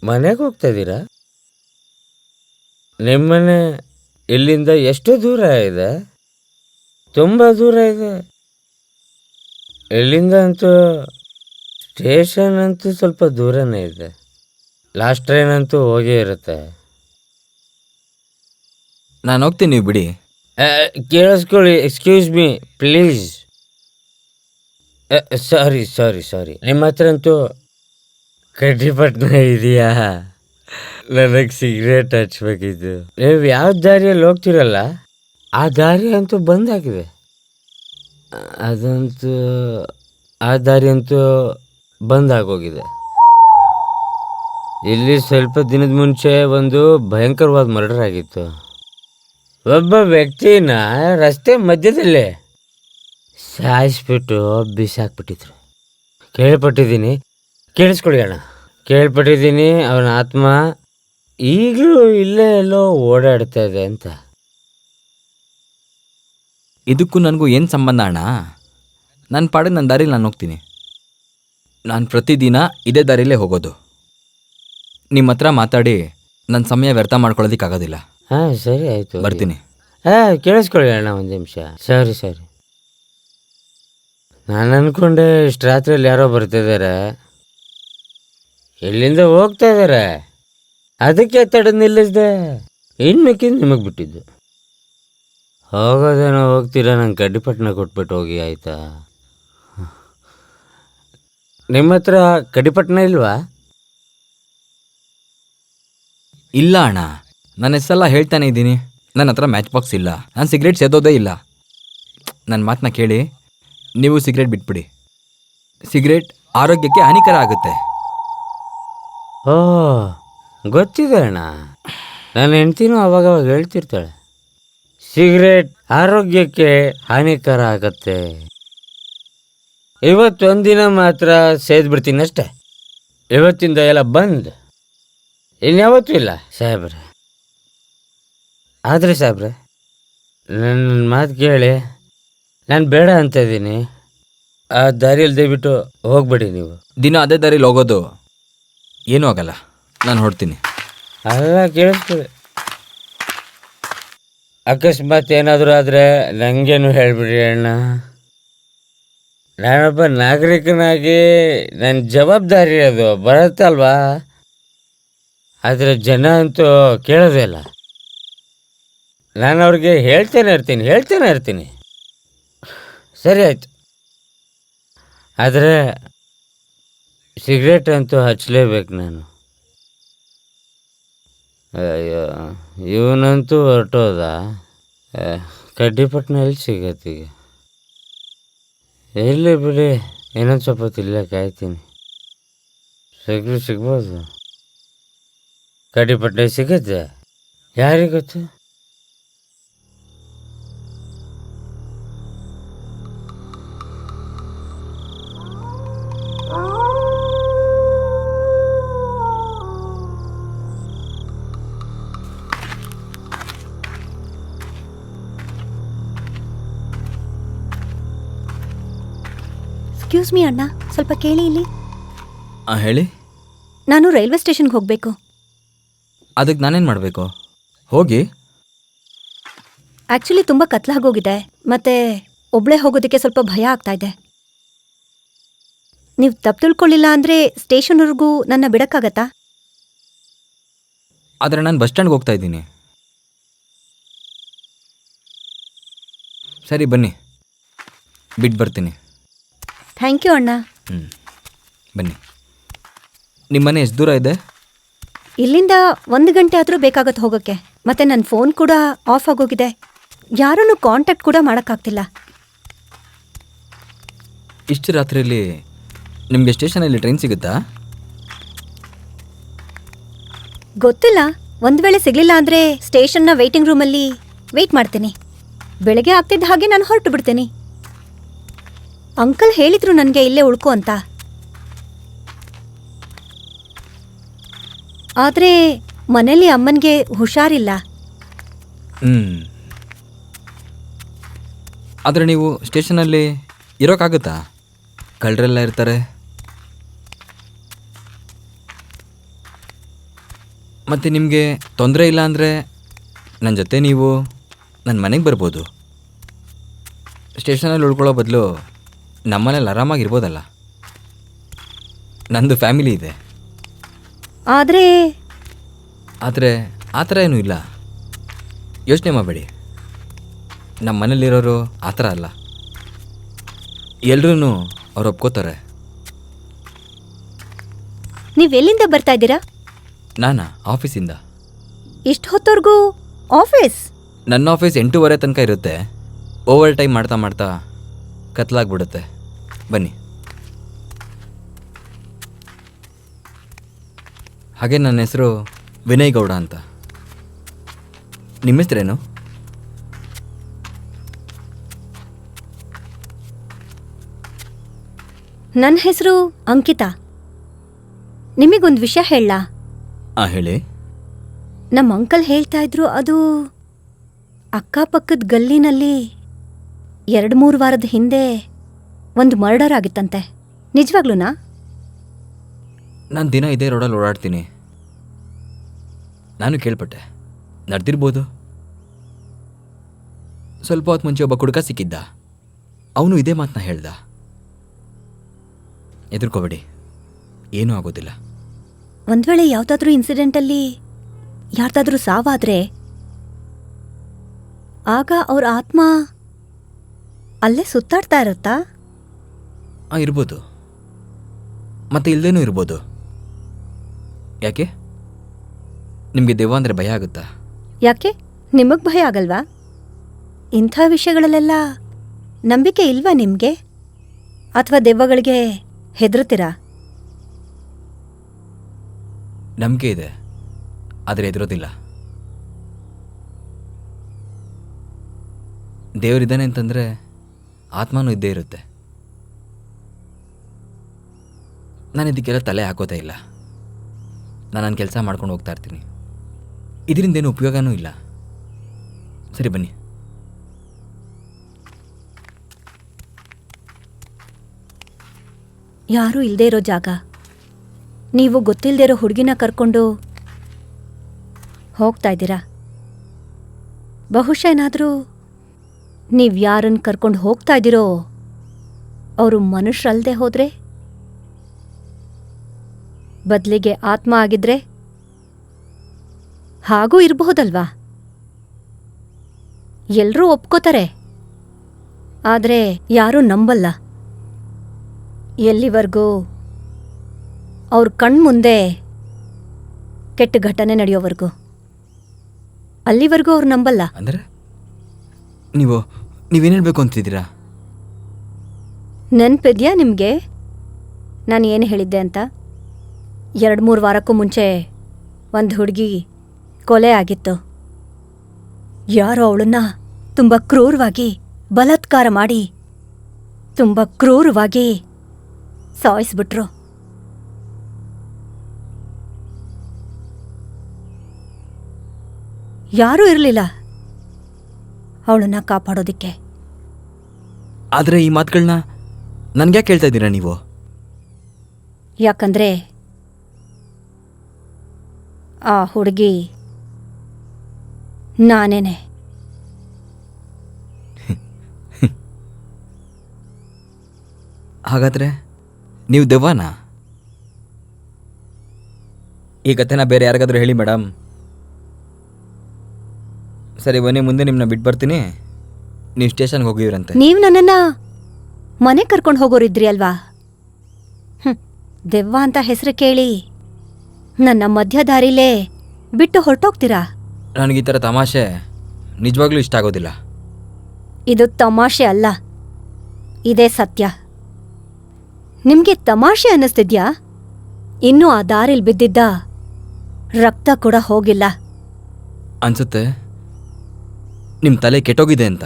ಮನೆಗೆ ಹೋಗ್ತಾ ಇದ್ದೀರಾ? ನಿಮ್ಮನೆ ಇಲ್ಲಿಂದ ಎಷ್ಟು ದೂರ ಇದೆ? ತುಂಬ ದೂರ ಇದೆ. ಇಲ್ಲಿಂದ ಅಂತೂ ಸ್ಟೇಷನ್ ಅಂತೂ ಸ್ವಲ್ಪ ದೂರನೇ ಇದೆ. ಲಾಸ್ಟ್ ಟ್ರೈನ್ ಅಂತೂ ಹೋಗೇ ಇರುತ್ತೆ. ನಾನು ಹೋಗ್ತೀನಿ, ನೀವು ಬಿಡಿ. ಕೇಳಿಸ್ಕೊಳ್ಳಿ, ಎಕ್ಸ್ಕ್ಯೂಸ್ ಮೀ ಪ್ಲೀಸ್. ಸಾರಿ. ನಿಮ್ಮ ಹತ್ರ ಅಂತೂ ಕಡ್ಡಿಪಟ್ಟಣ ಇದೆಯಾ? ನನಗೆ ಸಿಗರೇಟ್ ಹಚ್ಬೇಕಿತ್ತು. ನೀವು ಯಾವ ದಾರಿಯಲ್ಲಿ ಹೋಗ್ತಿರಲ್ಲ ಆ ದಾರಿ ಅಂತೂ ಬಂದಾಗಿದೆ. ಅದಂತೂ ಆ ದಾರಿ ಅಂತೂ ಬಂದಾಗೋಗಿದೆ. ಇಲ್ಲಿ ಸ್ವಲ್ಪ ದಿನದ ಮುಂಚೆ ಒಂದು ಭಯಂಕರವಾದ ಮರ್ಡರ್ ಆಗಿತ್ತು. ಒಬ್ಬ ವ್ಯಕ್ತಿನ ರಸ್ತೆ ಮಧ್ಯದಲ್ಲೇ ಸಾಯಿಸ್ಬಿಟ್ಟು ಬಿಸಾಕ್ಬಿಟ್ಟಿದ್ರು. ಕೇಳ್ಪಟ್ಟಿದ್ದೀನಿ, ಕೇಳಿಸ್ಕೊಳ್ಳಿ ಅಣ್ಣ, ಕೇಳ್ಪಟ್ಟಿದ್ದೀನಿ ಅವನ ಆತ್ಮ ಈಗಲೂ ಇಲ್ಲೇ ಎಲ್ಲೋ ಓಡಾಡ್ತಾ ಇದೆ ಅಂತ. ಇದಕ್ಕೂ ನನಗೂ ಏನು ಸಂಬಂಧ ಅಣ್ಣ? ನನ್ನ ಪಾಡಿಗೆ ನನ್ನ ದಾರಿಲಿ ನಾನು ಹೋಗ್ತೀನಿ. ನಾನು ಪ್ರತಿದಿನ ಇದೇ ದಾರಿಲೇ ಹೋಗೋದು. ನಿಮ್ಮ ಹತ್ರ ಮಾತಾಡಿ ನನ್ನ ಸಮಯ ವ್ಯರ್ಥ ಮಾಡ್ಕೊಳ್ಳೋದಕ್ಕಾಗೋದಿಲ್ಲ. ಹಾಂ ಸರಿ ಆಯಿತು, ಬರ್ತೀನಿ. ಹಾಂ ಕೇಳಿಸ್ಕೊಳ್ಳಿ ಅಣ್ಣ ಒಂದು ನಿಮಿಷ. ಸರಿ ಸರಿ. ನಾನು ಅಂದ್ಕೊಂಡೆ ಇಷ್ಟು ರಾತ್ರಿಯಲ್ಲಿ ಯಾರೋ ಬರ್ತಿದ್ದಾರೆ, ಇಲ್ಲಿಂದ ಹೋಗ್ತಾ ಇದ್ದಾರೆ, ಅದಕ್ಕೆ ತಡೆದು ನಿಲ್ಲಿಸ್ದೆ. ಇನ್ನು ಮಿಕ್ಕಿದ್ದು ನಿಮಗೆ ಬಿಟ್ಟಿದ್ದು. ಹೋಗೋದೇನೋ ಹೋಗ್ತೀರಾ, ನಂಗೆ ಕಡ್ಡಿಪಟ್ಟಣ ಕೊಟ್ಬಿಟ್ಟು ಹೋಗಿ ಆಯಿತಾ? ನಿಮ್ಮ ಹತ್ರ ಕಡ್ಡಿಪಟ್ಟಣ ಇಲ್ವಾ? ಇಲ್ಲ ಅಣ್ಣ, ನನ್ನ ಹೆಸರೆಲ್ಲ ಹೇಳ್ತಾನೆ ಇದ್ದೀನಿ. ನನ್ನ ಹತ್ರ ಮ್ಯಾಚ್ ಬಾಕ್ಸ್ ಇಲ್ಲ, ನಾನು ಸಿಗರೇಟ್ ಸೇದೋದೇ ಇಲ್ಲ. ನನ್ನ ಮಾತನ್ನ ಕೇಳಿ, ನೀವು ಸಿಗರೇಟ್ ಬಿಟ್ಬಿಡಿ. ಸಿಗರೇಟ್ ಆರೋಗ್ಯಕ್ಕೆ ಹಾನಿಕರ ಆಗುತ್ತೆ. ಓ ಗೊತ್ತಿದೆ ಅಣ್ಣ, ನನ್ನ ಹೆಂಡ್ತಿನೂ ಅವಾಗವಾಗ ಹೇಳ್ತಿರ್ತಾಳೆ ಸಿಗರೇಟ್ ಆರೋಗ್ಯಕ್ಕೆ ಹಾನಿಕರ ಆಗತ್ತೆ. ಇವತ್ತೊಂದಿನ ಮಾತ್ರ ಸೇದ್ಬಿಡ್ತೀನಿ ಅಷ್ಟೆ, ಇವತ್ತಿಂದ ಎಲ್ಲ ಬಂದ್, ಇನ್ಯಾವತ್ತೂ ಇಲ್ಲ ಸಾಹೇಬ್ರೆ. ಆದರೆ ಸಾಹೇಬ್ರೆ, ನನ್ನ ಮಾತು ಕೇಳಿ, ನಾನು ಬೇಡ ಅಂತ ಇದ್ದೀನಿ. ಆ ದಾರಿಯಲ್ಲಿ ದಯವಿಟ್ಟು ಹೋಗ್ಬೇಡಿ ನೀವು. ದಿನ ಅದೇ ದಾರಿಲಿ ಹೋಗೋದು ಏನೂ ಆಗಲ್ಲ, ನಾನು ಹೊಡ್ತೀನಿ. ಅಲ್ಲ ಕೇಳಿಸ್ಕೊಳ್ಳಿ, ಅಕಸ್ಮಾತ್ ಏನಾದರೂ ಆದರೆ ನನಗೇನು ಹೇಳಿಬಿಡಿ ಅಣ್ಣ. ನಾನೊಬ್ಬ ನಾಗರಿಕನಾಗಿ ನನ್ನ ಜವಾಬ್ದಾರಿ ಅದು ಬರುತ್ತಲ್ವಾ. ಆದರೆ ಜನ ಅಂತೂ ಕೇಳೋದೇ ಇಲ್ಲ. ನಾನು ಅವ್ರಿಗೆ ಹೇಳ್ತೇನೆ ಇರ್ತೀನಿ. ಸರಿ ಆಯಿತು, ಆದರೆ ಸಿಗರೇಟ್ ಅಂತೂ ಹಚ್ಚಲೇಬೇಕು ನಾನು. ಅಯ್ಯೋ ಇವನಂತೂ ಹೊರಟೋದ. ಕಡ್ಡಿಪಟ್ಟಣ ಎಲ್ಲಿ ಸಿಗತ್ತೀಗ? ಎಲ್ಲಿ ಬಿಡಿ, ಇನ್ನೊಂದು ಸ್ವಲ್ಪ ಹೊತ್ತು ಇಲ್ಲೇ ಕಾಯ್ತೀನಿ. ಸಿಗ್ಬೋದು. ಕಡ್ಡಿಪಟ್ಟಣ ಸಿಗುತ್ತೆ, ಯಾರಿಗೆ ಗೊತ್ತು? ಎಕ್ಸ್ಕ್ಯೂಸ್ ಮೀ ಅಣ್ಣ, ಸ್ವಲ್ಪ ಕೇಳಿ ಇಲ್ಲಿ. ಹೇಳಿ. ನಾನು ರೈಲ್ವೆ ಸ್ಟೇಷನ್ಗೆ ಹೋಗಬೇಕು. ಅದಕ್ಕೆ ನಾನೇನು ಮಾಡಬೇಕು? ಹೋಗಿ. ಆ್ಯಕ್ಚುಲಿ ತುಂಬ ಕತ್ಲಾಗೋಗಿದೆ, ಮತ್ತು ಒಬ್ಬಳೇ ಹೋಗೋದಕ್ಕೆ ಸ್ವಲ್ಪ ಭಯ ಆಗ್ತಾ ಇದೆ. ನೀವು ತಪ್ಪು ತಿಳ್ಕೊಳ್ಳಿಲ್ಲ ಅಂದರೆ ಸ್ಟೇಷನ್ವರೆಗೂ ನನ್ನ ಬಿಡೋಕ್ಕಾಗತ್ತಾ? ಆದರೆ ನಾನು ಬಸ್ ಸ್ಟ್ಯಾಂಡ್ಗೆ ಹೋಗ್ತಾ ಇದ್ದೀನಿ. ಸರಿ ಬನ್ನಿ, ಬಿಟ್ಟು ಬರ್ತೀನಿ. ಥ್ಯಾಂಕ್ ಯು ಅಣ್ಣ. ಬನ್ನಿ. ನಿಮ್ಮ ಮನೆ ಎಷ್ಟು ದೂರ ಇದೆ? ಇಲ್ಲಿಂದ 1 ಗಂಟೆ ಆದರೂ ಬೇಕಾಗತ್ತೆ ಹೋಗೋಕ್ಕೆ. ಮತ್ತು ನನ್ನ ಫೋನ್ ಕೂಡ ಆಫ್ ಆಗೋಗಿದೆ, ಯಾರನ್ನು ಕಾಂಟ್ಯಾಕ್ಟ್ ಕೂಡ ಮಾಡೋಕ್ಕಾಗ್ತಿಲ್ಲ. ಇಷ್ಟು ರಾತ್ರಿಯಲ್ಲಿ ನಿಮಗೆ ಸ್ಟೇಷನಲ್ಲಿ ಟ್ರೈನ್ ಸಿಗುತ್ತಾ? ಗೊತ್ತಿಲ್ಲ, ಒಂದು ವೇಳೆ ಸಿಗಲಿಲ್ಲ ಅಂದರೆ ಸ್ಟೇಷನ್ನ ವೆಯ್ಟಿಂಗ್ ರೂಮಲ್ಲಿ ವೆಯ್ಟ್ ಮಾಡ್ತೀನಿ. ಬೆಳಗ್ಗೆ ಆಗ್ತಿದ್ದ ಹಾಗೆ ನಾನು ಹೊರಟು ಬಿಡ್ತೀನಿ. ಅಂಕಲ್ ಹೇಳಿದ್ರು ನನಗೆ ಇಲ್ಲೇ ಉಳ್ಕೊ ಅಂತ. ಆದರೆ ಮನೇಲಿ ಅಮ್ಮನಿಗೆ ಹುಷಾರಿಲ್ಲ. ಆದರೆ ನೀವು ಸ್ಟೇಷನಲ್ಲಿ ಇರೋಕ್ಕಾಗುತ್ತಾ? ಕಳ್ಳರೆಲ್ಲ ಇರ್ತಾರೆ. ಮತ್ತು ನಿಮಗೆ ತೊಂದರೆ ಇಲ್ಲ ಅಂದರೆ ನನ್ನ ಜೊತೆ ನೀವು ನನ್ನ ಮನೆಗೆ ಬರ್ಬೋದು. ಸ್ಟೇಷನಲ್ಲಿ ಉಳ್ಕೊಳ್ಳೋ ಬದಲು ನಮ್ಮನೇಲಿ ಆರಾಮಾಗಿರ್ಬೋದಲ್ಲ. ನಂದು ಫ್ಯಾಮಿಲಿ ಇದೆ. ಆದರೆ ಆ ಥರ ಏನೂ ಇಲ್ಲ, ಯೋಚನೆ ಮಾಡಬೇಡಿ. ನಮ್ಮ ಮನೇಲಿರೋರು ಆ ಥರ ಅಲ್ಲ, ಎಲ್ರೂ ಅವ್ರು ಒಪ್ಕೋತಾರೆ. ನೀವೆಲ್ಲಿಂದ ಬರ್ತಾ ಇದ್ದೀರಾ? ನಾನಾ ಆಫೀಸಿಂದ. ಇಷ್ಟು ಹೊತ್ತವರೆಗೂ ಆಫೀಸ್? ನನ್ನ ಆಫೀಸ್ 8:30 ತನಕ ಇರುತ್ತೆ. ಓವರ್ ಟೈಮ್ ಮಾಡ್ತಾ ಮಾಡ್ತಾ ಕತ್ಲಾಗ್ಬಿಡುತ್ತೆ. ಬನ್ನಿ. ಹಾಗೆ ನನ್ನ ಹೆಸರು ವಿನಯ್ ಗೌಡ ಅಂತ. ನಿಮ್ಮ ಹೆಸರೇನು? ನನ್ನ ಹೆಸರು ಅಂಕಿತಾ. ನಿಮಗೊಂದು ವಿಷಯ ಹೇಳಲಾ? ಹೇಳಿ. ನಮ್ಮ ಅಂಕಲ್ ಹೇಳ್ತಾ ಇದ್ರು, ಅದು ಅಕ್ಕಪಕ್ಕದ ಗಲ್ಲಿನಲ್ಲಿ 2-3 ವಾರದ ಹಿಂದೆ ಒಂದು ಮರ್ಡರ್ ಆಗಿತ್ತಂತೆ. ನಿಜವಾಗ್ಲೂನಾ? ನಾನು ದಿನ ಇದೇ ರೋಡಲ್ಲಿ ಓಡಾಡ್ತೀನಿ. ನಾನು ಕೇಳ್ಪಟ್ಟೆ, ನಡೆದಿರ್ಬೋದು. ಸ್ವಲ್ಪ ಹೊತ್ತು ಮುಂಚೆ ಒಬ್ಬ ಕುಡುಕ ಸಿಕ್ಕಿದ್ದ. ಅವನು ಇದೇ ಮಾತನ್ನ ಹೇಳ್ದ. ಎದುರ್ಕೋಬೇಡಿ, ಏನೂ ಆಗೋದಿಲ್ಲ. ಒಂದ್ ವೇಳೆ ಯಾವ್ದಾದ್ರೂ ಇನ್ಸಿಡೆಂಟಲ್ಲಿ ಯಾರ್ದಾದ್ರೂ ಸಾವಾದ್ರೆ ಆಗ ಅವ್ರ ಆತ್ಮ ಅಲ್ಲೇ ಸುತ್ತಾಡ್ತಾ ಇರುತ್ತಾ? ಇರ್ಬೋದು, ಮತ್ತೆ ಇಲ್ದೇನೂ ಇರ್ಬೋದು. ಯಾಕೆ? ನಿಮಗೆ ದೆವ್ವ ಅಂದರೆ ಭಯ ಆಗುತ್ತಾ? ಯಾಕೆ, ನಿಮಗ್ ಭಯ ಆಗಲ್ವಾ? ಇಂಥ ವಿಷಯಗಳಲ್ಲೆಲ್ಲ ನಂಬಿಕೆ ಇಲ್ವಾ ನಿಮ್ಗೆ? ಅಥವಾ ದೆವ್ವಗಳಿಗೆ ಹೆದರ್ತೀರಾ? ನಂಬಿಕೆ ಇದೆ, ಆದರೆ ಎದುರೋದಿಲ್ಲ. ದೇವರಿದ್ದಾನೆ ಅಂತಂದರೆ ಆತ್ಮನೂ ಇದ್ದೇ ಇರುತ್ತೆ. ನಾನು ಇದಕ್ಕೆಲ್ಲ ತಲೆ ಹಾಕೋತಾ ಇಲ್ಲ. ನಾನು ನನ್ನ ಕೆಲಸ ಮಾಡ್ಕೊಂಡು ಹೋಗ್ತಾ ಇರ್ತೀನಿ. ಇದರಿಂದೇನು ಉಪಯೋಗನೂ ಇಲ್ಲ. ಸರಿ, ಬನ್ನಿ. ಯಾರೂ ಇಲ್ದೇ ಇರೋ ಜಾಗ, ನೀವು ಗೊತ್ತಿಲ್ಲದೆ ಇರೋ ಹುಡುಗಿನ ಕರ್ಕೊಂಡು ಹೋಗ್ತಾ ಇದ್ದೀರಾ. ಬಹುಶಃ ಏನಾದರೂ ನೀವು ಯಾರನ್ನು ಕರ್ಕೊಂಡು ಹೋಗ್ತಾ ಇದ್ದೀರೋ ಅವರು ಮನುಷ್ಯರಲ್ಲದೆ ಹೋದ್ರೆ, ಬದಲಿಗೆ ಆತ್ಮ ಆಗಿದ್ರೆ ಹಾಗೂ ಇರಬಹುದಲ್ವಾ? ಎಲ್ಲರೂ ಒಪ್ಕೋತಾರೆ, ಆದರೆ ಯಾರೂ ನಂಬಲ್ಲ. ಎಲ್ಲಿವರೆಗೂ ಅವ್ರ ಕಣ್ಮುಂದೆ ಕೆಟ್ಟ ಘಟನೆ ನಡೆಯೋವರೆಗೂ, ಅಲ್ಲಿವರೆಗೂ ಅವ್ರು ನಂಬಲ್ಲ. ಅಂದರೆ ನೀವೇನು ಹೇಳಬೇಕು ಅಂತಿದ್ದೀರಾ? ನೆನ್ಪಿದ್ಯಾ ನಿಮಗೆ ನಾನು ಏನು ಹೇಳಿದ್ದೆ ಅಂತ? 2-3 ವಾರಕ್ಕೂ ಮುಂಚೆ ಒಂದು ಹುಡುಗಿ ಕೊಲೆ ಆಗಿತ್ತು. ಯಾರೋ ಅವಳನ್ನ ತುಂಬ ಕ್ರೂರವಾಗಿ ಬಲಾತ್ಕಾರ ಮಾಡಿ ತುಂಬ ಕ್ರೂರವಾಗಿ ಸಾಯಿಸ್ಬಿಟ್ರು. ಯಾರೂ ಇರಲಿಲ್ಲ ಅವಳನ್ನ ಕಾಪಾಡೋದಿಕ್ಕೆ. ಆದರೆ ಈ ಮಾತುಗಳನ್ನ ನನಗ್ಯಾಕೆ ಕೇಳ್ತಾ ಇದ್ದೀರಾ ನೀವು? ಯಾಕಂದ್ರೆ ಆ ಹುಡುಗಿ ನಾನೇನೆ. ಹಾಗಾದರೆ ನೀವು ದೆವ್ವನಾ? ಈ ಕಥೆನ ಬೇರೆ ಯಾರಿಗಾದ್ರೂ ಹೇಳಿ ಮೇಡಮ್. ಸರಿ, ಬನ್ನಿ, ಮುಂದೆ ನಿಮ್ಮನ್ನ ಬಿಟ್ಟು ಬರ್ತೀನಿ. ನೀವು ಸ್ಟೇಷನ್ಗೆ ಹೋಗಿವ್ರಂತೆ. ನೀವು ನನ್ನನ್ನ ಮನೆ ಕರ್ಕೊಂಡು ಹೋಗೋರಿದ್ರಿ ಅಲ್ವಾ? ದೆವ್ವ ಅಂತ ಹೆಸರು ಕೇಳಿ ನನ್ನ ಮಧ್ಯದಾರಿಲೇ ಬಿಟ್ಟು ಹೊರಟೋಗ್ತೀರಾ? ನನಗೆ ಈ ಥರ ತಮಾಷೆ ನಿಜವಾಗ್ಲೂ ಇಷ್ಟ ಆಗೋದಿಲ್ಲ. ಇದು ತಮಾಷೆ ಅಲ್ಲ, ಇದೇ ಸತ್ಯ. ನಿಮ್ಗೆ ತಮಾಷೆ ಅನ್ನಿಸ್ತಿದ್ಯಾ? ಇನ್ನೂ ಆ ದಾರಿಲ್ ಬಿದ್ದಿದ್ದ ರಕ್ತ ಕೂಡ ಹೋಗಿಲ್ಲ ಅನ್ಸುತ್ತೆ. ನಿಮ್ಮ ತಲೆ ಕೆಟ್ಟೋಗಿದೆ ಅಂತ.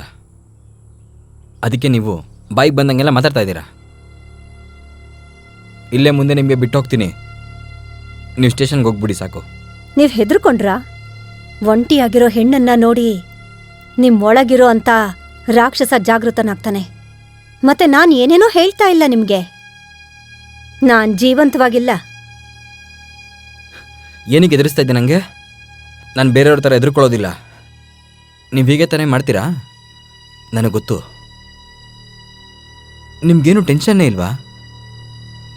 ಅದಕ್ಕೆ ನೀವು ಬಾಯಿಗೆ ಬಂದಂಗೆಲ್ಲ ಮಾತಾಡ್ತಾ ಇದ್ದೀರಾ. ಇಲ್ಲೇ ಮುಂದೆ ನಿಮಗೆ ಬಿಟ್ಟು ಹೋಗ್ತೀನಿ. ನೀವು ಸ್ಟೇಷನ್ಗೆ ಹೋಗ್ಬಿಡಿ ಸಾಕು. ನೀವ್ ಹೆದರ್ಕೊಂಡ್ರಾ? ಒಂಟಿಯಾಗಿರೋ ಹೆಣ್ಣನ್ನ ನೋಡಿ ನಿಮ್ ಒಳಗಿರೋ ಅಂತ ರಾಕ್ಷಸ ಜಾಗೃತನಾಗ್ತಾನೆ. ಮತ್ತೆ ನಾನ್ ಏನೇನೋ ಹೇಳ್ತಾ ಇಲ್ಲ ನಿಮ್ಗೆ. ನಾನ್ ಜೀವಂತವಾಗಿಲ್ಲ. ಏನಕ್ಕೆ ಎದುರಿಸ್ತಾ ಇದ್ದೆ ನನಗೆ? ನಾನು ಬೇರೆಯವ್ರ ಥರ ಎದುರ್ಕೊಳ್ಳೋದಿಲ್ಲ. ನೀವು ಹೀಗೆ ತಾನೇ ಮಾಡ್ತೀರಾ? ನನಗೆ ಗೊತ್ತು. ನಿಮ್ಗೇನು ಟೆನ್ಷನ್ನೇ ಇಲ್ವಾ?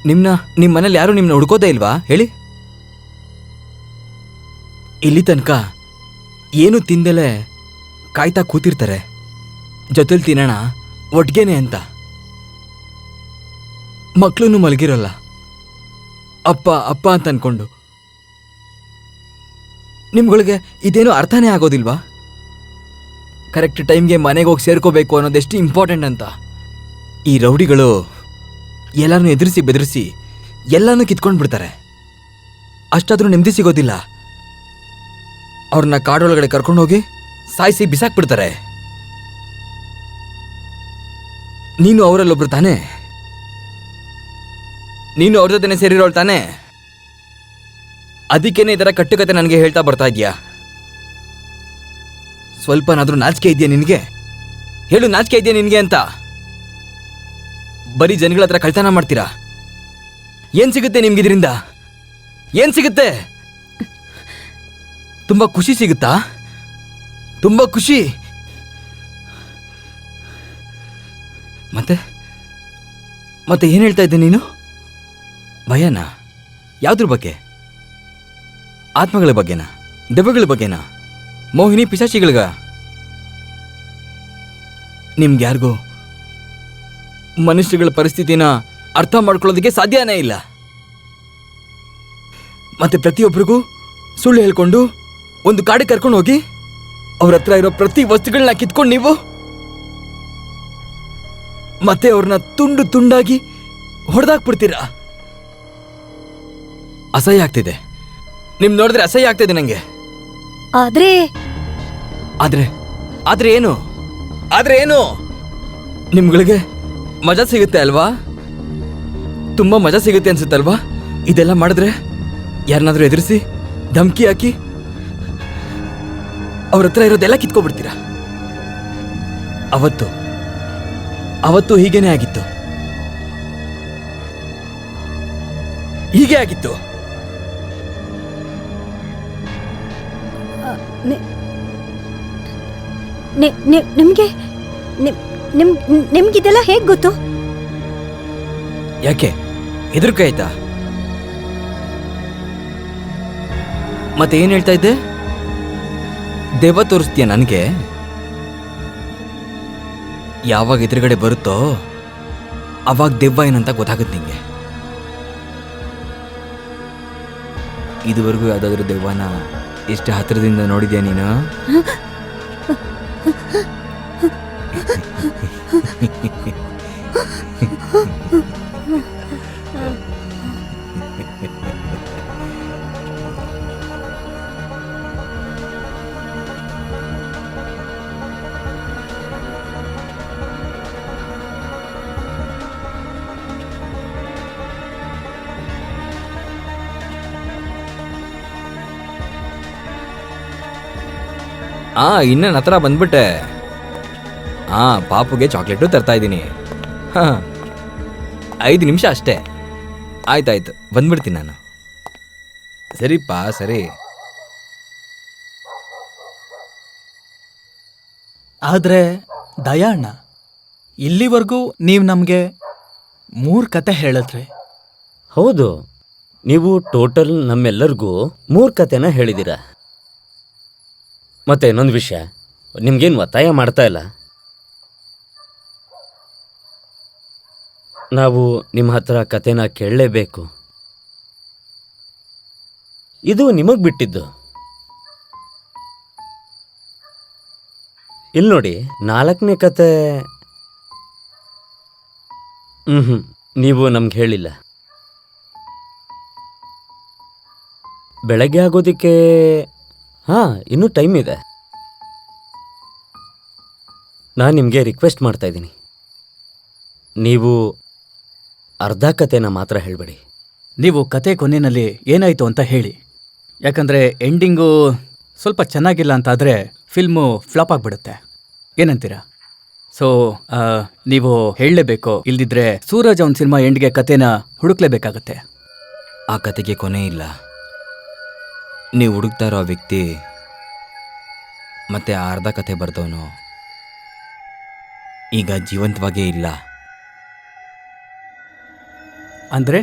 ನಿಮ್ಮ ಮನೇಲಿ ಯಾರೂ ನಿಮ್ಮನ್ನ ಹುಡ್ಕೋದೇ ಇಲ್ವಾ ಹೇಳಿ? ಇಲ್ಲಿ ತನಕ ಏನೂ ತಿಂದಲೇ ಕಾಯ್ತಾ ಕೂತಿರ್ತಾರೆ, ಜೊತೆಲಿ ತಿನ್ನೋಣ ಒಟ್ಗೇನೆ ಅಂತ. ಮಕ್ಕಳೂ ಮಲಗಿರೋಲ್ಲ, ಅಪ್ಪ ಅಪ್ಪ ಅಂತ ಅನ್ಕೊಂಡು. ನಿಮ್ಗಳಿಗೆ ಇದೇನು ಅರ್ಥನೇ ಆಗೋದಿಲ್ವಾ? ಕರೆಕ್ಟ್ ಟೈಮ್ಗೆ ಮನೆಗೆ ಹೋಗಿ ಸೇರ್ಕೋಬೇಕು ಅನ್ನೋದೆಷ್ಟು ಇಂಪಾರ್ಟೆಂಟ್ ಅಂತ. ಈ ರೌಡಿಗಳು ಎಲ್ಲರನ್ನೂ ಎದುರಿಸಿ ಬೆದರಿಸಿ ಎಲ್ಲನೂ ಕಿತ್ಕೊಂಡು ಬಿಡ್ತಾರೆ. ಅಷ್ಟಾದ್ರೂ ನೆಮ್ಮದಿ ಸಿಗೋದಿಲ್ಲ. ಅವ್ರನ್ನ ಕಾಡೊಳಗಡೆ ಕರ್ಕೊಂಡೋಗಿ ಸಾಯಿಸಿ ಬಿಸಾಕ್ಬಿಡ್ತಾರೆ. ನೀನು ಅವರಲ್ಲೊಬ್ರು ತಾನೇ? ನೀನು ಅವ್ರ ಜೊತೆನೆ ಸೇರಿರೋಳು ತಾನೇ? ಅದಕ್ಕೇನೆ ಈ ಥರ ಕಟ್ಟುಕತೆ ನನಗೆ ಹೇಳ್ತಾ ಬರ್ತಾ ಇದೆಯಾ? ಸ್ವಲ್ಪನಾದ್ರೂ ನಾಚಿಕೆ ಇದೆಯಾ ನಿನಗೆ? ಹೇಳು, ನಾಚಿಕೆ ಇದೆಯಾ ನಿನಗೆ ಅಂತ? ಬರೀ ಜನಗಳ ಹತ್ರ ಕಳ್ತನ ಮಾಡ್ತೀರಾ. ಏನ್ ಸಿಗುತ್ತೆ ನಿಮ್ಗೆ ಇದರಿಂದ? ಏನ್ ಸಿಗುತ್ತೆ? ತುಂಬಾ ಖುಷಿ ಸಿಗುತ್ತಾ? ತುಂಬಾ ಖುಷಿ. ಮತ್ತೆ ಮತ್ತೆ ಏನ್ ಹೇಳ್ತಾ ಇದ್ದೆ ನೀನು? ಭಯನಾ? ಯಾವ್ದ್ರ ಬಗ್ಗೆ? ಆತ್ಮಗಳ ಬಗ್ಗೆನಾ? ದೆವ್ವಗಳ ಬಗ್ಗೆನಾ? ಮೋಹಿನಿ ಪಿಶಾಚಿಗಳಿಗ? ನಿಮ್ಗ್ಯಾರಿಗೂ ಮನುಷ್ಯಗಳ ಪರಿಸ್ಥಿತಿನ ಅರ್ಥ ಮಾಡ್ಕೊಳ್ಳೋದಕ್ಕೆ ಸಾಧ್ಯನೇ ಇಲ್ಲ. ಮತ್ತೆ ಪ್ರತಿಯೊಬ್ಬರಿಗೂ ಸುಳ್ಳು ಹೇಳ್ಕೊಂಡು ಒಂದು ಕಾಡಿಗೆ ಕರ್ಕೊಂಡು ಹೋಗಿ ಅವ್ರ ಹತ್ರ ಇರೋ ಪ್ರತಿ ವಸ್ತುಗಳನ್ನ ಕಿತ್ಕೊಂಡು ನೀವು ಮತ್ತೆ ಅವ್ರನ್ನ ತುಂಡು ತುಂಡಾಗಿ ಹೊಡೆದಾಕ್ಬಿಡ್ತೀರಾ. ಅಸಹ್ಯ ಆಗ್ತಿದೆ. ನಿಮ್ ನೋಡಿದ್ರೆ ಅಸಹ್ಯ ಆಗ್ತಿದೆ ನಂಗೆ. ಆದ್ರೆ ಆದ್ರೆ ಆದ್ರೆ ಏನು? ಆದ್ರೆ ಏನು? ನಿಮ್ಗಳಿಗೆ ಮಜಾ ಸಿಗುತ್ತೆ ಅಲ್ವಾ? ತುಂಬಾ ಮಜಾ ಸಿಗುತ್ತೆ ಅನ್ಸುತ್ತಲ್ವಾ? ಇದೆಲ್ಲ ಮಾಡಿದ್ರೆ ಯಾರನ್ನಾದ್ರೂ ಎದುರಿಸಿ ಧಮ್ಕಿ ಹಾಕಿ ಅವ್ರ ಹತ್ರ ಇರೋದೆಲ್ಲ ಕಿತ್ಕೊಬಿಡ್ತೀರಾ. ಅವತ್ತು ಹೀಗೇನೆ ಆಗಿತ್ತು. ಹೀಗೆ ಆಗಿತ್ತು. ನಿಮ್ಗೆ ನಿಮ್ಗಿದೆಲ್ಲ ಹೇಗ್ ಗೊತ್ತು? ಯಾಕೆ ಹೆದರಿಕೆ ಆಯ್ತಾ? ಮತ್ತೆ ಏನ್ ಹೇಳ್ತಾ ಇದ್ದೆ? ದೆವ್ವ ತೋರಿಸ್ತೀಯ ನನಗೆ? ಯಾವಾಗ ಎದುರುಗಡೆ ಬರುತ್ತೋ ಅವಾಗ ದೆವ್ವ ಏನಂತ ಗೊತ್ತಾಗುತ್ತೆ ನಿಂಗೆ. ಇದುವರೆಗೂ ಯಾವ್ದಾದ್ರು ದೆವ್ವನ ಎಷ್ಟು ಹತ್ತಿರದಿಂದ ನೋಡಿದ್ಯಾ ನೀನು? ಇನ್ನ ನನ್ನ ಹತ್ರ ಬಂದ್ಬಿಟ್ಟೆ. ಪಾಪುಗೆ ಚಾಕ್ಲೇಟು ತರ್ತಾ ಇದ್ದೀನಿ. 5 ನಿಮಿಷ ಅಷ್ಟೇ. ಆಯ್ತಾಯ್ತು, ಬಂದ್ಬಿಡ್ತೀನಿ ನಾನು. ಸರಿಪ್ಪ, ಸರಿ. ಆದರೆ ದಯಾಣ್ಣ, ಇಲ್ಲಿವರೆಗೂ ನೀವು ನಮಗೆ 3 ಕತೆ ಹೇಳಿದ್ರಿ. ಹೌದು, ನೀವು ಟೋಟಲ್ ನಮ್ಮೆಲ್ಲರಿಗೂ 3 ಕತೆನ ಹೇಳಿದ್ದೀರಾ. ಮತ್ತೆ ಇನ್ನೊಂದು ವಿಷಯ, ನಿಮ್ಗೇನು ಒತ್ತಾಯ ಮಾಡ್ತಾ ಇಲ್ಲ. ನಾವು ನಿಮ್ಮ ಹತ್ರ ಕತೆನ ಕೇಳಲೇಬೇಕು. ಇದು ನಿಮಗೆ ಬಿಟ್ಟಿದ್ದು. ಇಲ್ಲಿ ನೋಡಿ, 4ನೇ ಕತೆ ನೀವು ನಮ್ಗೆ ಹೇಳಿಲ್ಲ. ಬೆಳಗ್ಗೆ ಆಗೋದಕ್ಕೆ ಇನ್ನೂ ಟೈಮ್ ಇದೆ. ನಾನು ನಿಮಗೆ ರಿಕ್ವೆಸ್ಟ್ ಮಾಡ್ತಾ ಇದ್ದೀನಿ, ನೀವು ಅರ್ಧ ಕತೆನ ಮಾತ್ರ ಹೇಳಬೇಡಿ. ನೀವು ಕತೆ ಕೊನೆಯಲ್ಲಿ ಏನಾಯಿತು ಅಂತ ಹೇಳಿ. ಯಾಕಂದರೆ ಎಂಡಿಂಗು ಸ್ವಲ್ಪ ಚೆನ್ನಾಗಿಲ್ಲ ಅಂತಾದರೆ ಫಿಲ್ಮು ಫ್ಲಾಪ್ ಆಗಿಬಿಡುತ್ತೆ. ಏನಂತೀರಾ? ಸೊ ನೀವು ಹೇಳಲೇಬೇಕು. ಇಲ್ದಿದ್ರೆ ಸೂರಜ್ ಅವನ ಸಿನಿಮಾ ಎಂಡ್ಗೆ ಕತೆನ ಹುಡುಕ್ಲೇಬೇಕಾಗತ್ತೆ. ಆ ಕತೆಗೆ ಕೊನೆ ಇಲ್ಲ. ನೀವು ಹುಡುಕ್ತಾ ಇರೋ ವ್ಯಕ್ತಿ ಮತ್ತೆ ಆ ಅರ್ಧ ಕತೆ ಬರ್ದವನು ಈಗ ಜೀವಂತವಾಗೇ ಇಲ್ಲ. ಅಂದರೆ